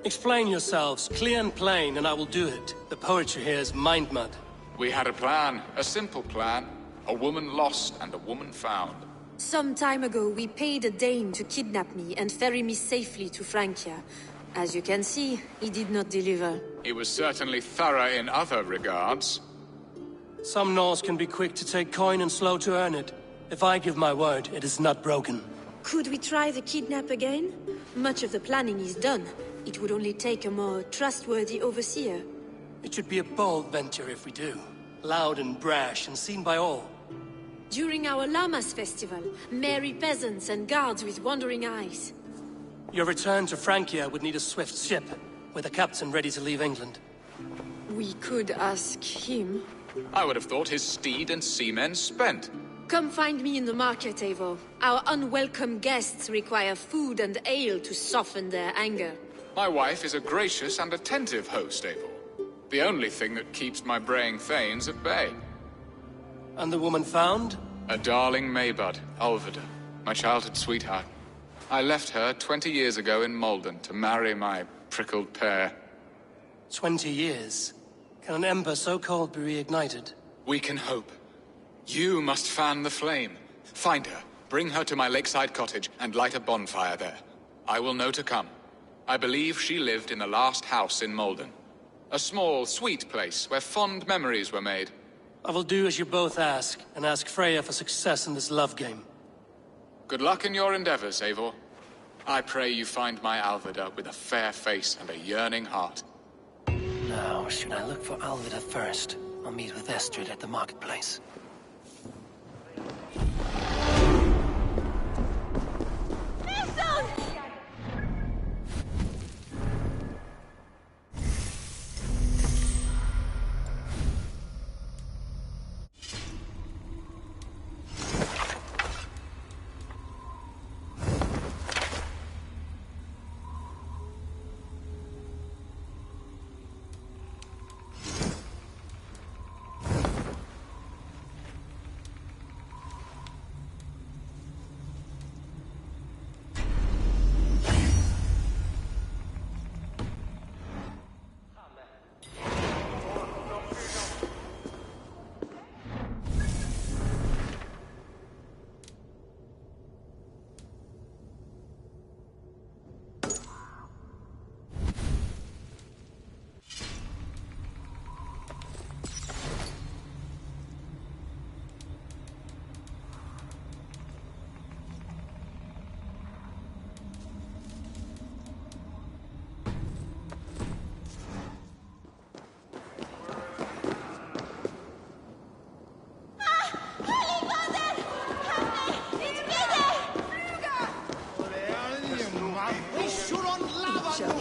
Explain yourselves, clear and plain, and I will do it. The poetry here is mind mud. We had a plan, a simple plan. A woman lost and a woman found. Some time ago, we paid a Dane to kidnap me and ferry me safely to Francia. As you can see, he did not deliver. He was certainly thorough in other regards. Some Norse can be quick to take coin and slow to earn it. If I give my word, it is not broken. Could we try the kidnap again? Much of the planning is done. It would only take a more trustworthy overseer. It should be a bold venture if we do. Loud and brash and seen by all. During our Lammas festival, merry peasants and guards with wandering eyes. Your return to Francia would need a swift ship, with a captain ready to leave England. We could ask him. I would have thought his steed and seamen spent. Come find me in the market, Eivor. Our unwelcome guests require food and ale to soften their anger. My wife is a gracious and attentive host, Eivor. The only thing that keeps my braying thanes at bay. And the woman found? A darling Maybud, Ulvida, my childhood sweetheart. I left her 20 years ago in Malden to marry my prickled pear. 20 years? Can an ember so cold be reignited? We can hope. You must fan the flame. Find her, bring her to my lakeside cottage, and light a bonfire there. I will know to come. I believe she lived in the last house in Malden. A small, sweet place where fond memories were made. I will do as you both ask, and ask Freya for success in this love game. Good luck in your endeavors, Eivor. I pray you find my Alvida with a fair face and a yearning heart. Now, should I look for Alvida first, or meet with Estrid at the marketplace?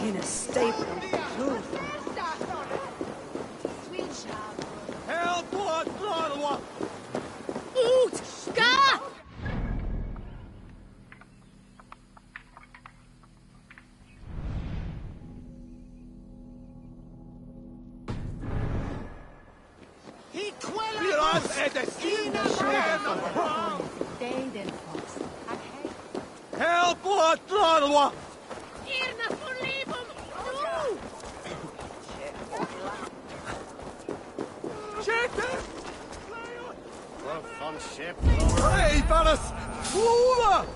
In a staple. Help! What? Oot! Ga! Help! What? Hey, Ballas! Over!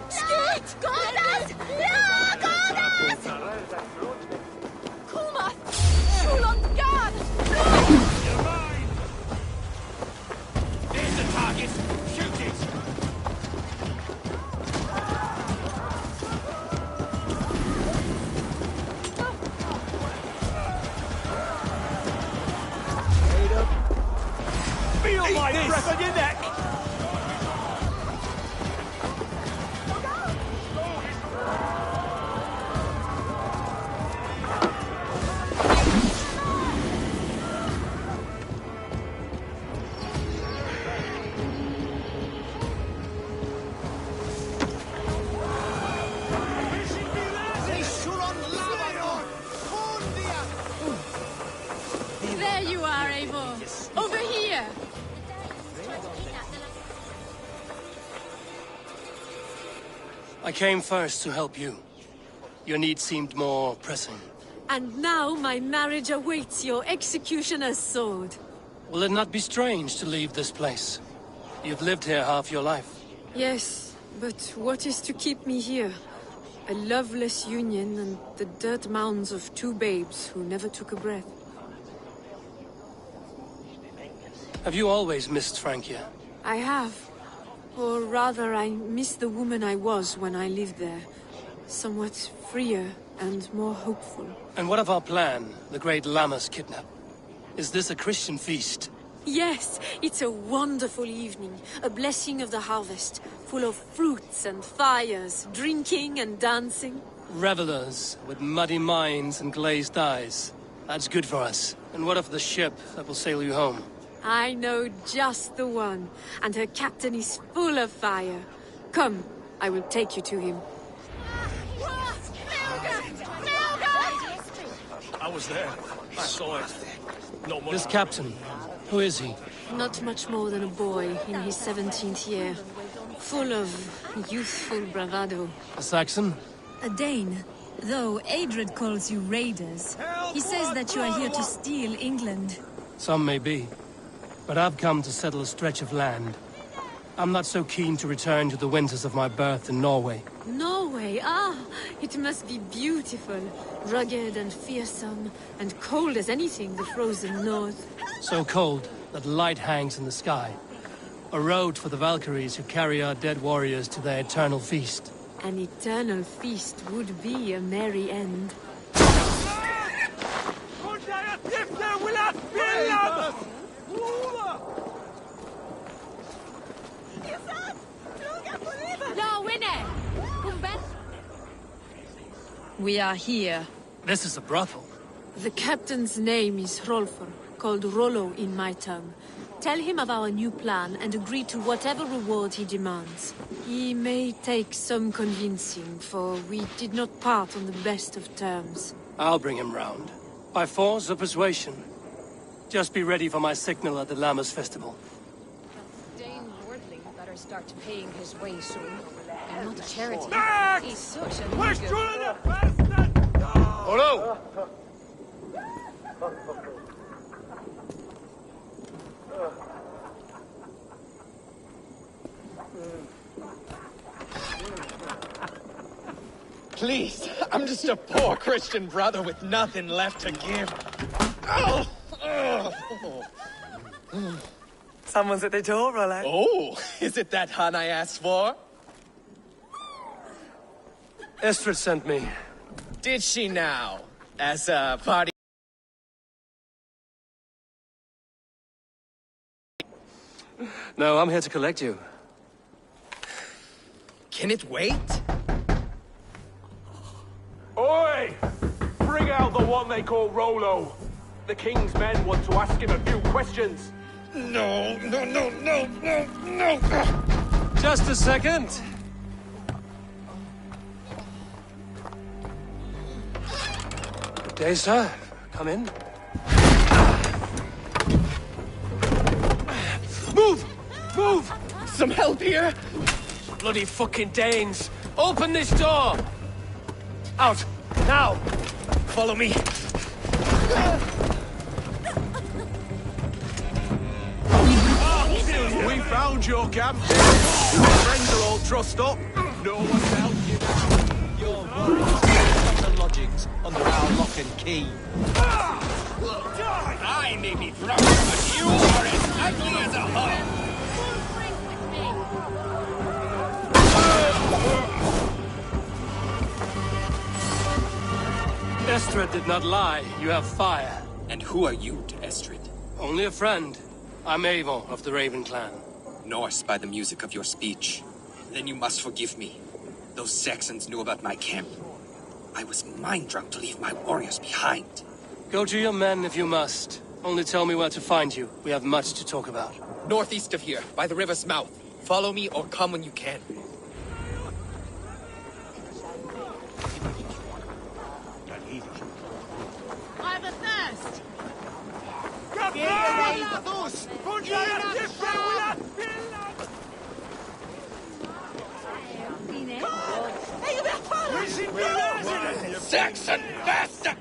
Skeet! Godas! Ja, Godas! Kuma! Schulon Gan! You're mine! There's the target! Shoot it! Feel my breath on your neck! There you are, Eivor. Over here! I came first to help you. Your need seemed more pressing. And now my marriage awaits your executioner's sword. Will it not be strange to leave this place? You've lived here half your life. Yes, but what is to keep me here? A loveless union and the dirt mounds of two babes who never took a breath. Have you always missed Francia? I have. Or rather, I miss the woman I was when I lived there. Somewhat freer and more hopeful. And what of our plan, the great Lammas kidnap? Is this a Christian feast? Yes, it's a wonderful evening. A blessing of the harvest, full of fruits and fires, drinking and dancing. Revelers with muddy minds and glazed eyes. That's good for us. And what of the ship that will sail you home? I know just the one, and her captain is full of fire. Come, I will take you to him. I was there. I saw it. Not much. This captain, who is he? Not much more than a boy in his 17th year. Full of youthful bravado. A Saxon? A Dane, though Adred calls you raiders. He says that you are here to steal England. Some may be. But I've come to settle a stretch of land. I'm not so keen to return to the winters of my birth in Norway. Norway, ah! It must be beautiful. Rugged and fearsome, and cold as anything the frozen north. So cold that light hangs in the sky. A road for the Valkyries who carry our dead warriors to their eternal feast. An eternal feast would be a merry end. We are here. This is a brothel. The captain's name is Hrolfr, called Rollo in my tongue. Tell him of our new plan and agree to whatever reward he demands. He may take some convincing, for we did not part on the best of terms. I'll bring him round. By force or persuasion. Just be ready for my signal at the Lammas festival. Dane Lordling better start paying his way soon. I'm not a charity. Max! He's such a We're nigger. trying to bastard! Hello! Please, I'm just a poor Christian brother with nothing left to give. Oh! Someone's at the door, Rollo. Oh, is it that hun I asked for? Estrid sent me. Did she now? As a party? No, I'm here to collect you. Can it wait? Oi! Bring out the one they call Rollo. The king's men want to ask him a few questions. No. Just a second. Good day, sir. Come in. Move! Move! Some help here? Bloody fucking Danes! Open this door! Out! Now! Follow me. We found your camp. Your friends are all trussed up. No one to help you now. Your worries the lodgings under our lock and key. I may be drunk, but you are as ugly as a hog. Estrid did not lie. You have fire. And who are you to Estrid? Only a friend. I'm Eivor of the Raven clan. Norse by the music of your speech. Then you must forgive me. Those Saxons knew about my camp. I was mind-drunk to leave my warriors behind. Go to your men if you must. Only tell me where to find you. We have much to talk about. Northeast of here, by the river's mouth. Follow me or come when you can. I have a thirst! Saxon bastard!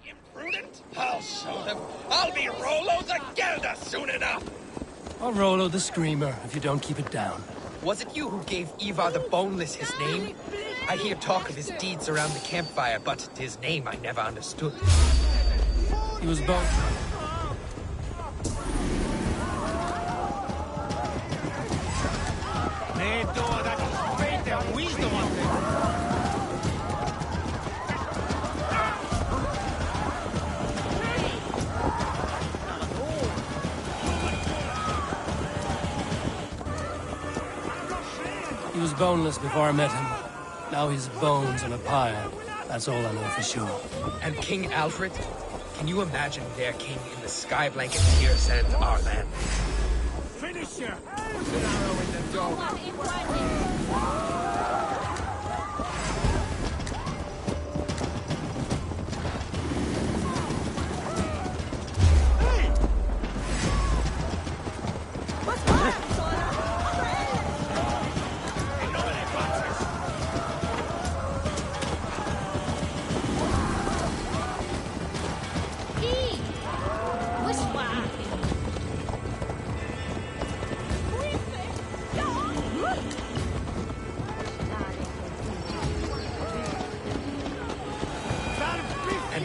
Imprudent? I'll show them. I'll be Rollo the Gelder soon enough! Or Rollo the Screamer, if you don't keep it down. Was it you who gave Ivar the Boneless his name? I hear talk of his deeds around the campfire, but his name I never understood. He was born. He was boneless before I met him. Now he's bones on a pyre. That's all I know for sure. And King Alfred? Can you imagine their king in the sky blanket tears and our land? Finisher! Put an arrow in the dog.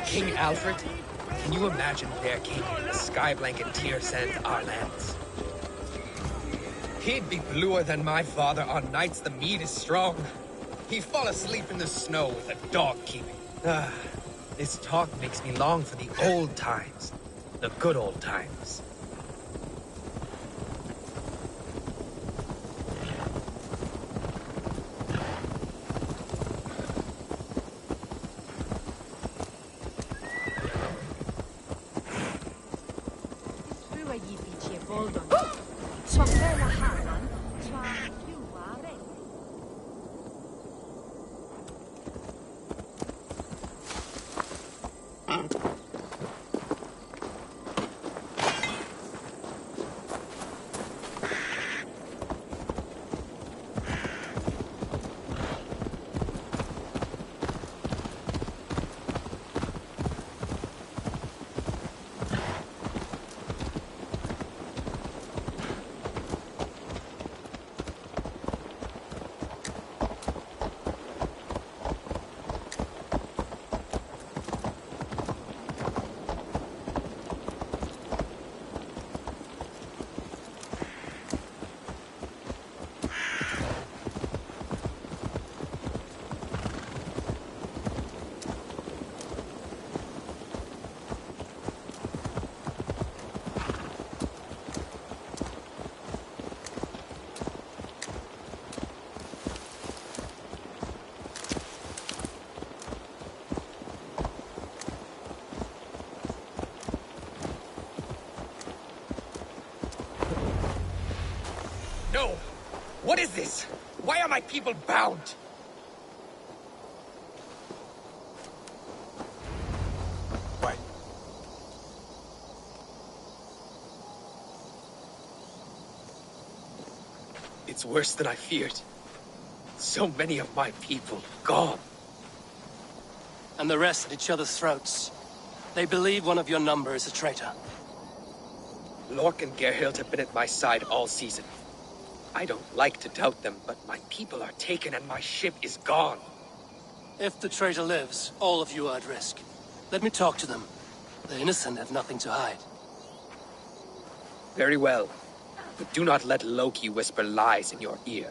King Alfred? Can you imagine Bear King in the sky blanket tear sands our lands? He'd be bluer than my father on nights the mead is strong. He'd fall asleep in the snow with a dog keeping. This talk makes me long for the old times. The good old times. No! What is this? Why are my people bound? Wait. It's worse than I feared. So many of my people gone. And the rest at each other's throats. They believe one of your number is a traitor. Lork and Gerhild have been at my side all season. I don't like to doubt them, but my people are taken and my ship is gone. If the traitor lives, all of you are at risk. Let me talk to them. The innocent have nothing to hide. Very well. But do not let Loki whisper lies in your ear.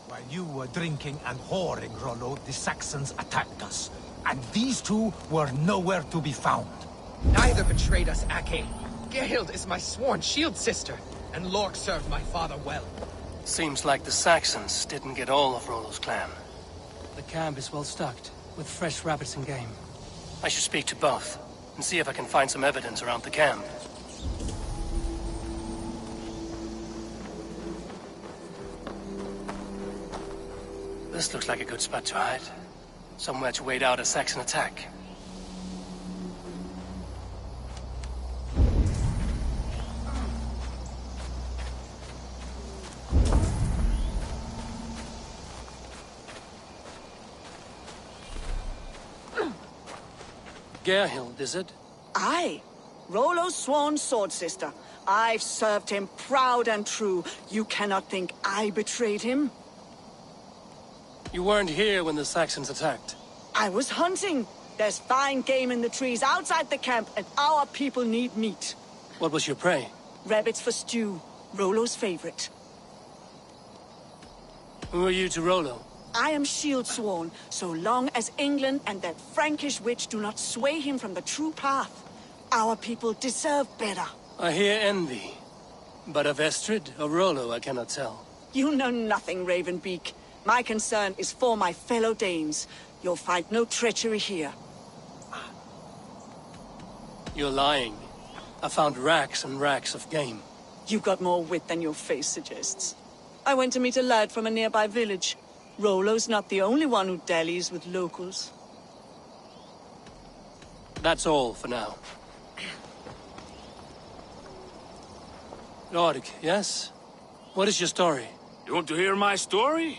While you were drinking and whoring, Rollo, the Saxons attacked us. And these two were nowhere to be found. Neither betrayed us, Ake. Gerhild is my sworn shield sister, and Lork served my father well. Seems like the Saxons didn't get all of Rollo's clan. The camp is well stocked, with fresh rabbits and game. I should speak to both, and see if I can find some evidence around the camp. This looks like a good spot to hide. Somewhere to wait out a Saxon attack. Gerhild, is it? Aye. Rollo's sworn sword sister. I've served him proud and true. You cannot think I betrayed him? You weren't here when the Saxons attacked. I was hunting. There's fine game in the trees outside the camp, and our people need meat. What was your prey? Rabbits for stew. Rollo's favorite. Who are you to Rollo? I am shield sworn, so long as England and that Frankish witch do not sway him from the true path. Our people deserve better. I hear envy. But of Estrid or Rollo, I cannot tell. You know nothing, Ravenbeak. My concern is for my fellow Danes. You'll find no treachery here. You're lying. I found racks and racks of game. You've got more wit than your face suggests. I went to meet a lad from a nearby village. Rollo's not the only one who dallies with locals. That's all for now. Lord, yes? What is your story? You want to hear my story?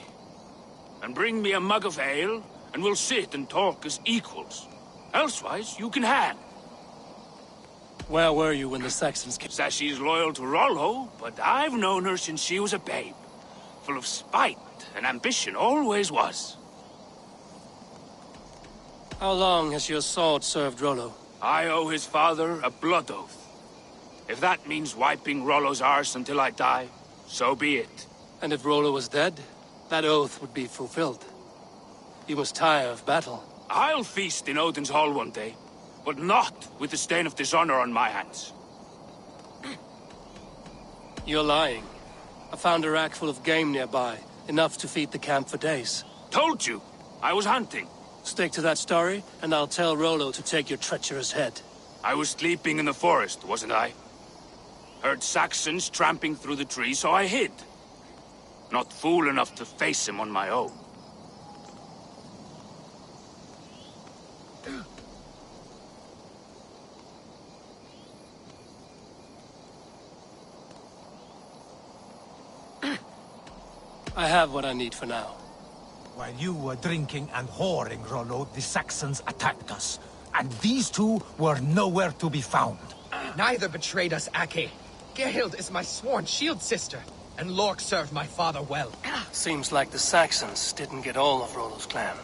And bring me a mug of ale, and we'll sit and talk as equals. Elsewise, you can hang. Where were you when the Saxons came? Says she's loyal to Rollo, but I've known her since she was a babe. Full of spite and ambition, always was. How long has your sword served Rollo? I owe his father a blood oath. If that means wiping Rollo's arse until I die, so be it. And if Rollo was dead, that oath would be fulfilled. He was tired of battle. I'll feast in Odin's hall one day, but not with the stain of dishonor on my hands. You're lying. I found a rack full of game nearby, enough to feed the camp for days. Told you, I was hunting. Stick to that story, and I'll tell Rollo to take your treacherous head. I was sleeping in the forest, wasn't I? Heard Saxons tramping through the trees, so I hid. Not fool enough to face him on my own. I have what I need for now. While you were drinking and whoring, Rollo, the Saxons attacked us. And these two were nowhere to be found. Neither betrayed us, Ake. Gerhild is my sworn shield sister, and Lork served my father well. Seems like the Saxons didn't get all of Rollo's clan.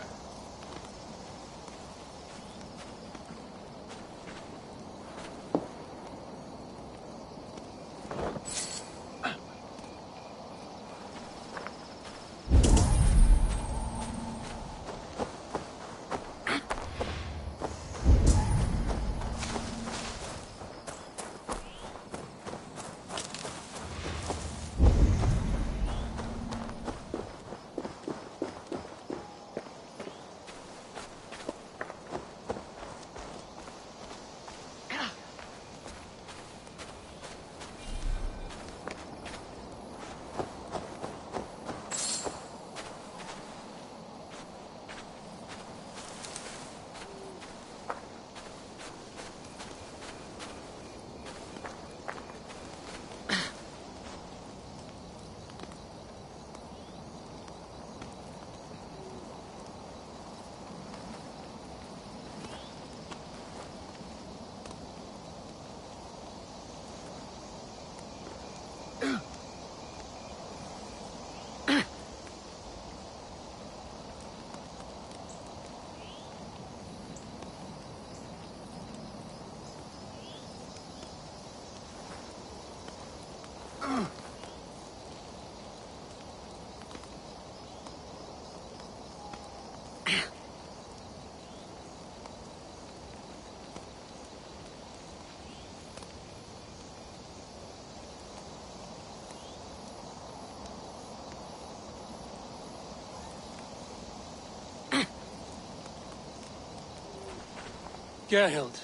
Gerhild,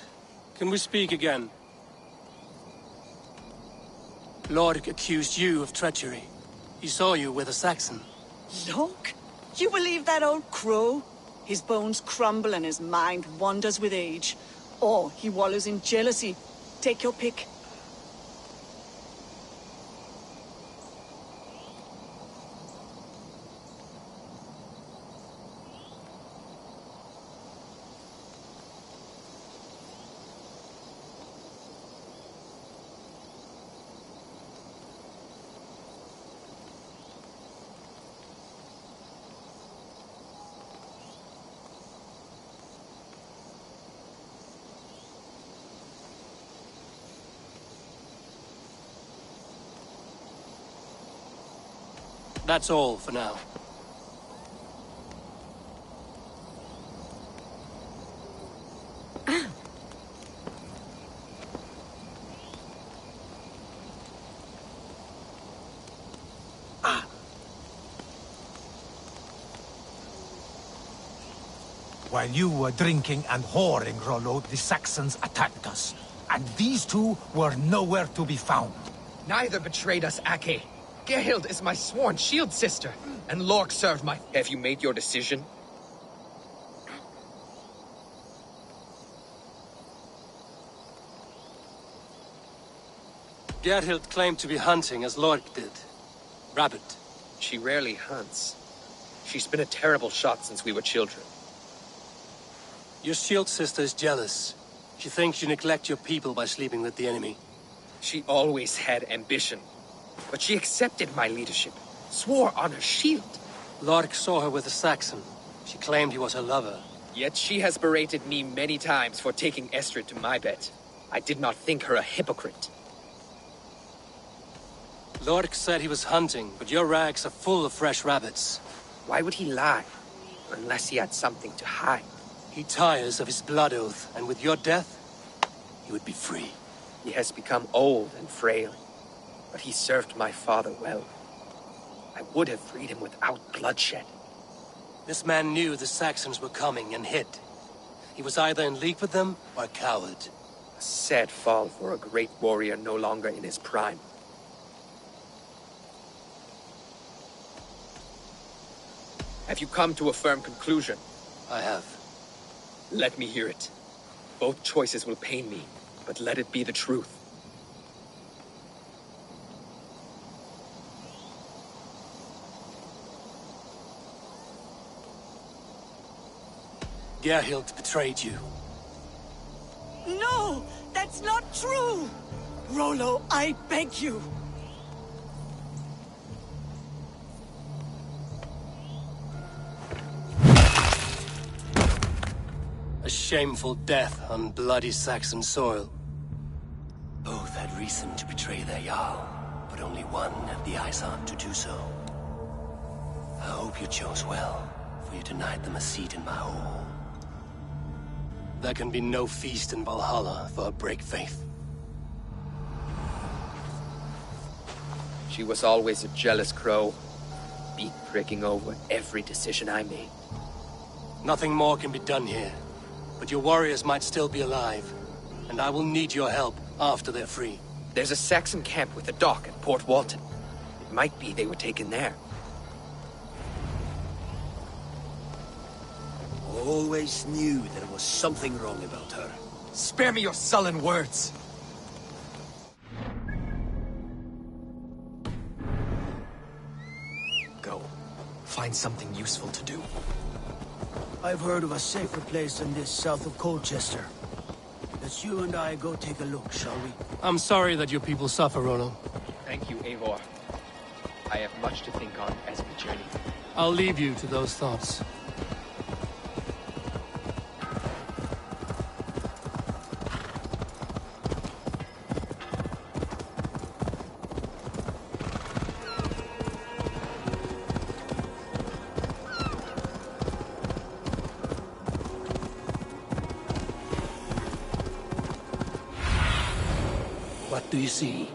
can we speak again? Lork accused you of treachery. He saw you with a Saxon. Look, you believe that old crow? His bones crumble and his mind wanders with age. Or he wallows in jealousy. Take your pick. That's all for now. While you were drinking and whoring, Rollo, the Saxons attacked us. And these two were nowhere to be found. Neither betrayed us, Ake. Gerhild is my sworn shield sister, and Lork served my... Have you made your decision? Gerhild claimed to be hunting as Lork did. Rabbit. She rarely hunts. She's been a terrible shot since we were children. Your shield sister is jealous. She thinks you neglect your people by sleeping with the enemy. She always had ambition. But she accepted my leadership, swore on her shield. Lork saw her with a Saxon. She claimed he was her lover. Yet she has berated me many times for taking Estrid to my bed. I did not think her a hypocrite. Lork said he was hunting, but your rags are full of fresh rabbits. Why would he lie? Unless he had something to hide. He tires of his blood oath, and with your death, he would be free. He has become old and frail, but he served my father well. I would have freed him without bloodshed. This man knew the Saxons were coming and hid. He was either in league with them or a coward. A sad fall for a great warrior no longer in his prime. Have you come to a firm conclusion? I have. Let me hear it. Both choices will pain me, but let it be the truth. Gerhild betrayed you. No! That's not true! Rollo, I beg you! A shameful death on bloody Saxon soil. Both had reason to betray their Jarl, but only one had the eyesight to do so. I hope you chose well, for you denied them a seat in my hall. There can be no feast in Valhalla for a break faith. She was always a jealous crow, beak pricking over every decision I made. Nothing more can be done here, but your warriors might still be alive, and I will need your help after they're free. There's a Saxon camp with a dock at Port Walton. It might be they were taken there. Always knew there was something wrong about her. Spare me your sullen words! Go. Find something useful to do. I've heard of a safer place than this south of Colchester. Let's you and I go take a look, shall we? I'm sorry that your people suffer, Rollo. Thank you, Eivor. I have much to think on as we journey. I'll leave you to those thoughts. What do you see?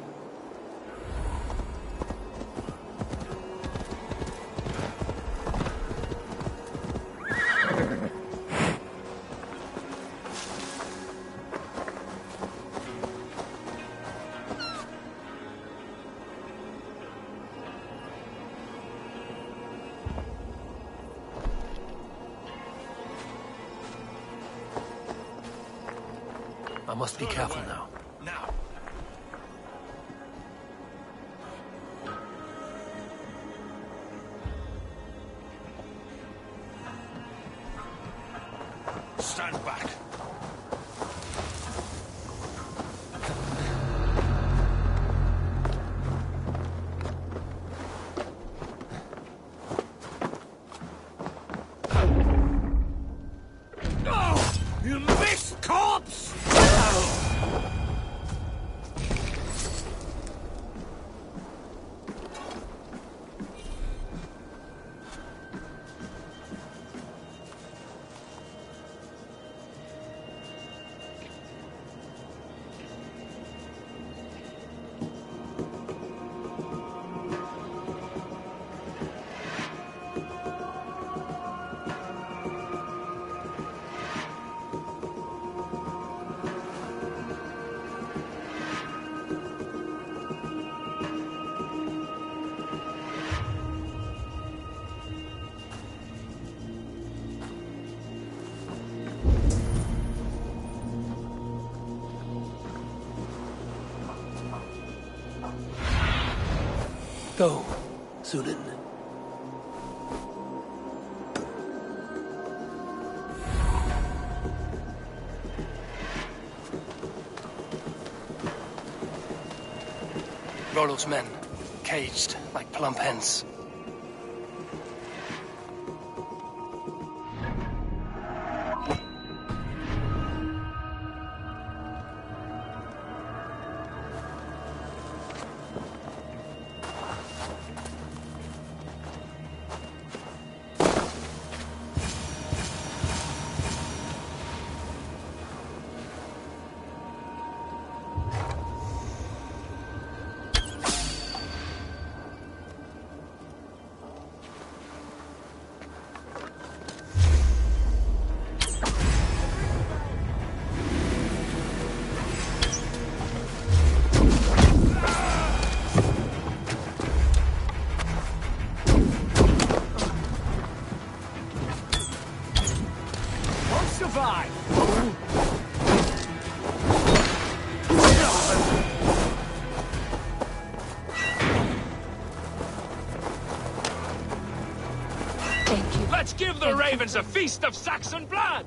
I must be careful now. Now. Stand back. Oh, you missed, corpse! Go, Sunan. Rollo's men, caged like plump hens. survive! Let's give the ravens a feast of Saxon blood!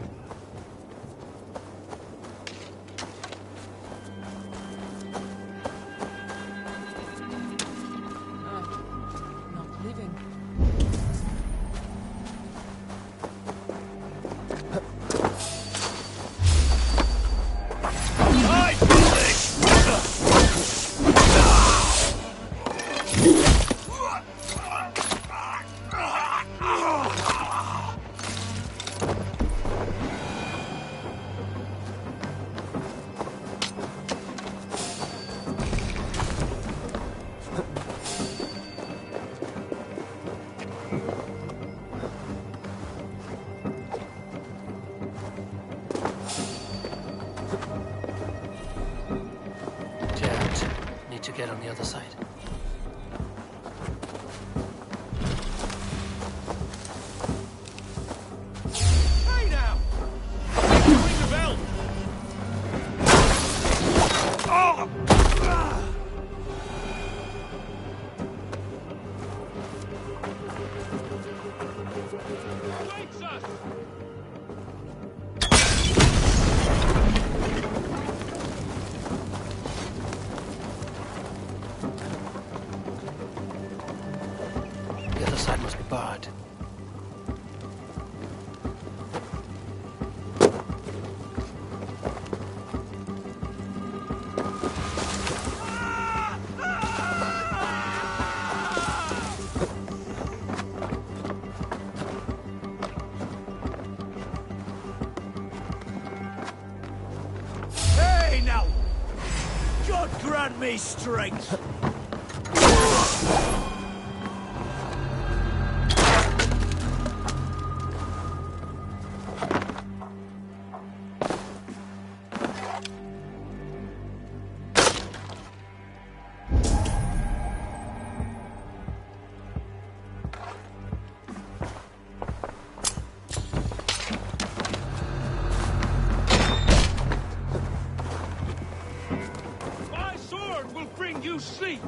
Not living. Need to get on the other side. Hey now! Ring the bell! Oh! Wakes us! The other side must be barred. Hey now! God grant me strength! My sword will bring you sleep!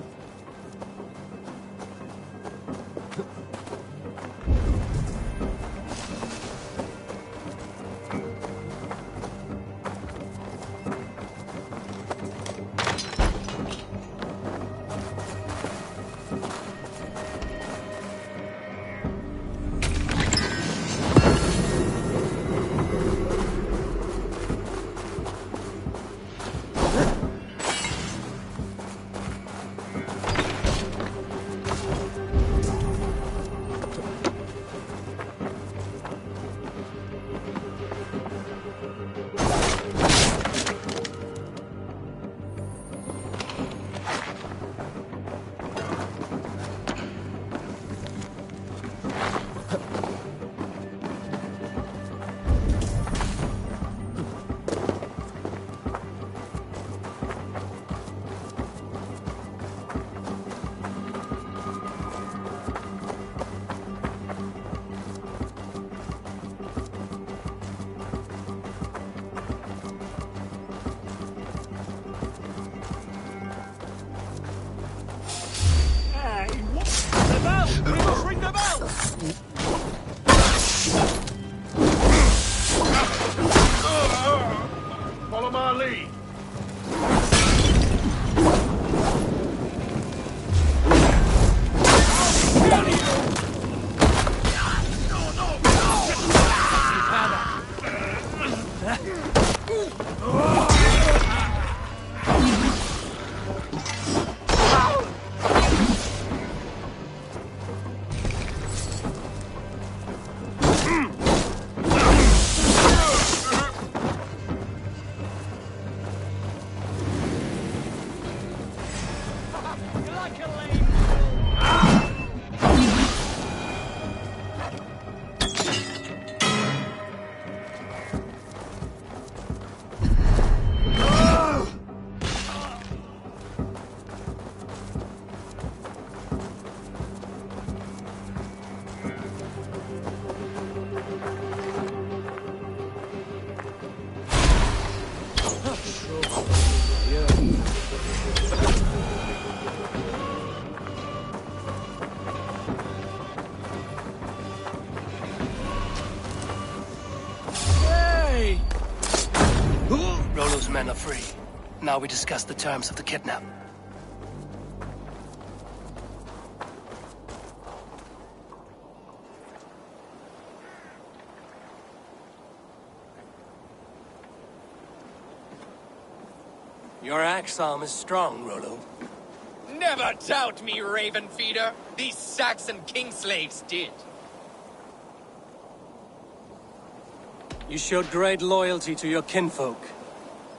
Hey! Rollo's men are free. Now we discuss the terms of the kidnap. Your axe arm is strong, Rollo. Never doubt me, Raven Feeder. These Saxon kingslaves did. You showed great loyalty to your kinfolk.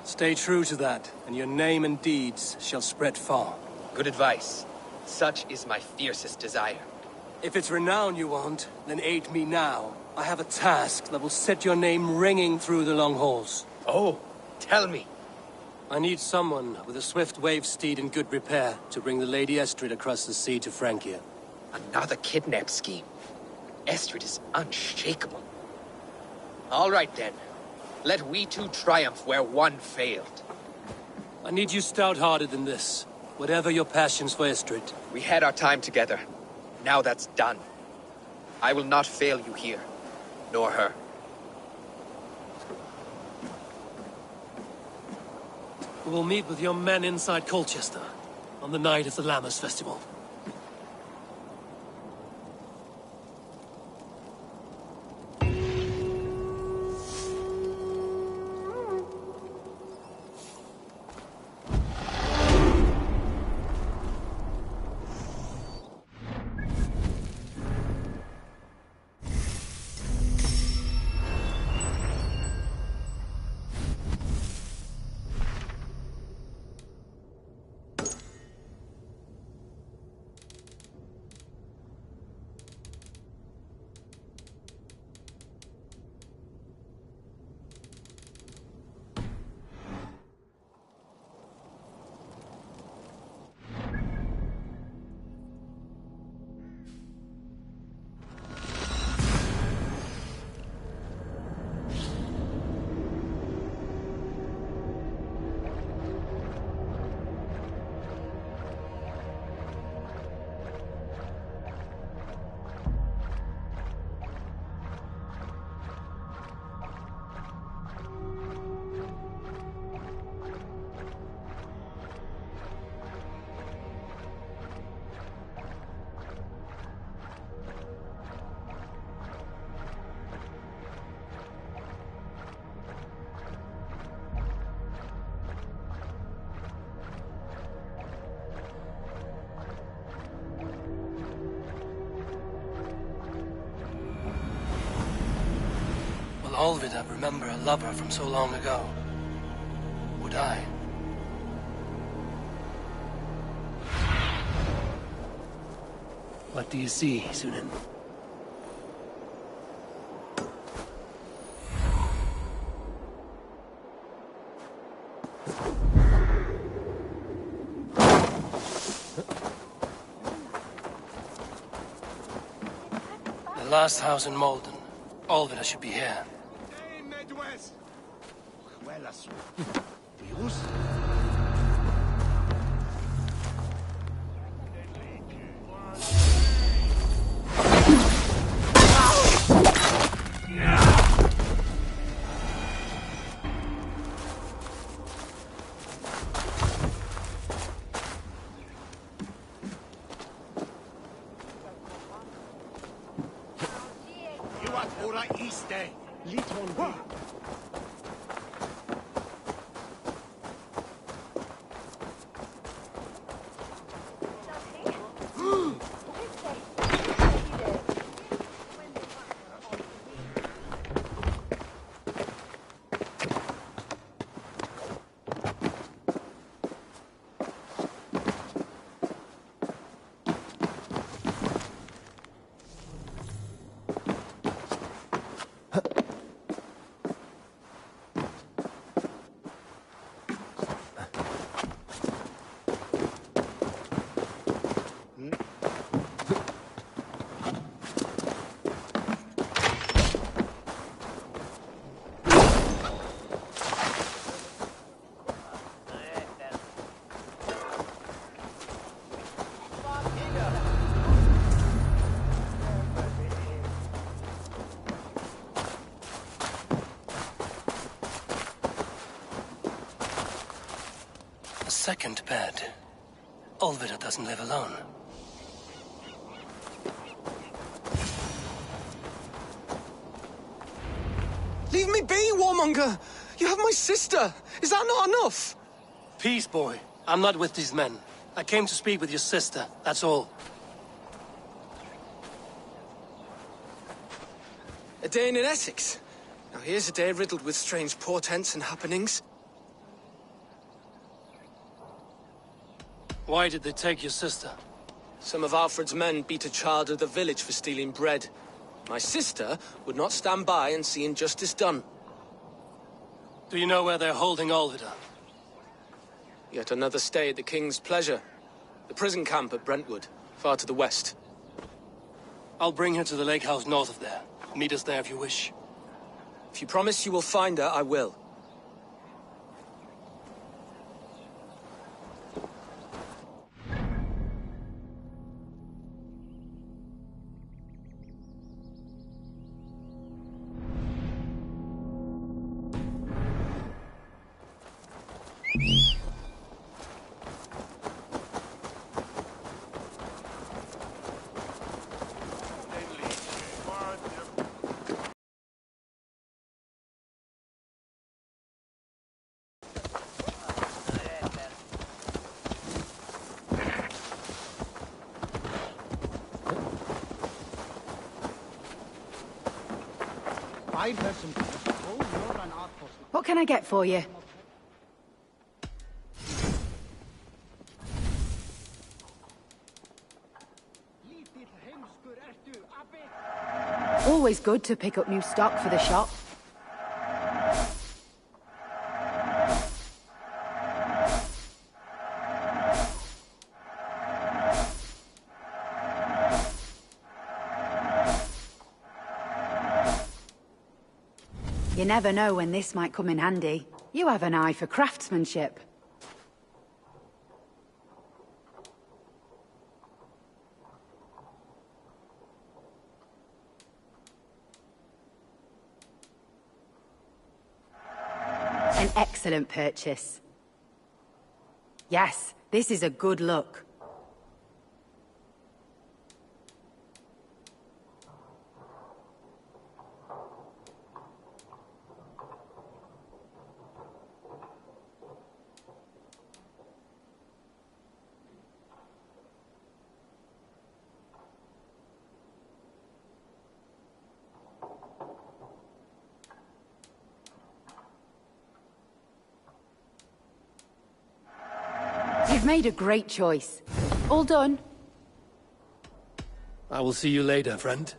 Stay true to that, and your name and deeds shall spread far. Good advice. Such is my fiercest desire. If it's renown you want, then aid me now. I have a task that will set your name ringing through the long halls. Oh, tell me. I need someone with a swift wave steed in good repair to bring the Lady Estrid across the sea to Francia. Another kidnap scheme. Estrid is unshakable. All right then. Let we two triumph where one failed. I need you stout-hearted in this, whatever your passions for Estrid. We had our time together. Now that's done. I will not fail you here, nor her. We will meet with your men inside Colchester on the night of the Lammas Festival. Olvid, I remember a lover from so long ago. Would I? What do you see, Sunan? The last house in Malden. Olvid should be here. second bed. Olvida doesn't live alone. Leave me be, warmonger! You have my sister! Is that not enough? Peace, boy. I'm not with these men. I came to speak with your sister, that's all. A day in Essex. Now here's a day riddled with strange portents and happenings. Why did they take your sister? Some of Alfred's men beat a child of the village for stealing bread. My sister would not stand by and see injustice done. Do you know where they're holding Olvida? Yet another stay at the King's pleasure. The prison camp at Brentwood, far to the west. I'll bring her to the lake house north of there. Meet us there if you wish. If you promise you will find her, I will. What can I get for you? Always good to pick up new stock for the shop. You never know when this might come in handy. You have an eye for craftsmanship. An excellent purchase. Yes, this is a good look. You've made a great choice. All done? I will see you later, friend.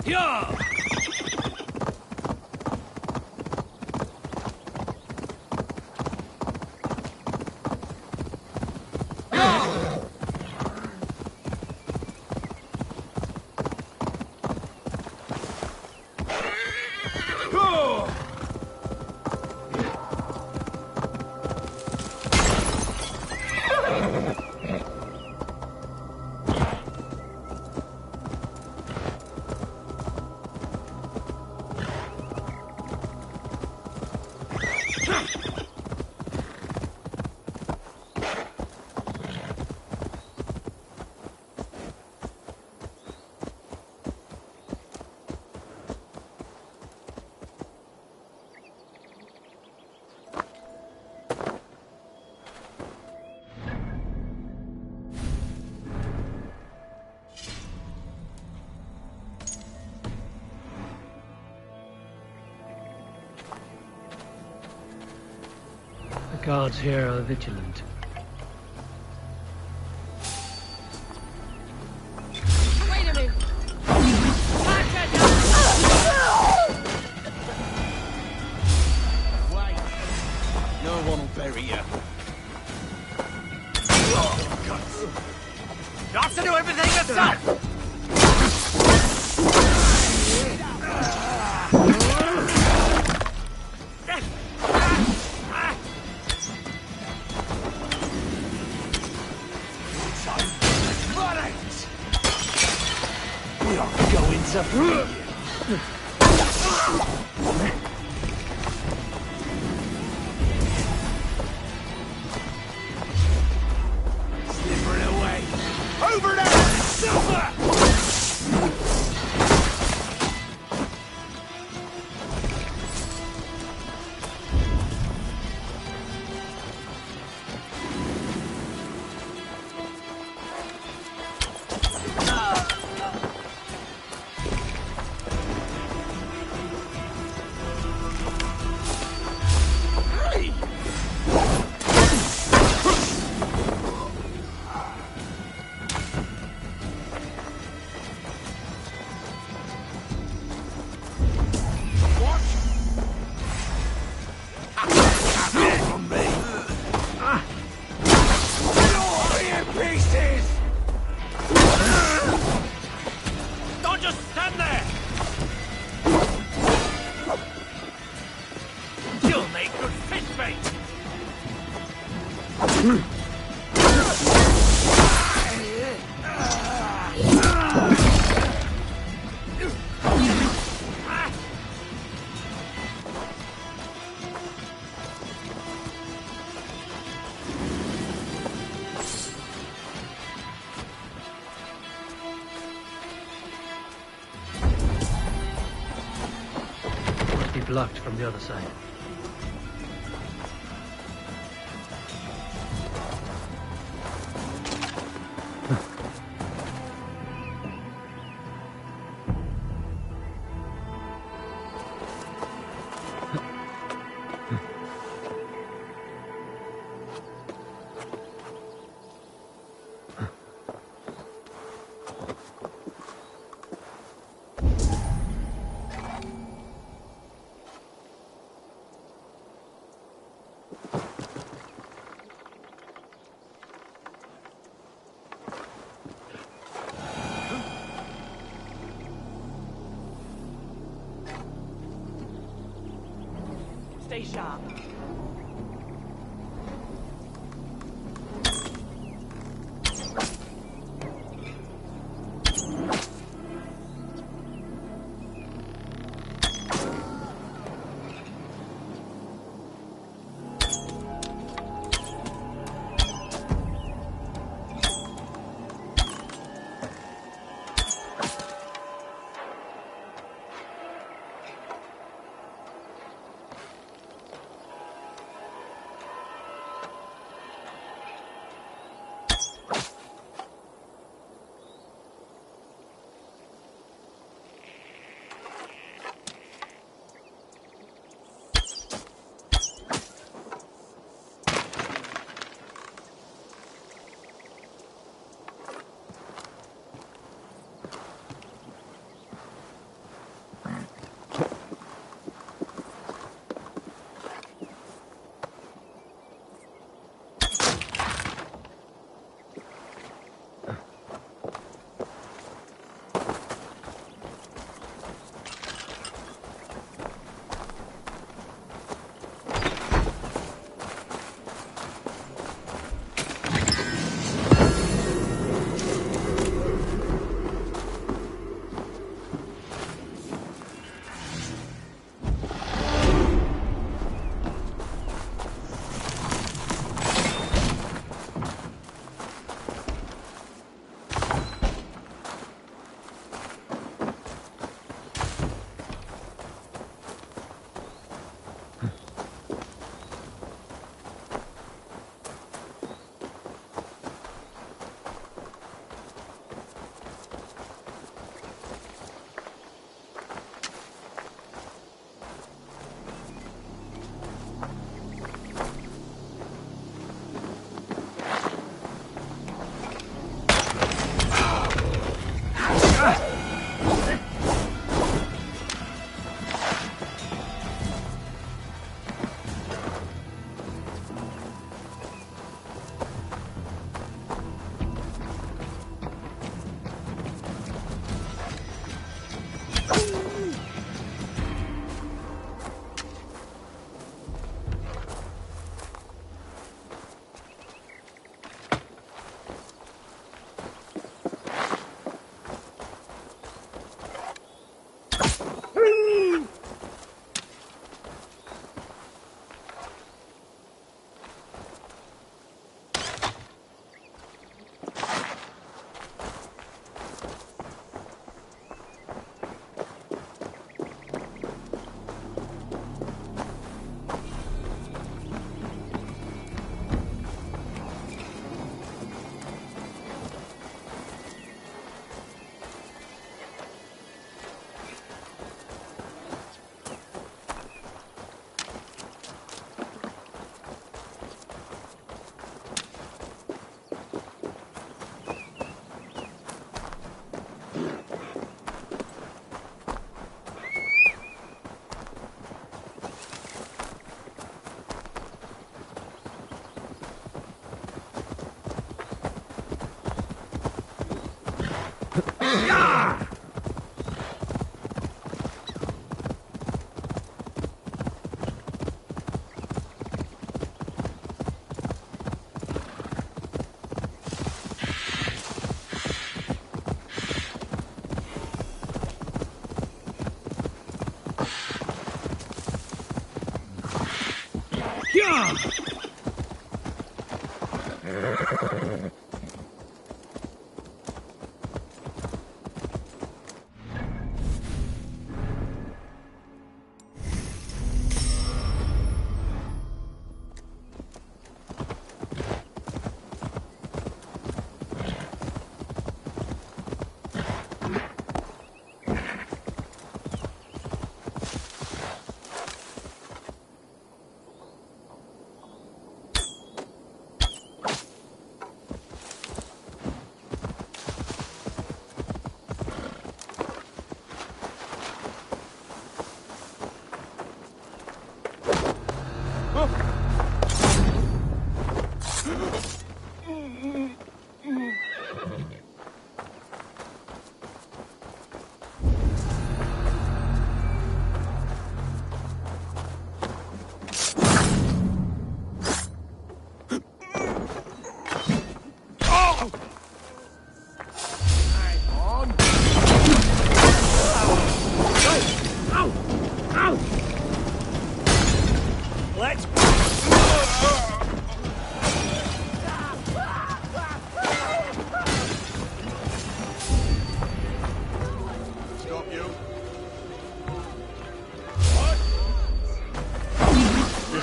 Yeah! The guards here are vigilant. Wait a minute! Wait. No one will bury you. You have to do everything yourself! We are going to free you. Slippering away. Over there! Silver! Don't just stand there! You'll make good fish bait! Must be blocked from the other side. Stay sharp.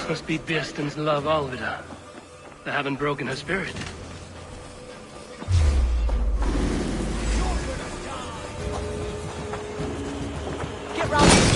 Must be Birsten's love, Alvida. They haven't broken her spirit. Get round!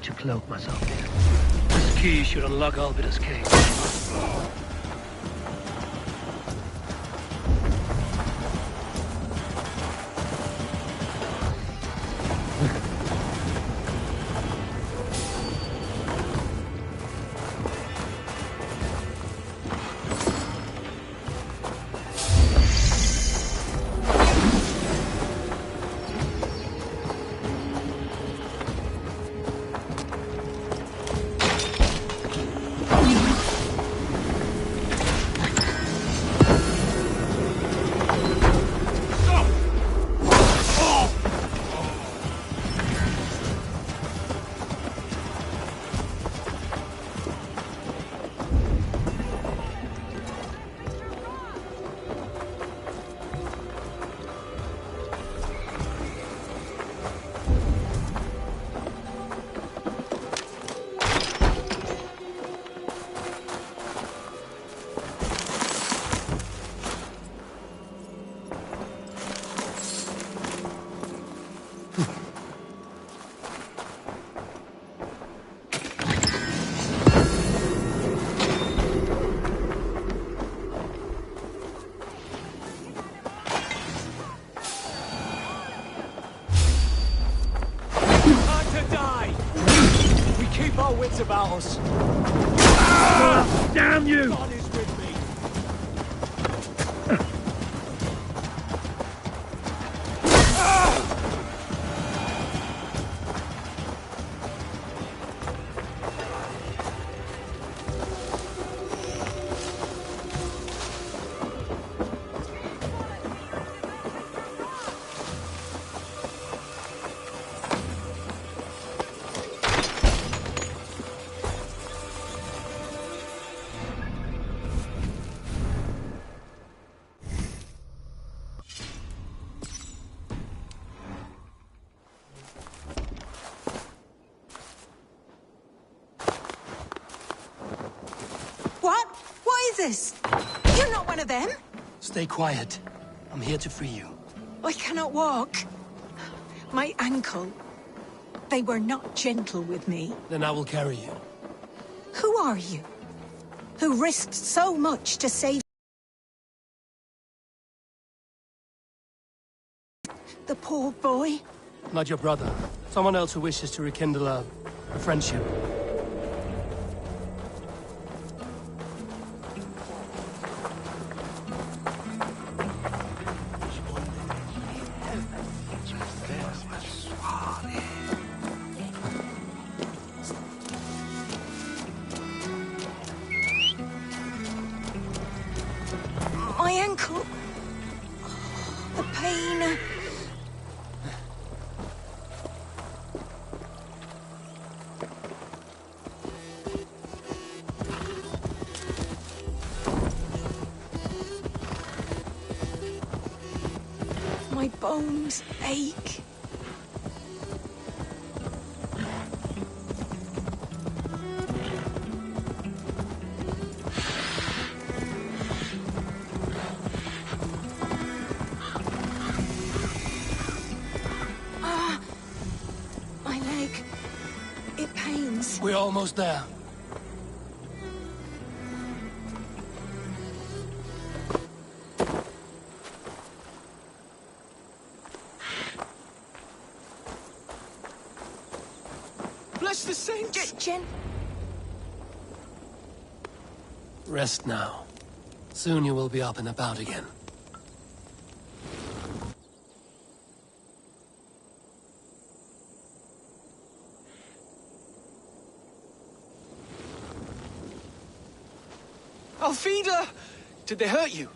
To cloak myself here. This key should unlock Alvida's cage. about us. Damn you! God is with me. What? What is this? You're not one of them? Stay quiet. I'm here to free you. I cannot walk. My ankle. They were not gentle with me. Then I will carry you. Who are you? Who risked so much to save the poor boy? Not your brother. Someone else who wishes to rekindle a friendship. My ankle. The pain. My bones ache. My leg. It pains. We're almost there. Bless the saints! Jen. Rest now. Soon you will be up and about again. Alfida! Did they hurt you?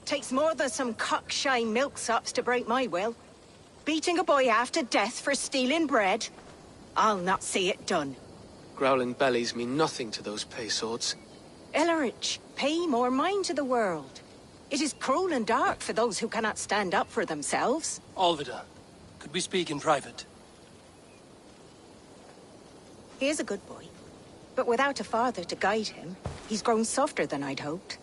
Takes more than some cockshy milksops to break my will. Beating a boy half to death for stealing bread? I'll not see it done. Growling bellies mean nothing to those pay swords. Ellerich, pay more mind to the world. It is cruel and dark for those who cannot stand up for themselves. Alvida, could we speak in private? He is a good boy, but without a father to guide him, he's grown softer than I'd hoped.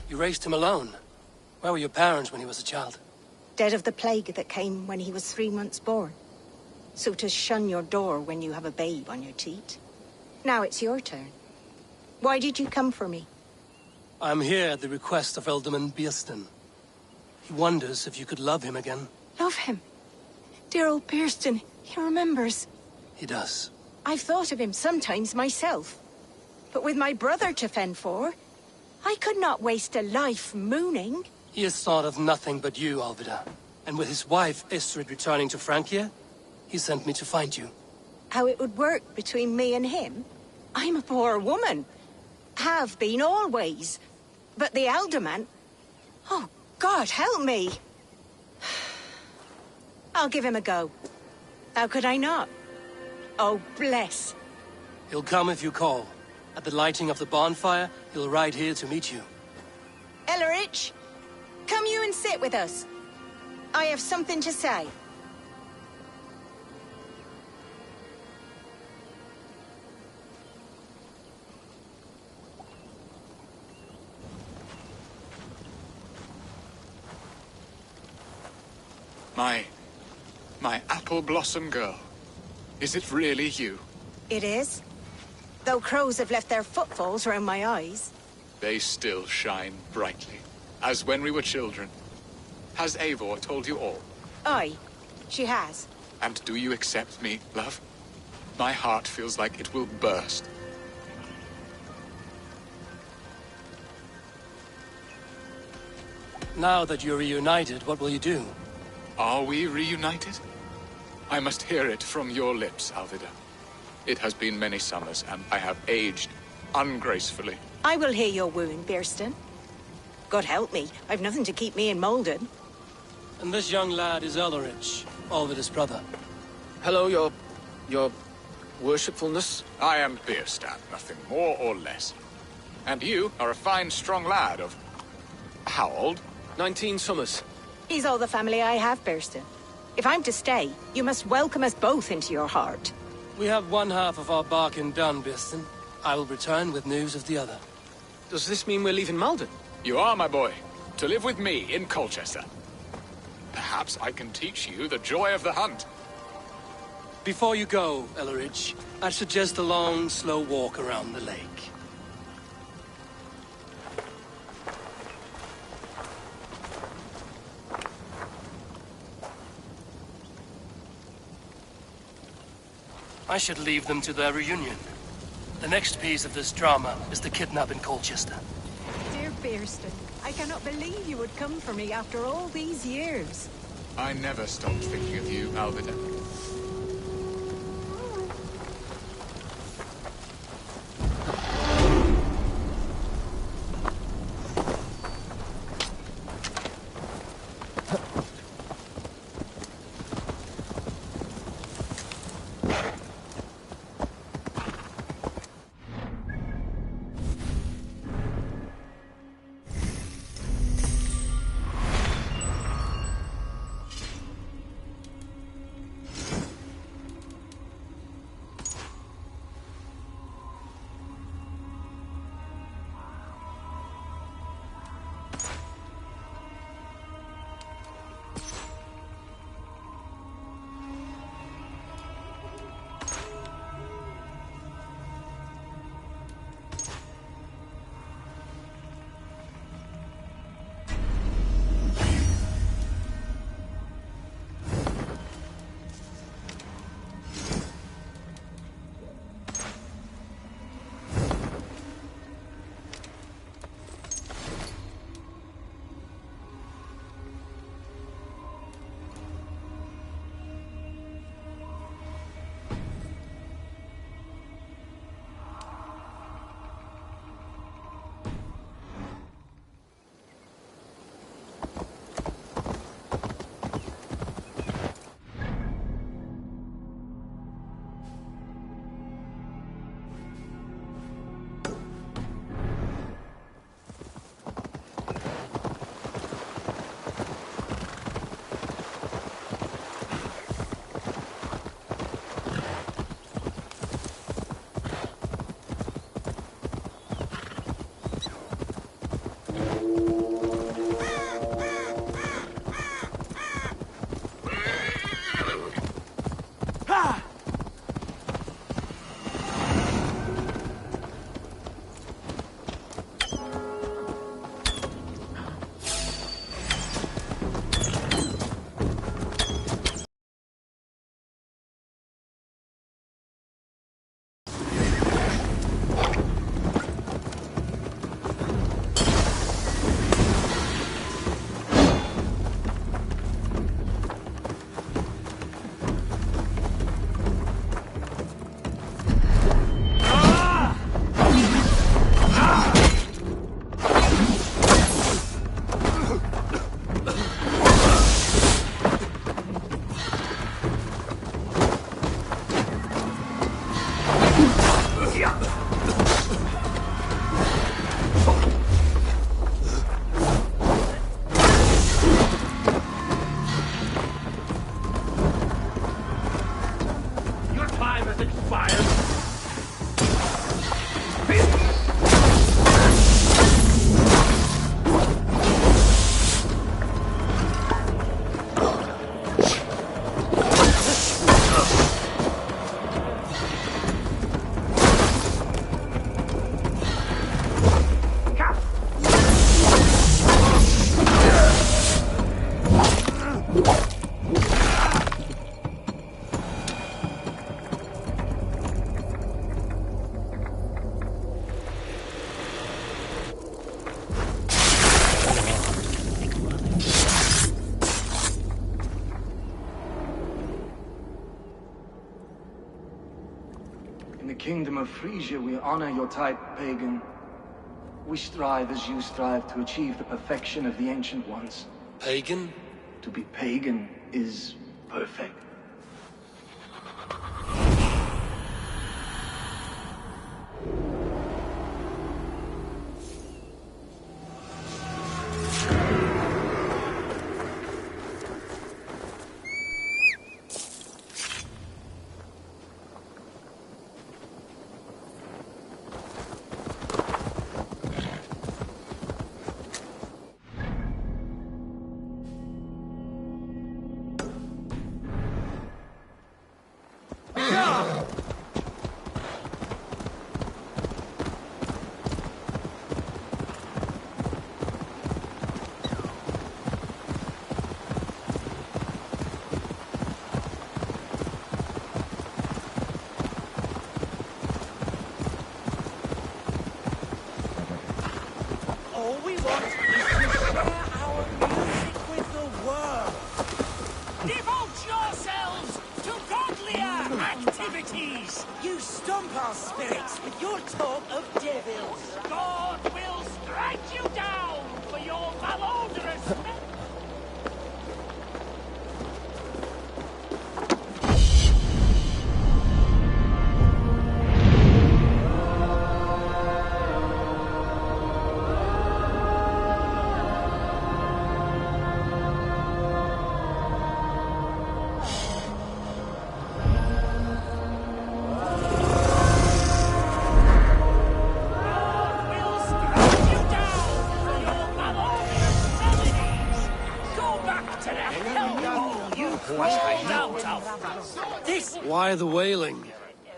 You raised him alone. Where were your parents when he was a child? Dead of the plague that came when he was 3 months born. So to shun your door when you have a babe on your teat. Now it's your turn. Why did you come for me? I'm here at the request of Alderman Beerston. He wonders if you could love him again. Love him? Dear old Beerston, he remembers. He does. I've thought of him sometimes myself. But with my brother to fend for, I could not waste a life mooning. He has thought of nothing but you, Alvida. And with his wife, Istrid, returning to Francia, he sent me to find you. How it would work between me and him? I'm a poor woman. Have been always. But the alderman... Oh, God, help me. I'll give him a go. How could I not? Oh, bless. He'll come if you call. At the lighting of the bonfire, he'll ride here to meet you. Ellerich, come you and sit with us. I have something to say. My apple blossom girl. Is it really you? It is. Though crows have left their footfalls around my eyes. They still shine brightly, as when we were children. Has Eivor told you all? Aye, she has. And do you accept me, love? My heart feels like it will burst. Now that you're reunited, what will you do? Are we reunited? I must hear it from your lips, Alvida. It has been many summers, and I have aged ungracefully. I will heal your wound, Beerston. God help me, I've nothing to keep me in Malden. And this young lad is Ellerich, Alvida's brother. Hello, your worshipfulness. I am Beerstan, nothing more or less. And you are a fine, strong lad of... how old? 19 summers. He's all the family I have, Beerston. If I'm to stay, you must welcome us both into your heart. We have one half of our bargain done, Beerston. I will return with news of the other. Does this mean we're leaving Malden? You are, my boy. To live with me in Colchester. Perhaps I can teach you the joy of the hunt. Before you go, Ellerich, I suggest a long, slow walk around the lake. I should leave them to their reunion. The next piece of this drama is the kidnap in Colchester. Dear Beerston, I cannot believe you would come for me after all these years. I never stopped thinking of you, Alvida. Your time has expired. In the kingdom of Frisia, we honor your type, pagan. We strive as you strive to achieve the perfection of the Ancient Ones. Pagan? To be pagan is perfect. All we want is to share our music with the world. Devote yourselves to godlier activities. You stomp our spirits with your talk of devils. God will strike you down for your malodorous... Why the wailing?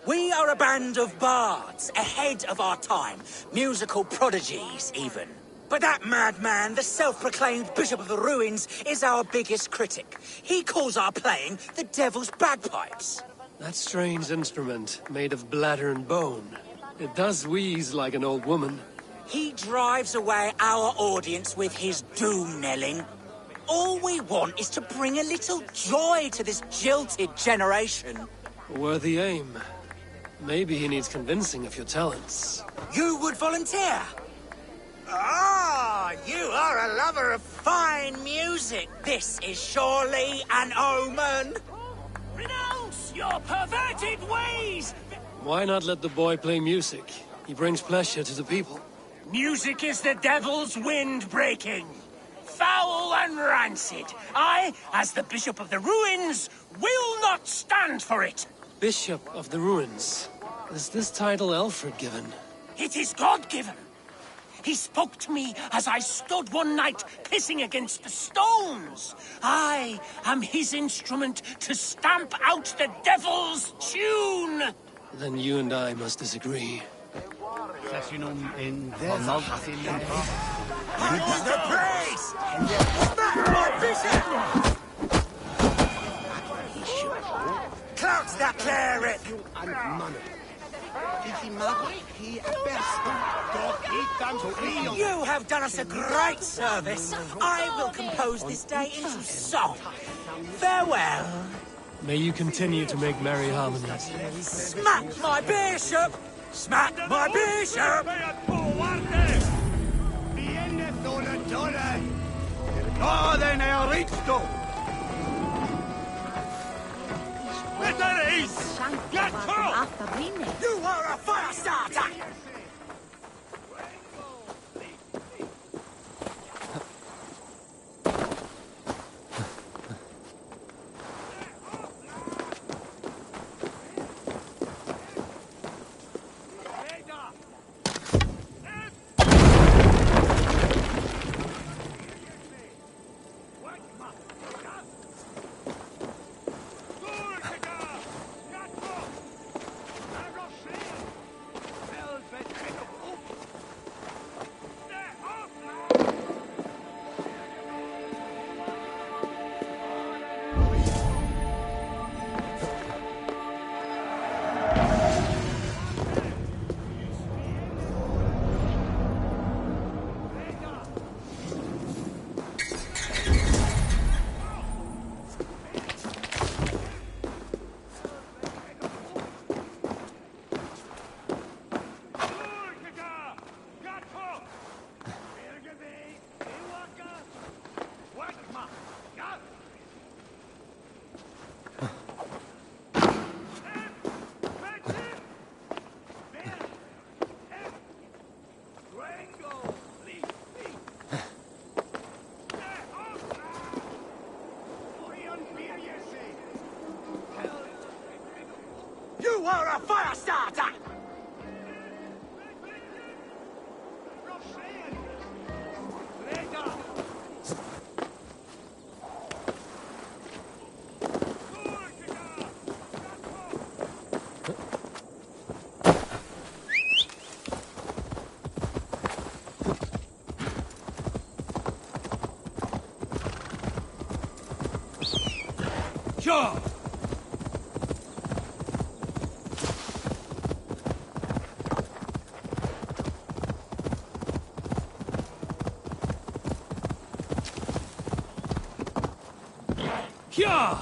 We are a band of bards, ahead of our time. Musical prodigies, even. But that madman, the self-proclaimed Bishop of the Ruins, is our biggest critic. He calls our playing the Devil's Bagpipes. That strange instrument, made of bladder and bone. It does wheeze like an old woman. He drives away our audience with his doom-knelling. All we want is to bring a little joy to this jilted generation. A worthy aim. Maybe he needs convincing of your talents. You would volunteer? Ah, you are a lover of fine music. This is surely an omen. Renounce your perverted ways! Why not let the boy play music? He brings pleasure to the people. Music is the devil's wind breaking. Foul and rancid. I, as the Bishop of the Ruins, will not stand for it. Bishop of the Ruins. Is this title Alfred given? It is God-given. He spoke to me as I stood one night pissing against the stones. I am his instrument to stamp out the devil's tune. Then you and I must disagree. What's the praise? My bishop! Clouds that cleric! You have done us a great service. I will compose this day into song. Farewell. May you continue to make merry harmonies. Smack my bishop! Smack my bishop! Better is! Get off! You are a fire starter! You are a fire starter! Sure! Yeah!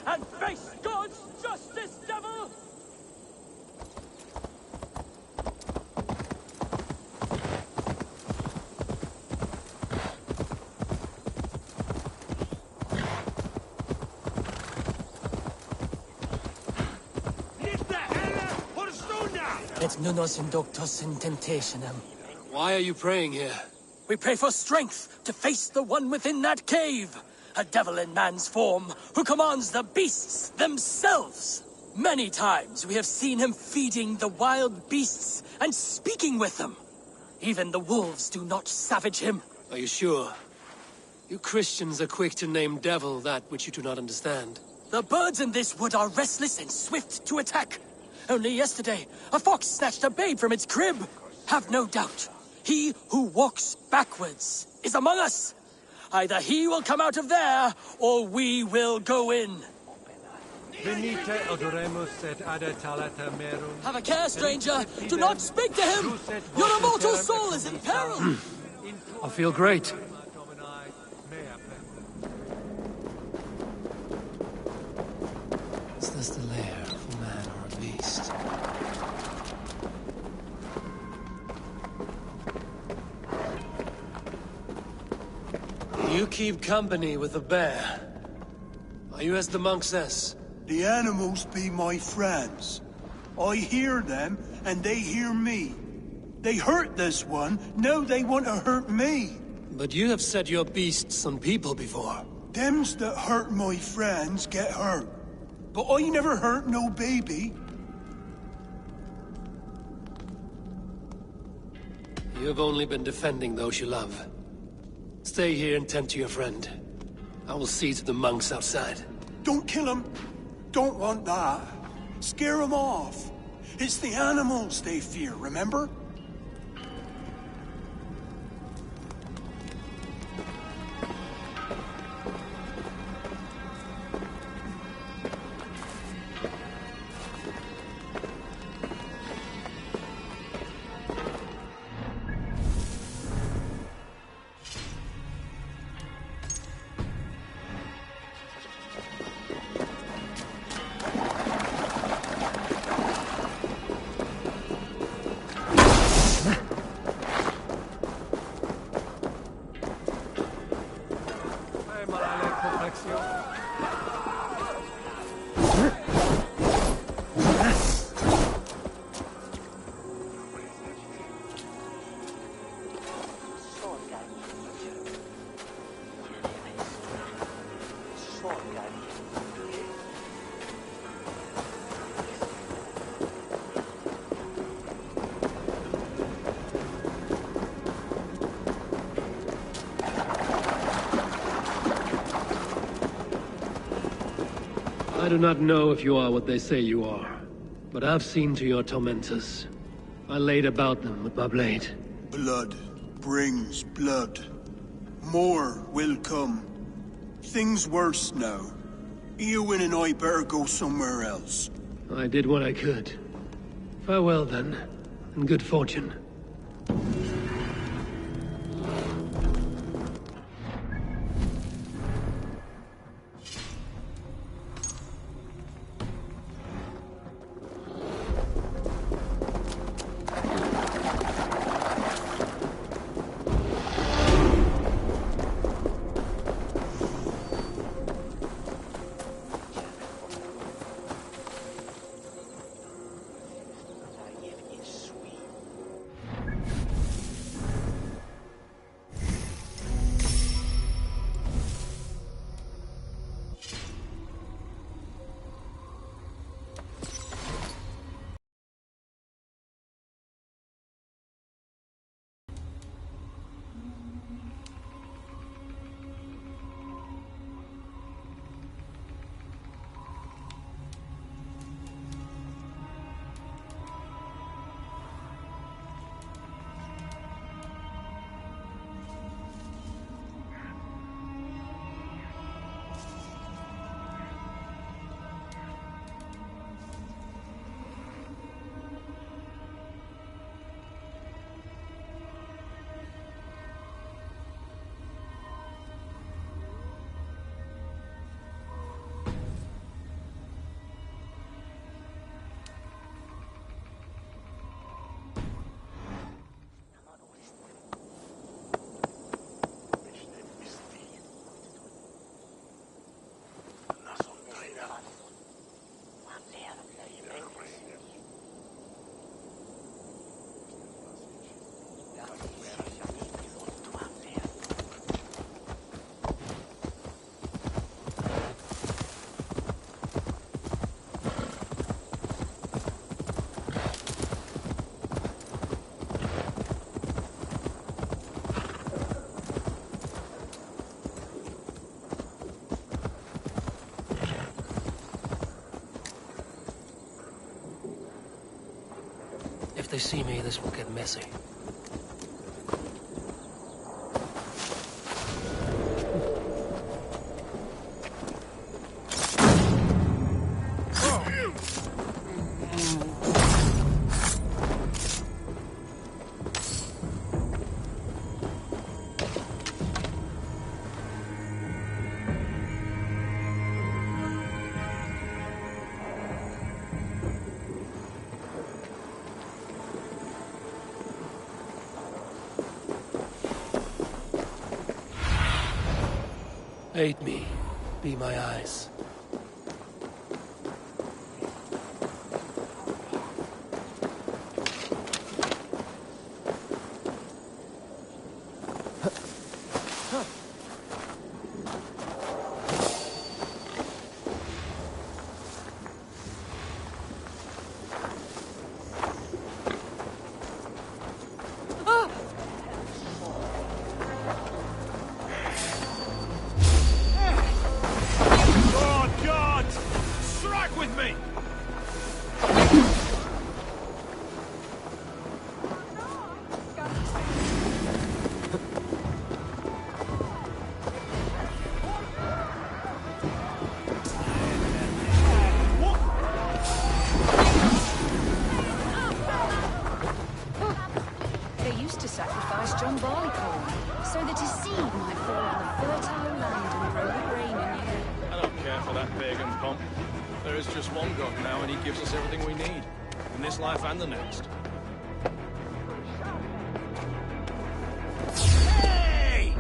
And face God's justice, devil! Et nunos inductus in temptationem. Why are you praying here? We pray for strength to face the one within that cave. A devil in man's form who commands the beasts themselves. Many times we have seen him feeding the wild beasts and speaking with them. Even the wolves do not savage him. Are you sure? You Christians are quick to name devil that which you do not understand. The birds in this wood are restless and swift to attack. Only yesterday, a fox snatched a babe from its crib. Have no doubt, he who walks backwards is among us. Either he will come out of there, or we will go in. Have a care, stranger. Do not speak to him. Your immortal soul is in peril. I feel great. Is this the lair of a man or a beast? You keep company with the bear. Are you as the monk says? The animals be my friends. I hear them, and they hear me. They hurt this one, now they want to hurt me. But you have set your beasts on people before. Thems that hurt my friends get hurt. But I never hurt no baby. You have only been defending those you love. Stay here and tend to your friend. I will see to the monks outside. Don't kill him. Don't want that. Scare them off. It's the animals they fear, remember? I do not know if you are what they say you are, but I've seen to your tormentors. I laid about them with my blade. Blood brings blood. More will come. Things worse now. Eowyn and I better go somewhere else. I did what I could. Farewell then, and good fortune. If they see me, this will get messy. Aid me. Be my eyes. And the next. Hey!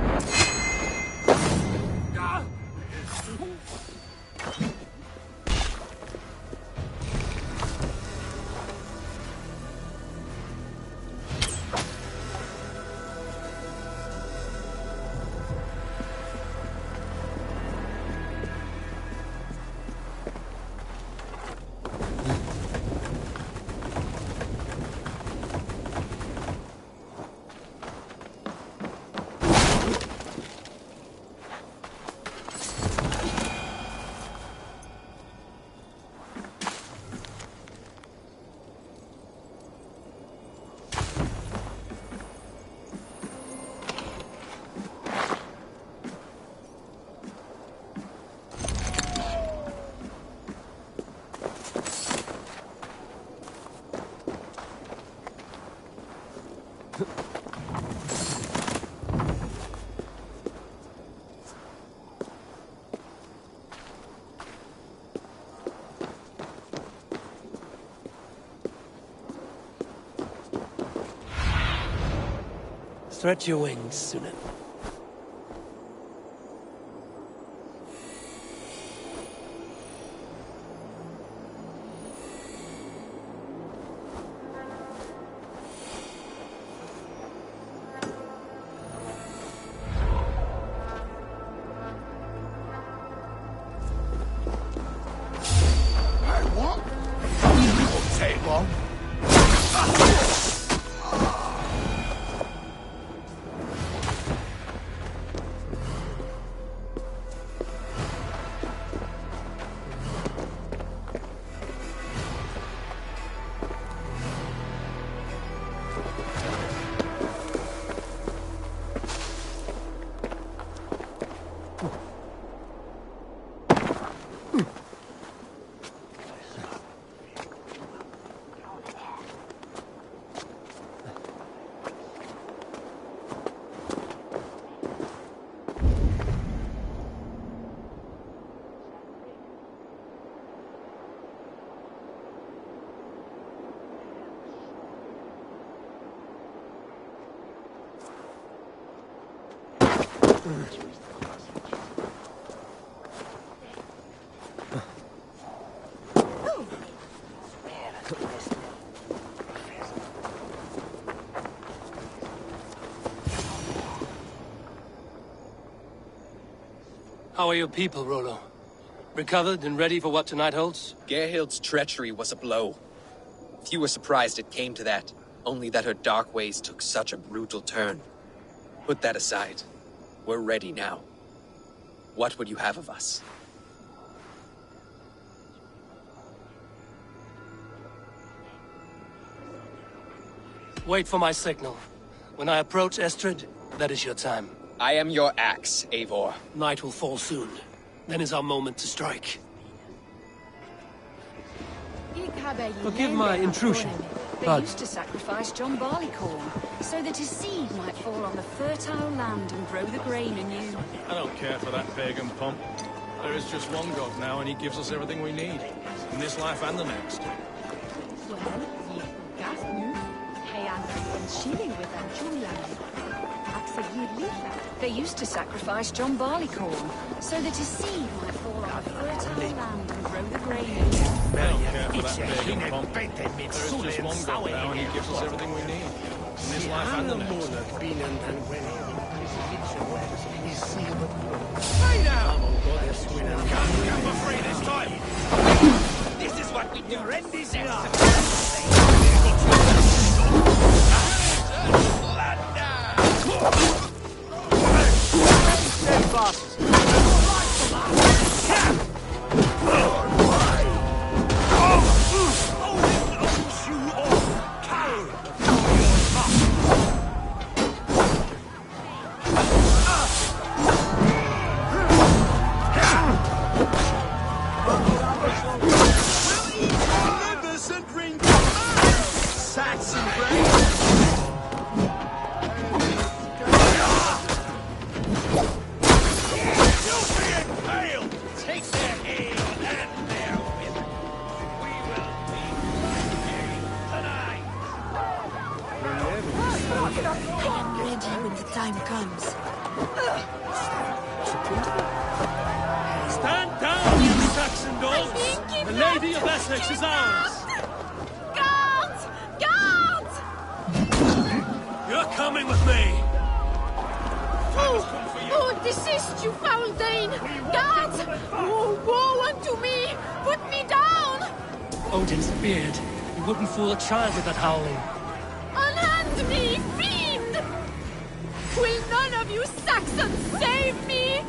Stretch your wings, Sunan. How are your people, Rollo? Recovered and ready for what tonight holds? Gerhild's treachery was a blow. Few were surprised it came to that, only that her dark ways took such a brutal turn. Put that aside. We're ready now. What would you have of us? Wait for my signal. When I approach Estrid, that is your time. I am your axe, Eivor. Night will fall soon. Then is our moment to strike. Forgive my intrusion. They used to sacrifice John Barleycorn, so that his seed might fall on the fertile land and grow the grain anew. I don't care for that pagan pomp. There is just one God now, and he gives us everything we need. In this life and the next. They used to sacrifice John Barleycorn, so that his seed might fall on the fertile land and grow the grain anew. I don't care for that pagan pomp. There is just one God now, and he gives us everything we need. In this life and the next. Hey now! Come for free this time! This is what we do. This Stand down, you Saxon dogs! The Lady of Essex is ours! Guards! Guards! You're coming with me! Oh, desist, you foul Dane! Guards! Oh, woe unto me! Put me down! Odin's beard. You wouldn't fool a child with that howling. Unhand me, fiend! Will none of you Saxons save me?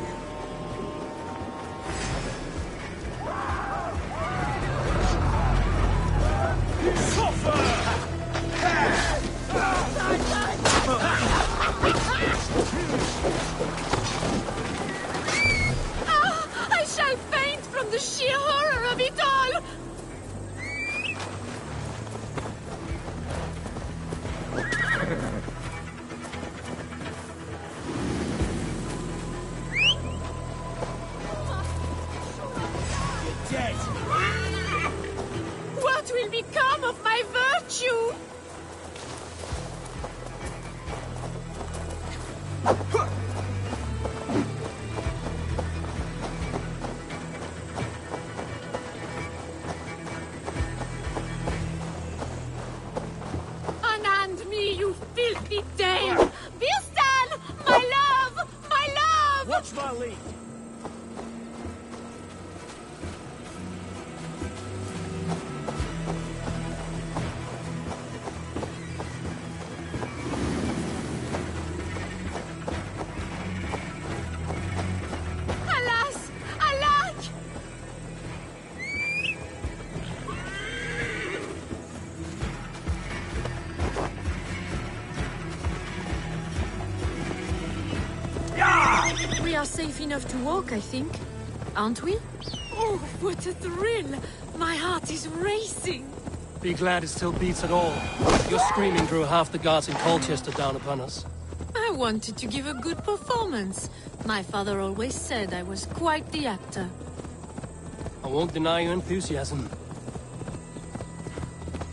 I shall faint from the sheer horror of it all! Watch my lead! Alas! Alack! We are safe enough to walk, I think. Aren't we? Oh, what a thrill! My heart is racing! Be glad it still beats at all. Your screaming drew half the guards in Colchester down upon us. I wanted to give a good performance. My father always said I was quite the actor. I won't deny your enthusiasm.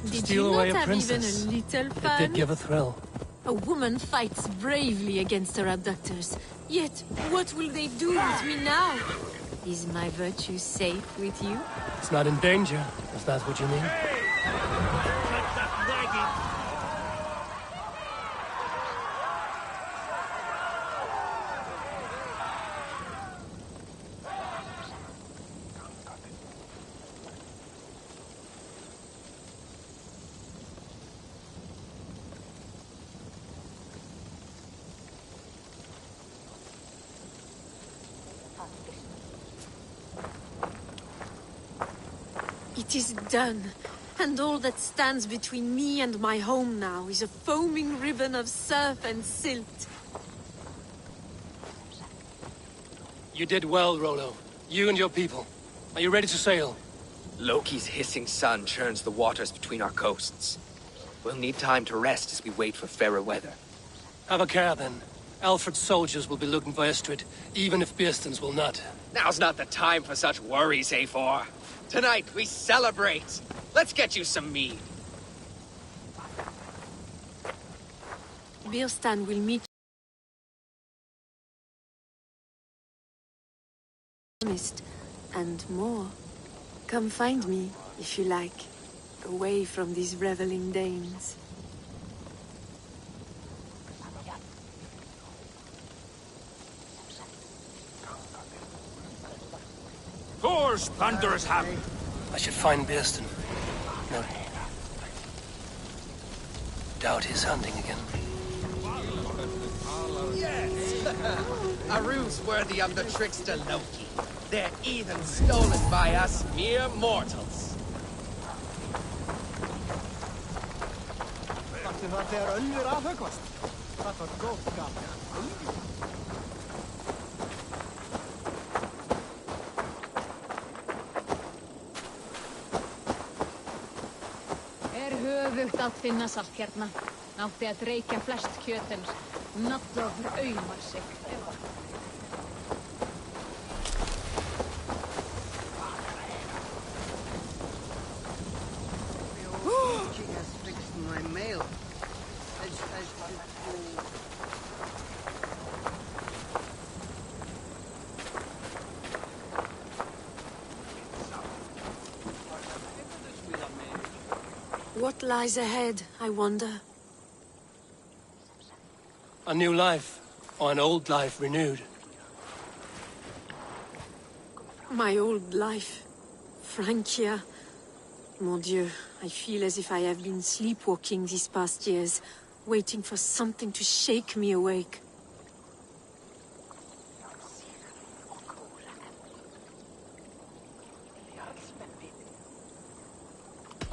Did Steal you away not a have princess. even a little It fun? did give a thrill. A woman fights bravely against her abductors. Yet, what will they do with me now? Is my virtue safe with you? It's not in danger, if that's what you mean. It is done. And all that stands between me and my home now is a foaming ribbon of surf and silt. You did well, Rollo. You and your people. Are you ready to sail? Loki's hissing sun churns the waters between our coasts. We'll need time to rest as we wait for fairer weather. Have a care, then. Alfred's soldiers will be looking for Estrid, even if Bearstons will not. Now's not the time for such worries, A4. Tonight, we celebrate. Let's get you some mead. Birstan will meet honest and more. Come find me, if you like, away from these reveling Danes. Thor's thunderous hammer. I should find Bearston. No doubt he's hunting again. Yes! A ruse worthy of the trickster Loki. They're even stolen by us mere mortals. Höfugt að finna satt hérna. Nátti að reykja flest kjötins. Nallaður aumar sig. She has fixed my mail. What lies ahead, I wonder? A new life, or an old life renewed. My old life. Francia. Mon Dieu, I feel as if I have been sleepwalking these past years, waiting for something to shake me awake.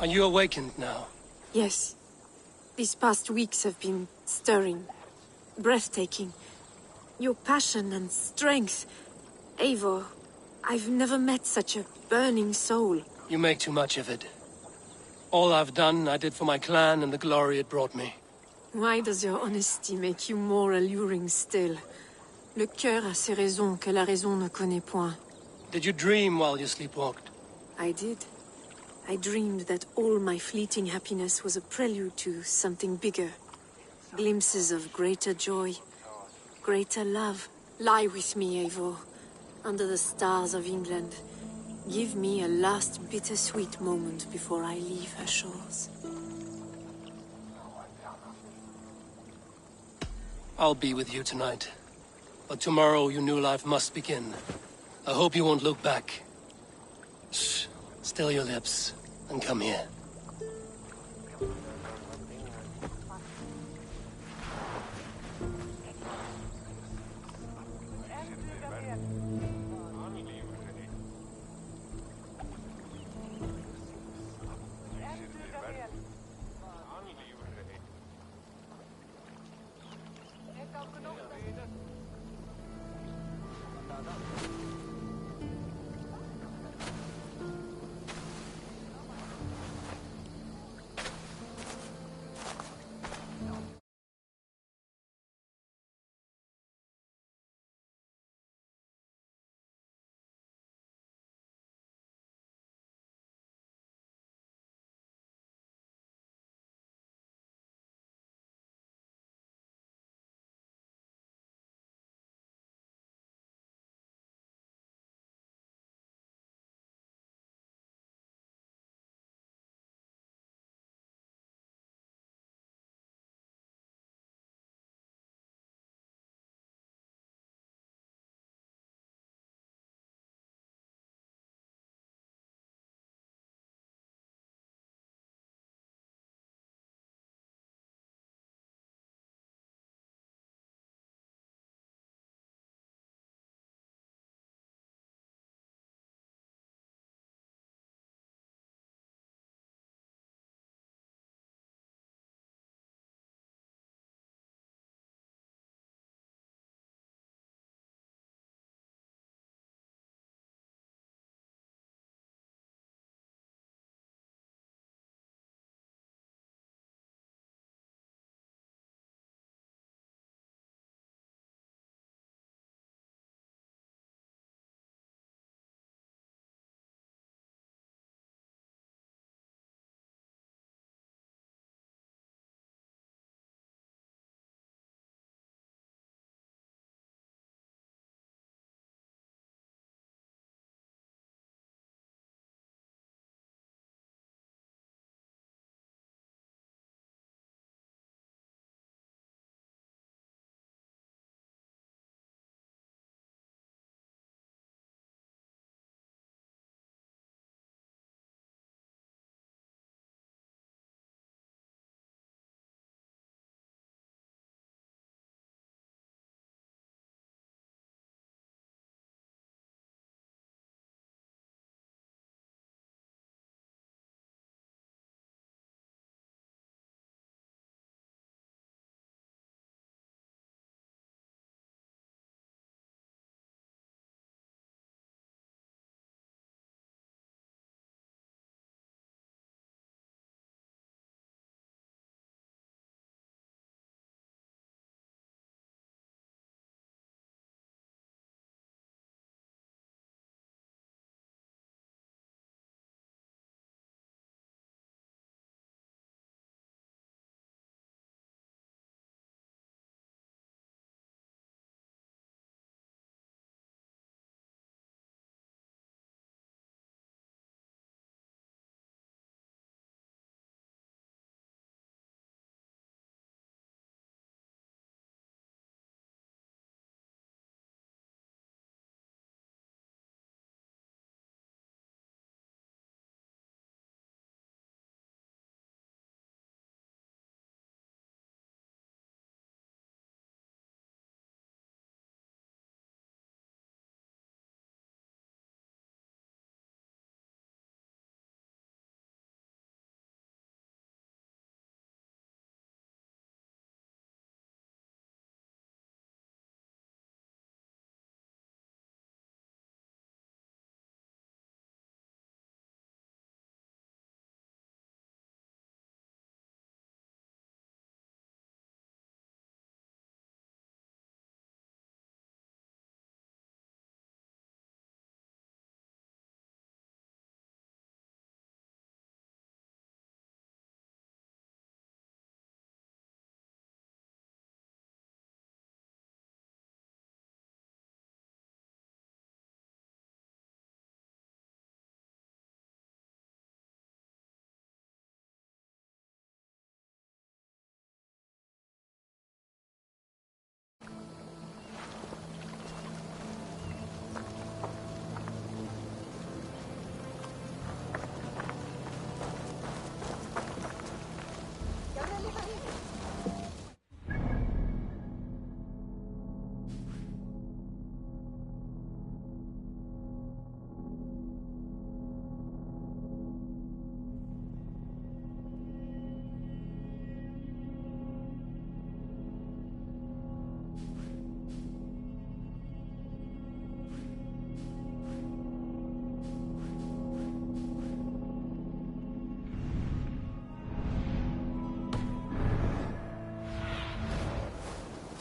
Are you awakened now? Yes. These past weeks have been stirring. Breathtaking. Your passion and strength. Eivor, I've never met such a burning soul. You make too much of it. All I've done, I did for my clan and the glory it brought me. Why does your honesty make you more alluring still? Le cœur a ses raisons que la raison ne connaît point. Did you dream while you sleepwalked? I did. I dreamed that all my fleeting happiness was a prelude to something bigger. Glimpses of greater joy, greater love. Lie with me, Eivor, under the stars of England. Give me a last bittersweet moment before I leave her shores. I'll be with you tonight. But tomorrow your new life must begin. I hope you won't look back. Shh. Still your lips, and come here.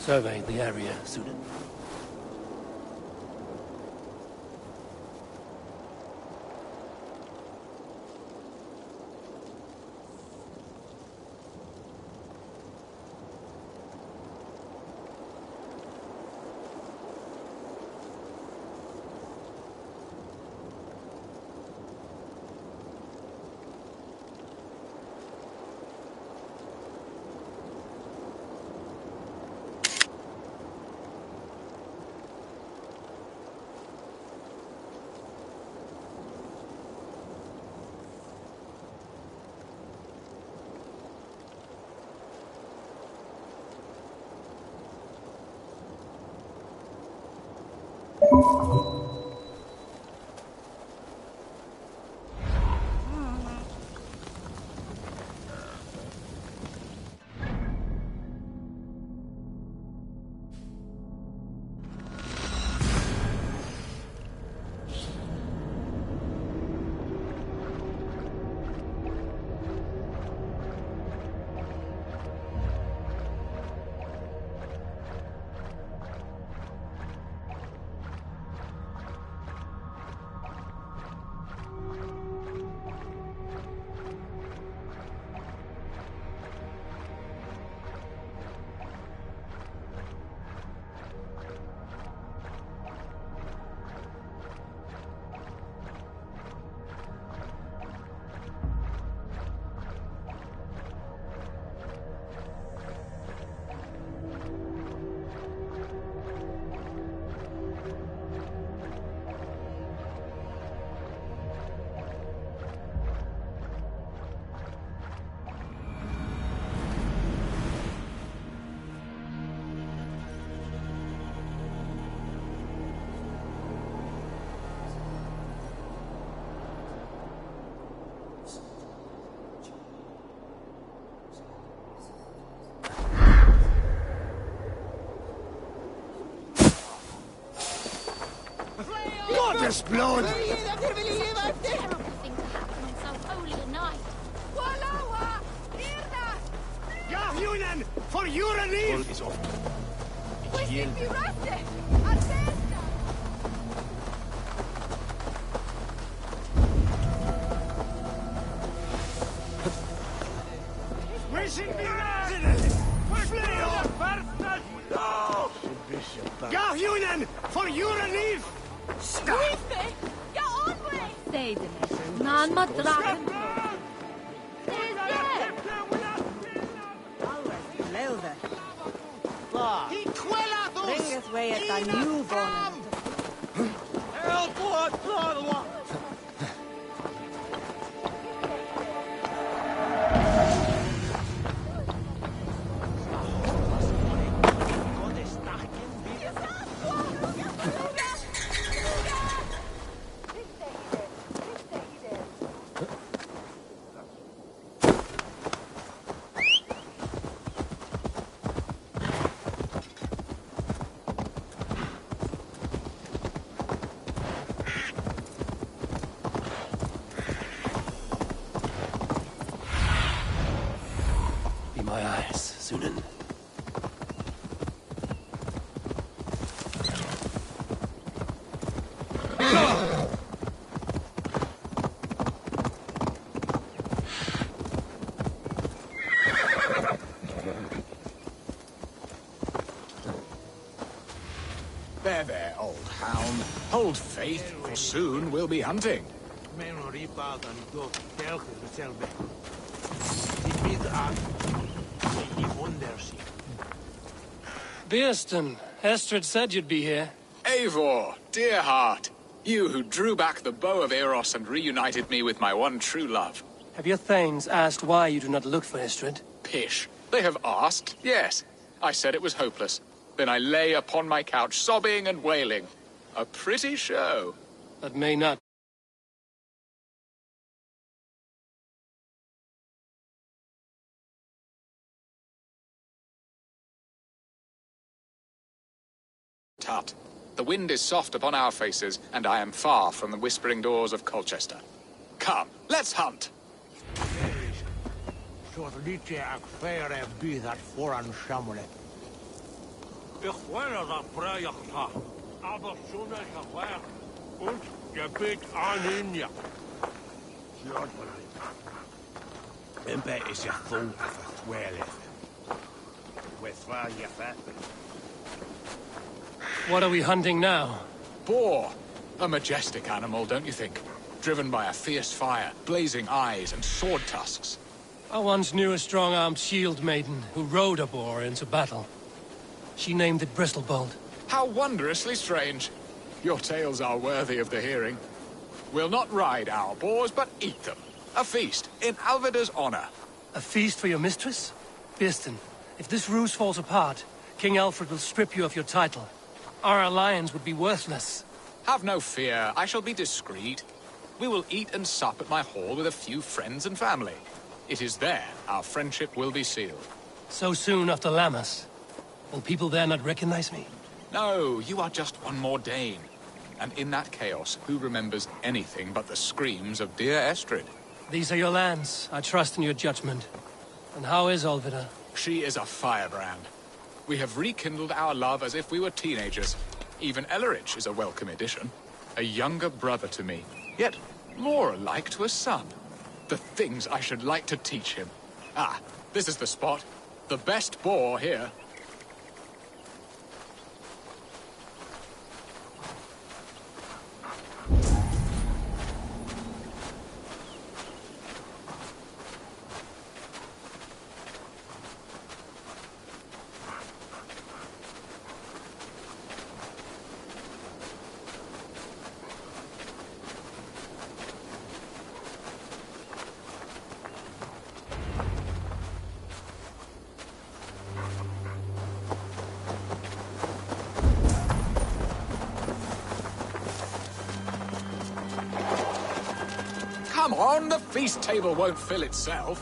Survey the area, Sudan. Goddess blood! Jahjunen! For Uranil! Is off. Jahjunen! For Uranil! Say the name. Nan ma draken. Leuve. Bring us way at the newborn. Be my eyes, Sunan. There, old hound. Hold faith, for soon we'll be hunting. Beerston, Estrid said you'd be here. Eivor, dear heart. You who drew back the bow of Eros and reunited me with my one true love. Have your thanes asked why you do not look for Estrid? Pish. They have asked, yes. I said it was hopeless. Then I lay upon my couch, sobbing and wailing. A pretty show. That may not. Tut. The wind is soft upon our faces, and I am far from the whispering doors of Colchester. Come, let's hunt! Ich wäre der Projektor, aber schon ist er weg. Und Gebet an ihn ja. Empe is je vol af twaalf. With waar je vet. What are we hunting now? Boar. A majestic animal, don't you think? Driven by a fierce fire, blazing eyes, and sword tusks. I once knew a strong-armed shield maiden who rode a boar into battle. She named it Bristolbolt. How wondrously strange. Your tales are worthy of the hearing. We'll not ride our boars, but eat them. A feast, in Alvida's honor. A feast for your mistress? Birston, if this ruse falls apart, King Alfred will strip you of your title. Our alliance would be worthless. Have no fear, I shall be discreet. We will eat and sup at my hall with a few friends and family. It is there our friendship will be sealed. So soon after Lammas? Will people there not recognize me? No, you are just one more Dane. And in that chaos, who remembers anything but the screams of dear Estrid? These are your lands. I trust in your judgment. And how is Olvida? She is a firebrand. We have rekindled our love as if we were teenagers. Even Ellerich is a welcome addition. A younger brother to me, yet more alike to a son. The things I should like to teach him. Ah, this is the spot. The best boar here. Come on, the feast table won't fill itself.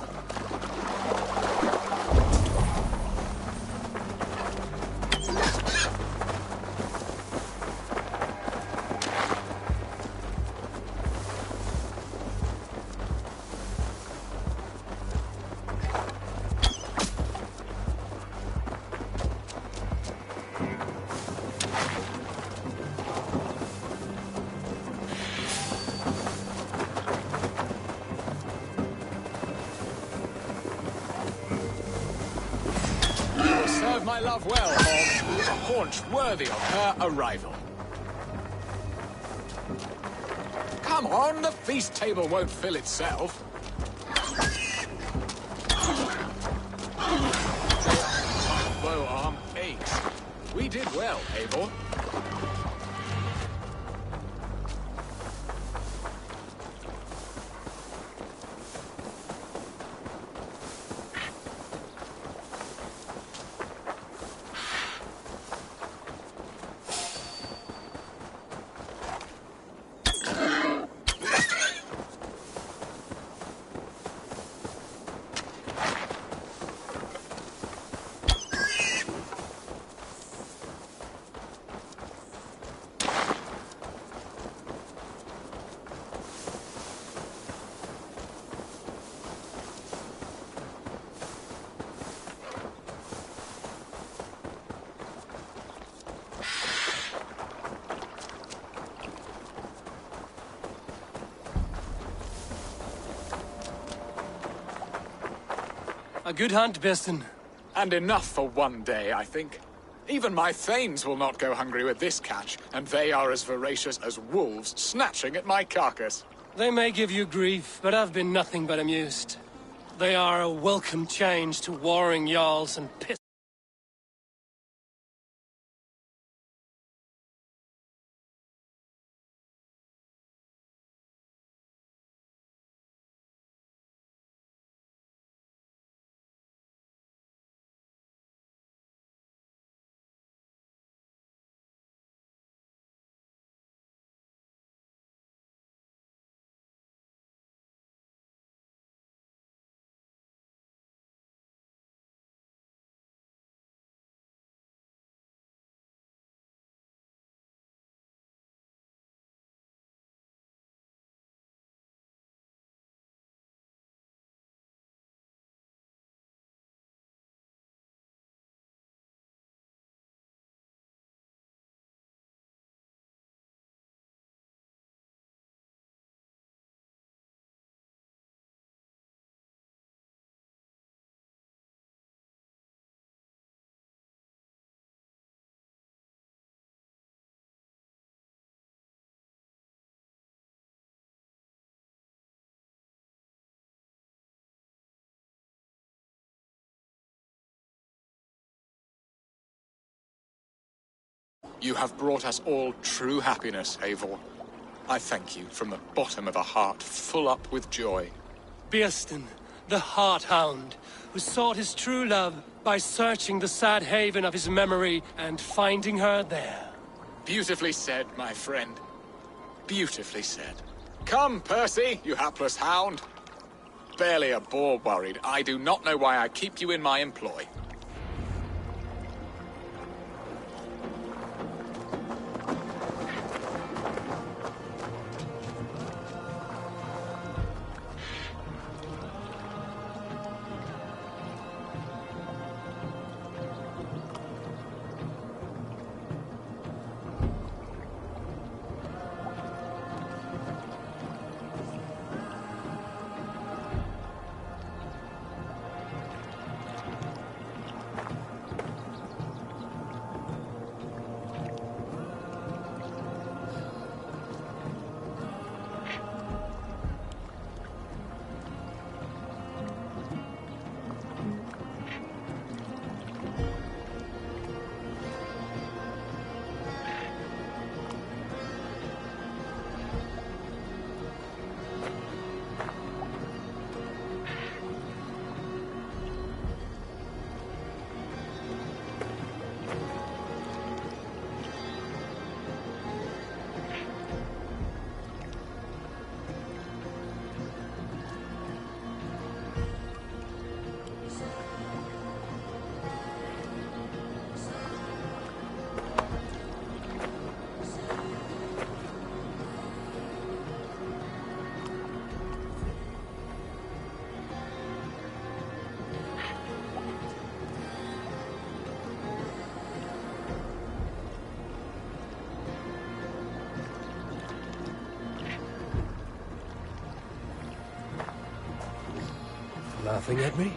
Serve my love well, Hob. A haunch worthy of her arrival. Come on, the feast table won't fill itself. Bow arm aches. We did well, Eivor. A good hunt, Birston. And enough for one day, I think. Even my thanes will not go hungry with this catch, and they are as voracious as wolves snatching at my carcass. They may give you grief, but I've been nothing but amused. They are a welcome change to warring jarls and piss. You have brought us all true happiness, Eivor. I thank you from the bottom of a heart full up with joy. Birsten, the Heart Hound, who sought his true love by searching the sad haven of his memory and finding her there. Beautifully said, my friend. Beautifully said. Come, Percy, you hapless hound. Barely a boar worried. I do not know why I keep you in my employ. Laughing at me?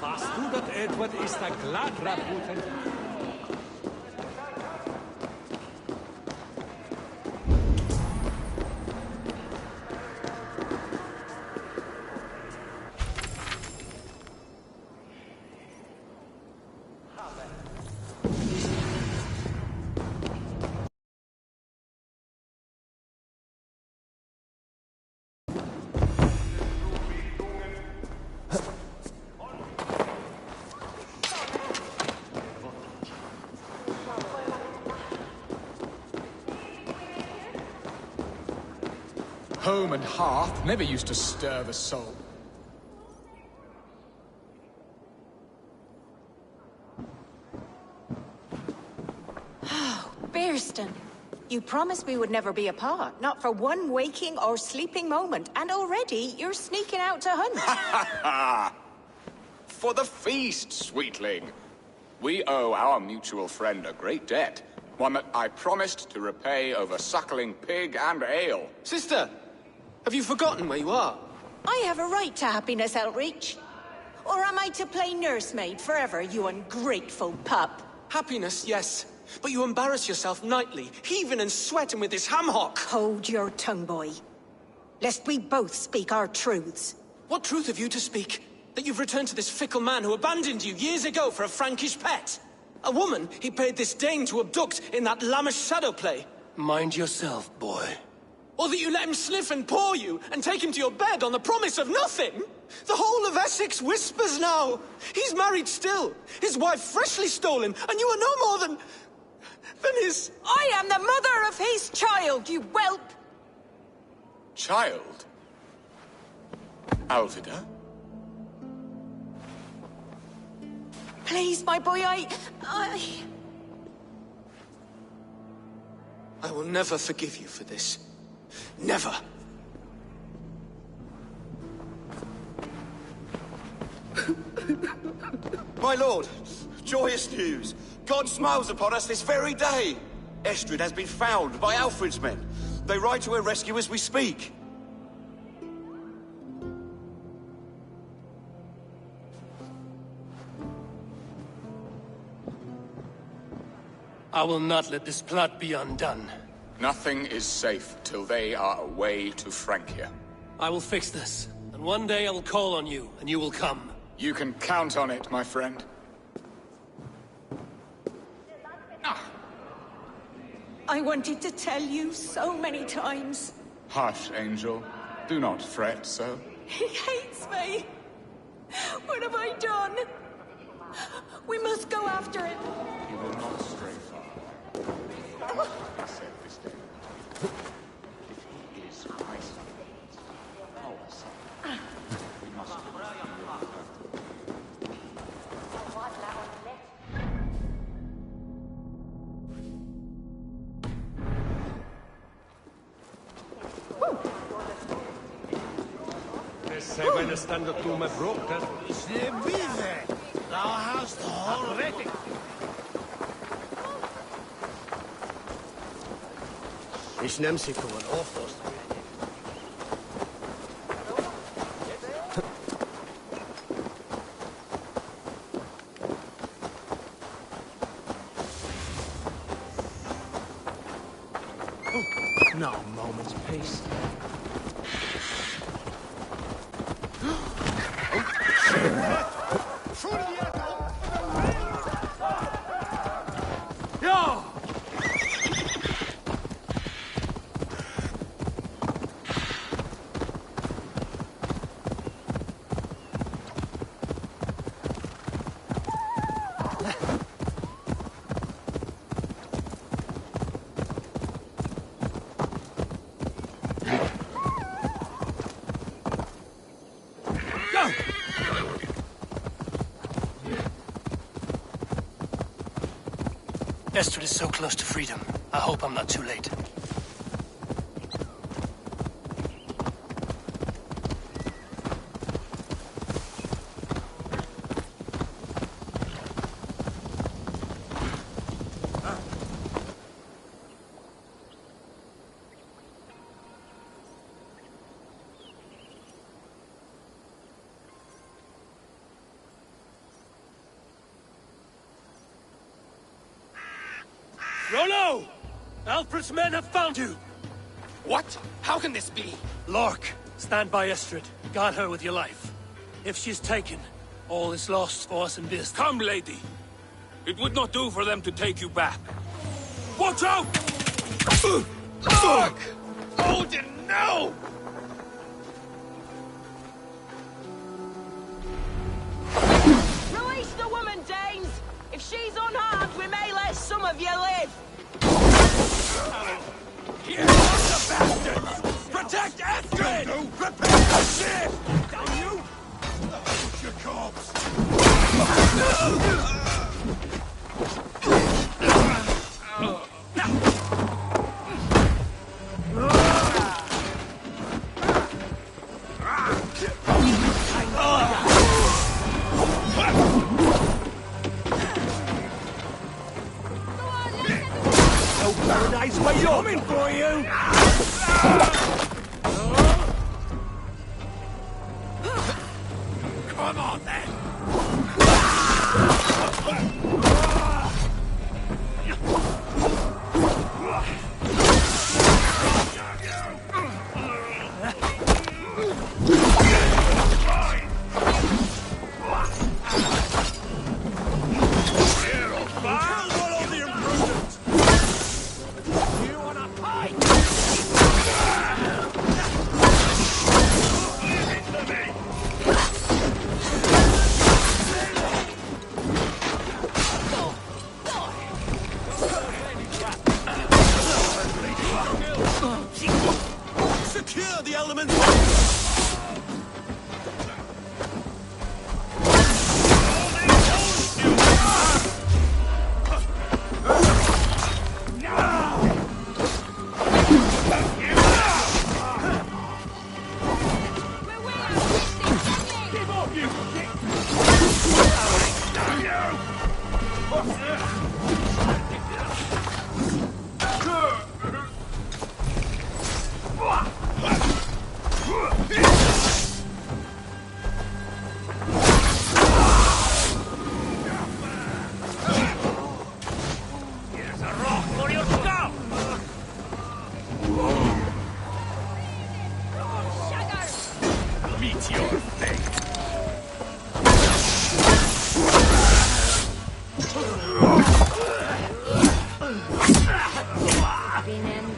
Hast du dat Edward ist da glatt rabuten? Home and hearth never used to stir the soul. Oh, Bearston. You promised we would never be apart, not for one waking or sleeping moment, and already you're sneaking out to hunt. For the feast, sweetling. We owe our mutual friend a great debt. One that I promised to repay over suckling pig and ale. Sister! Have you forgotten where you are? I have a right to happiness, Outreach. Or am I to play nursemaid forever, you ungrateful pup? Happiness, yes. But you embarrass yourself nightly, heaving and sweating with this ham hock. Hold your tongue, boy. Lest we both speak our truths. What truth have you to speak? That you've returned to this fickle man who abandoned you years ago for a Frankish pet? A woman he paid this Dane to abduct in that lammish shadow play? Mind yourself, boy. Or that you let him sniff and paw you, and take him to your bed on the promise of nothing? The whole of Essex whispers now. He's married still, his wife freshly stolen, and you are no more than his... I am the mother of his child, you whelp! Child? Alvida? Please, my boy, I will never forgive you for this. Never. My lord, joyous news. God smiles upon us this very day. Estrid has been found by Alfred's men. They ride to her rescue as we speak. I will not let this plot be undone. Nothing is safe till they are away to Francia. I will fix this, and one day I will call on you, and you will come. You can count on it, my friend. I wanted to tell you so many times. Hush, Angel. Do not fret so. He hates me. What have I done? We must go after him. You will not stray far. He said this day. If he is my son, our son, we must Se when stando tu me broken. Se vive! Thou hast already. Ich nehm sie kommen auf, No moment's peace. Ja! Estrid is so close to freedom. I hope I'm not too late. Rollo! Alfred's men have found you! What? How can this be? Lark, stand by Estrid. Guard her with your life. If she's taken, all is lost for us in Bist. Come, lady. It would not do for them to take you back. Watch out! Lark! Odin, no! Release the woman, Danes! If she's unharmed, we may let some of you live! Here comes the bastards! Protect Estrid! Prepare the ship! Down you! Push your corpse! No paradise where you're coming for you! Come on, then! Secure the elements! Meet your fate! Been ended.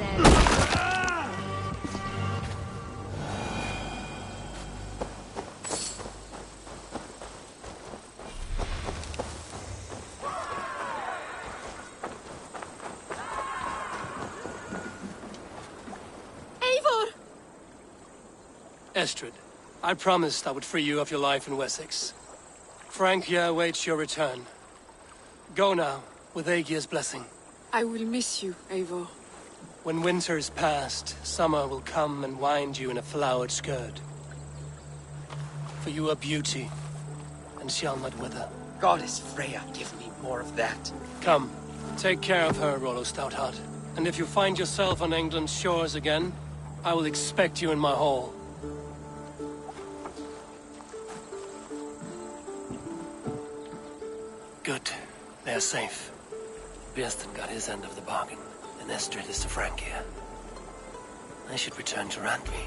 Eivor! Estrid, I promised I would free you of your life in Wessex. Francia awaits your return. Go now, with Aegir's blessing. I will miss you, Eivor. When winter is past, summer will come and wind you in a flowered skirt. For you are beauty, and shall not wither. Goddess Freya, give me more of that. Come, take care of her, Rollo Stoutheart. And if you find yourself on England's shores again, I will expect you in my hall. Good. They are safe. Bjersten got his end of the bargain, and Estrid is to Francia. I should return to Randvi.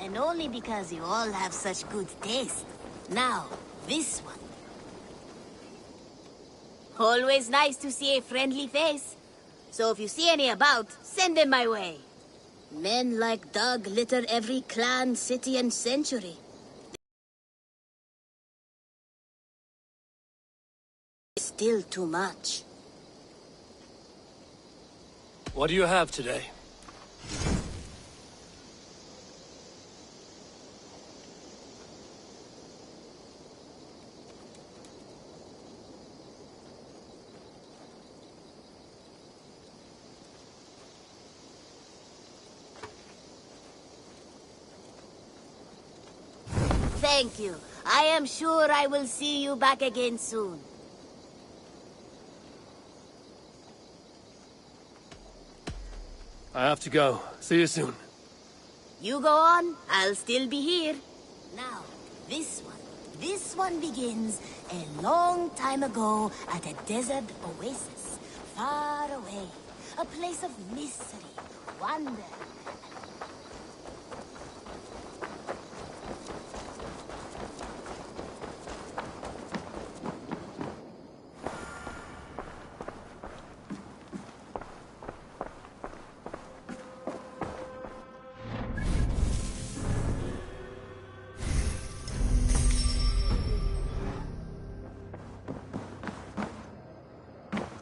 And only because you all have such good taste. Now, this one. Always nice to see a friendly face. So if you see any about, send them my way. Men like Doug litter every clan, city, and century. Still too much. What do you have today? Thank you. I am sure I will see you back again soon. I have to go. See you soon. You go on, I'll still be here. Now, this one begins a long time ago at a desert oasis, far away. A place of mystery, wonder.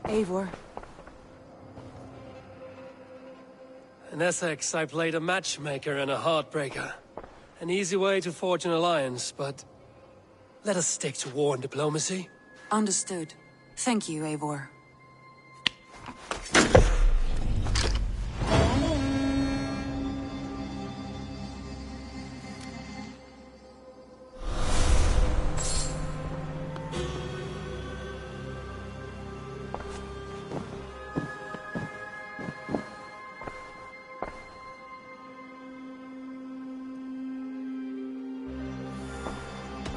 Eivor. In Essex, I played a matchmaker and a heartbreaker. An easy way to forge an alliance, but let us stick to war and diplomacy. Understood. Thank you, Eivor.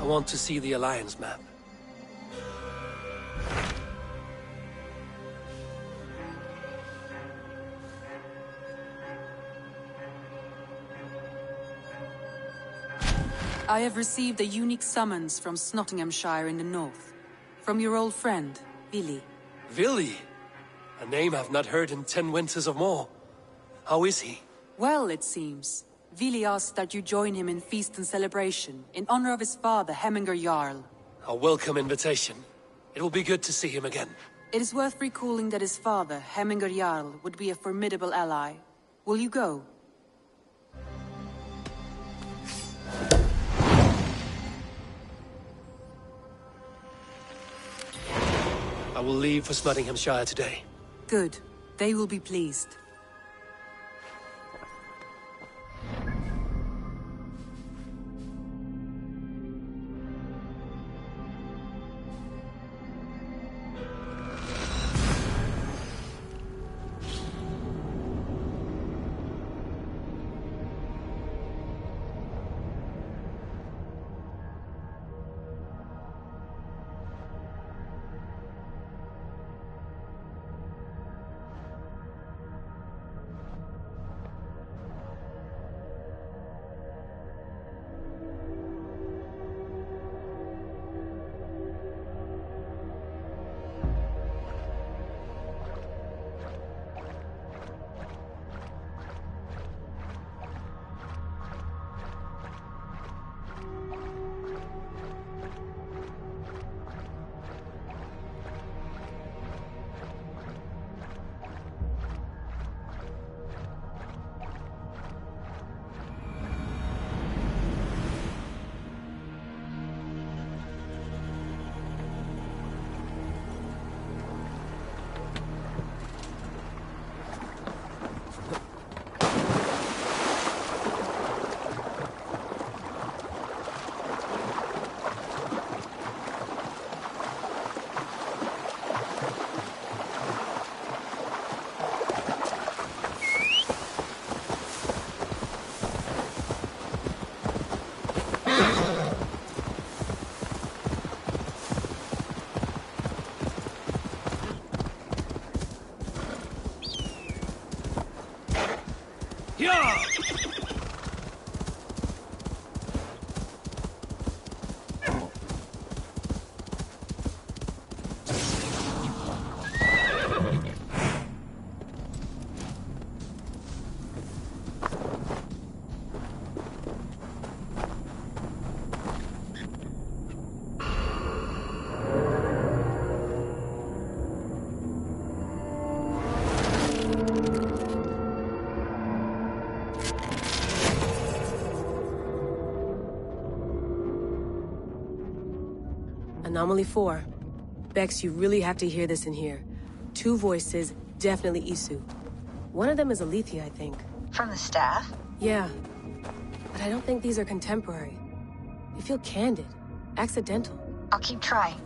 I want to see the Alliance map. I have received a unique summons from Nottinghamshire in the north. From your old friend, Vili. Vili? A name I've not heard in 10 winters or more. How is he? Well, it seems. Vili asked that you join him in feast and celebration, in honor of his father, Hemminger Jarl. A welcome invitation. It will be good to see him again. It is worth recalling that his father, Hemminger Jarl, would be a formidable ally. Will you go? I will leave for Nottinghamshire today. Good. They will be pleased. Anomaly 4. Bex, you really have to hear this in here. 2 voices, definitely Isu. One of them is Alethi, I think. From the staff? Yeah. But I don't think these are contemporary. They feel candid. Accidental. I'll keep trying.